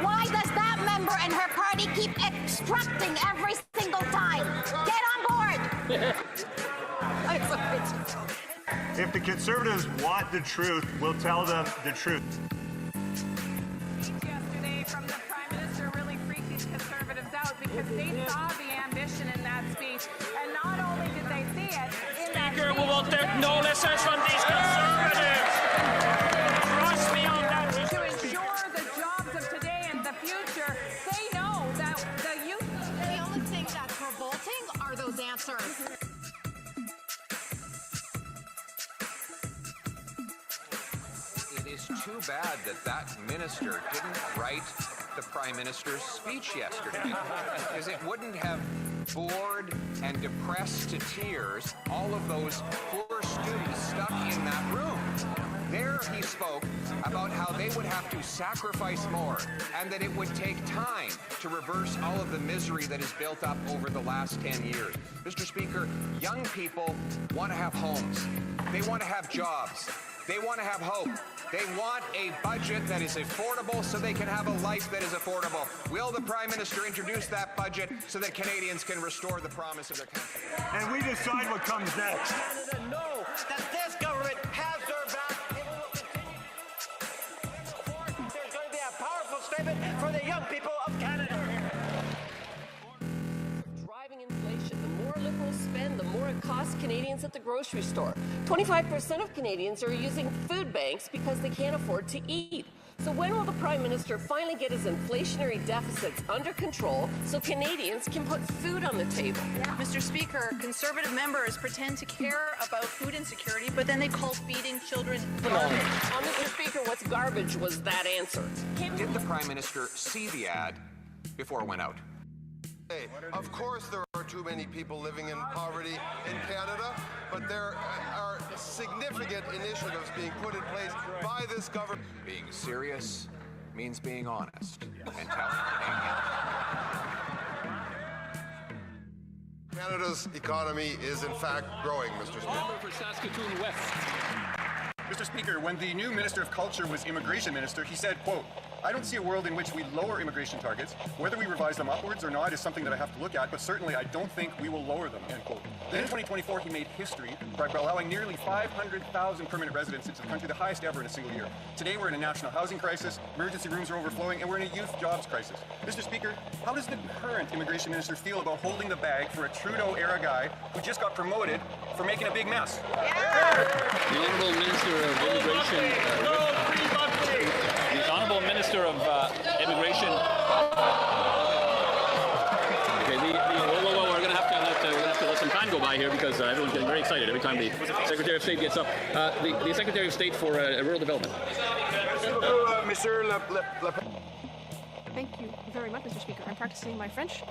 Why does that member and her party keep obstructing every single time? Get on board!
If the Conservatives want the truth, we'll tell them the truth.
Yesterday from the Prime Minister really freaked these Conservatives out because they saw the ambition in that speech, and not only did they see it in that
Speaker, we will take no lessons from these Conservatives. Trust me on that.
To ensure the jobs of today and the future, they know that the youth...
The only thing that's revolting are those answers.
It is too bad that minister didn't write the Prime Minister's speech yesterday, because it wouldn't have bored and depressed to tears all of those poor students stuck in that room. There he spoke about how they would have to sacrifice more and that it would take time to reverse all of the misery that has built up over the last 10 years. Mr. Speaker, young people want to have homes. They want to have jobs. They want to have hope. They want a budget that is affordable so they can have a life that is affordable. Will the Prime Minister introduce that budget so that Canadians can restore the promise of their country?
And we decide what comes next.
Canada know that this government has their back. It will continue. There's going to be a powerful statement for the young people of Canada.
Driving inflation. The more Liberals spend, the more it costs Canadians at the grocery store. 25% of Canadians are using food banks because they can't afford to eat. So when will the Prime Minister finally get his inflationary deficits under control so Canadians can put food on the table?
Mr. Speaker, Conservative members pretend to care about food insecurity, but then they call feeding children garbage.
Mr. Speaker, what's garbage was that answer?
Did the Prime Minister see the ad before it went out?
Of course there are too many people living in poverty in Canada, but there are significant initiatives being put in place by this government.
Being serious means being honest and telling Canadians.
Canada's economy is in fact growing, Mr. Speaker.
Member for Saskatoon West.
Mr. Speaker, when the new Minister of Culture was Immigration Minister, he said, quote, "I don't see a world in which we lower immigration targets. Whether we revise them upwards or not is something that I have to look at, but certainly I don't think we will lower them," end quote. Then in 2024, he made history by allowing nearly 500,000 permanent residents into the country, the highest ever in a single year. Today, we're in a national housing crisis, emergency rooms are overflowing, and we're in a youth jobs crisis. Mr. Speaker, how does the current immigration minister feel about holding the bag for a Trudeau-era guy who just got promoted for making a big mess?
The Honourable Minister of Immigration. The Honourable Minister of Immigration. Okay, whoa, we're going to have to let some time go by here because everyone's getting very excited every time the Secretary of State gets up. The Secretary of State for Rural Development.
Thank you very much, Mr. Speaker. I'm practicing my French.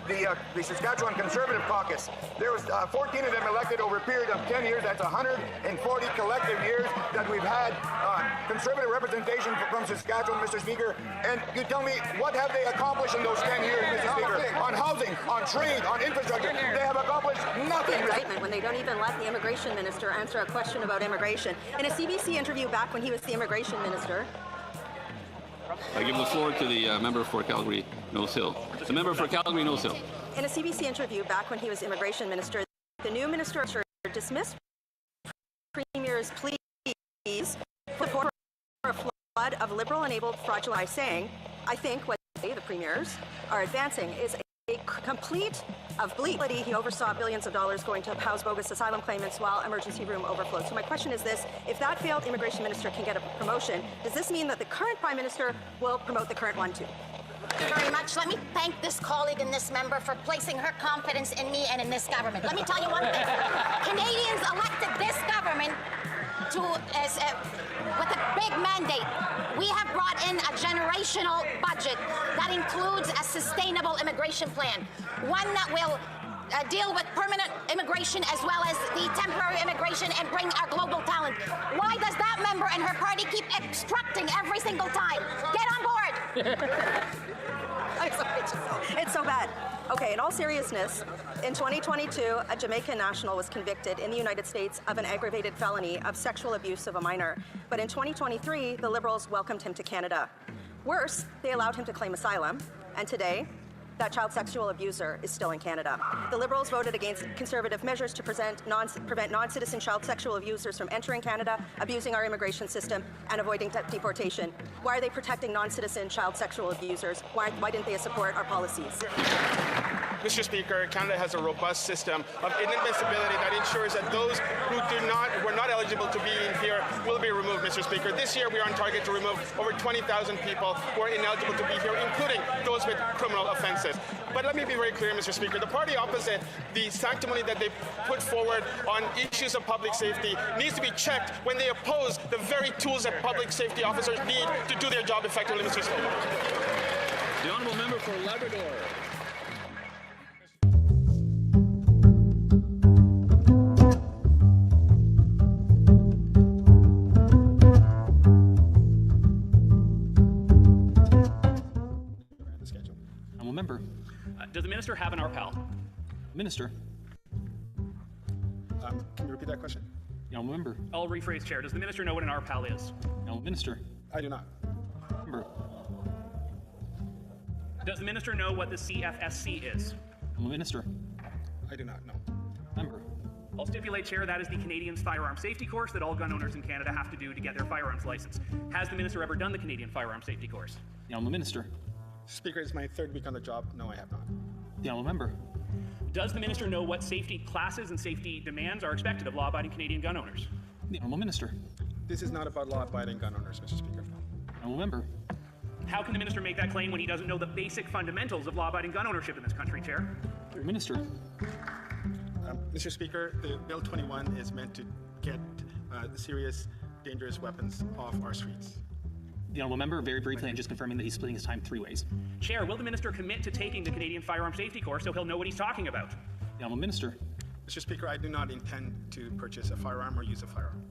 The Saskatchewan Conservative Caucus, there was 14 of them elected over a period of 10 years. That's 140 collective years that we've had conservative representation from Saskatchewan, Mr. Speaker. And you tell me, what have they accomplished in those 10 years, Mr. Speaker? On housing, on trade, on infrastructure. They have accomplished nothing.
Indictment when they don't even let the immigration minister answer a question about immigration. In a CBC interview back when he was the immigration minister,
I give the floor to the member for Calgary Nose Hill. The member for Calgary Nose Hill.
in a CBC interview back when he was immigration minister, the new minister dismissed Premier's pleas for a flood of liberal-enabled fraudulent, saying, "I think what they, the premiers, are advancing is a complete of bleakity." He oversaw billions of dollars going to house bogus asylum claimants while emergency room overflowed. So my question is this: if that failed immigration minister can get a promotion, does this mean that the current prime minister will promote the current one too?
Thank you very much. Let me thank this colleague and this member for placing her confidence in me and in this government. Let me tell you one thing. Canadians elected this government with a big mandate. We have brought in a generational budget that includes a sustainable immigration plan, one that will deal with permanent immigration as well as the temporary immigration and bring our global talent. Why does that member and her party keep obstructing every single time? Get on board!
It's so bad. Okay, in all seriousness, in 2022, a Jamaican national was convicted in the United States of an aggravated felony of sexual abuse of a minor. But in 2023, the Liberals welcomed him to Canada. Worse, they allowed him to claim asylum. And today, that child sexual abuser is still in Canada. The Liberals voted against Conservative measures to prevent non-citizen child sexual abusers from entering Canada, abusing our immigration system, and avoiding deportation. Why are they protecting non-citizen child sexual abusers? Why didn't they support our policies?
Mr. Speaker, Canada has a robust system of inadmissibility that ensures that those who were not eligible to be in here will be removed, Mr. Speaker. This year we are on target to remove over 20,000 people who are ineligible to be here, including those with criminal offenses. But let me be very clear, Mr. Speaker, the party opposite, the sanctimony that they put forward on issues of public safety needs to be checked when they oppose the very tools that public safety officers need to do their job effectively, Mr. Speaker.
The honourable member for Labrador.
Member.
Does the minister have an RPAL?
Minister.
Can you repeat that question?
Member.
I'll rephrase, Chair. Does the minister know what an RPAL is?
Minister.
I do not.
Member.
Does the minister know what the CFSC is?
Minister.
I do not know.
Member.
I'll stipulate, Chair, that is the Canadian Firearm Safety Course that all gun owners in Canada have to do to get their firearms license. Has the minister ever done the Canadian Firearm Safety Course?
Minister.
Speaker, it's my third week on the job. No, I have not.
The honourable member.
Does the minister know what safety classes and safety demands are expected of law-abiding Canadian gun owners?
The honourable minister.
This is not about law-abiding gun owners, Mr. Speaker.
Honourable member.
How can the minister make that claim when he doesn't know the basic fundamentals of law-abiding gun ownership in this country, Chair?
Minister.
Mr. Speaker, the Bill 21 is meant to get serious, dangerous weapons off our streets.
The honourable member, very briefly, and just confirming that he's splitting his time 3 ways.
Chair, will the minister commit to taking the Canadian Firearm Safety Course so he'll know what he's talking about?
The honourable minister.
Mr. Speaker, I do not intend to purchase a firearm or use a firearm.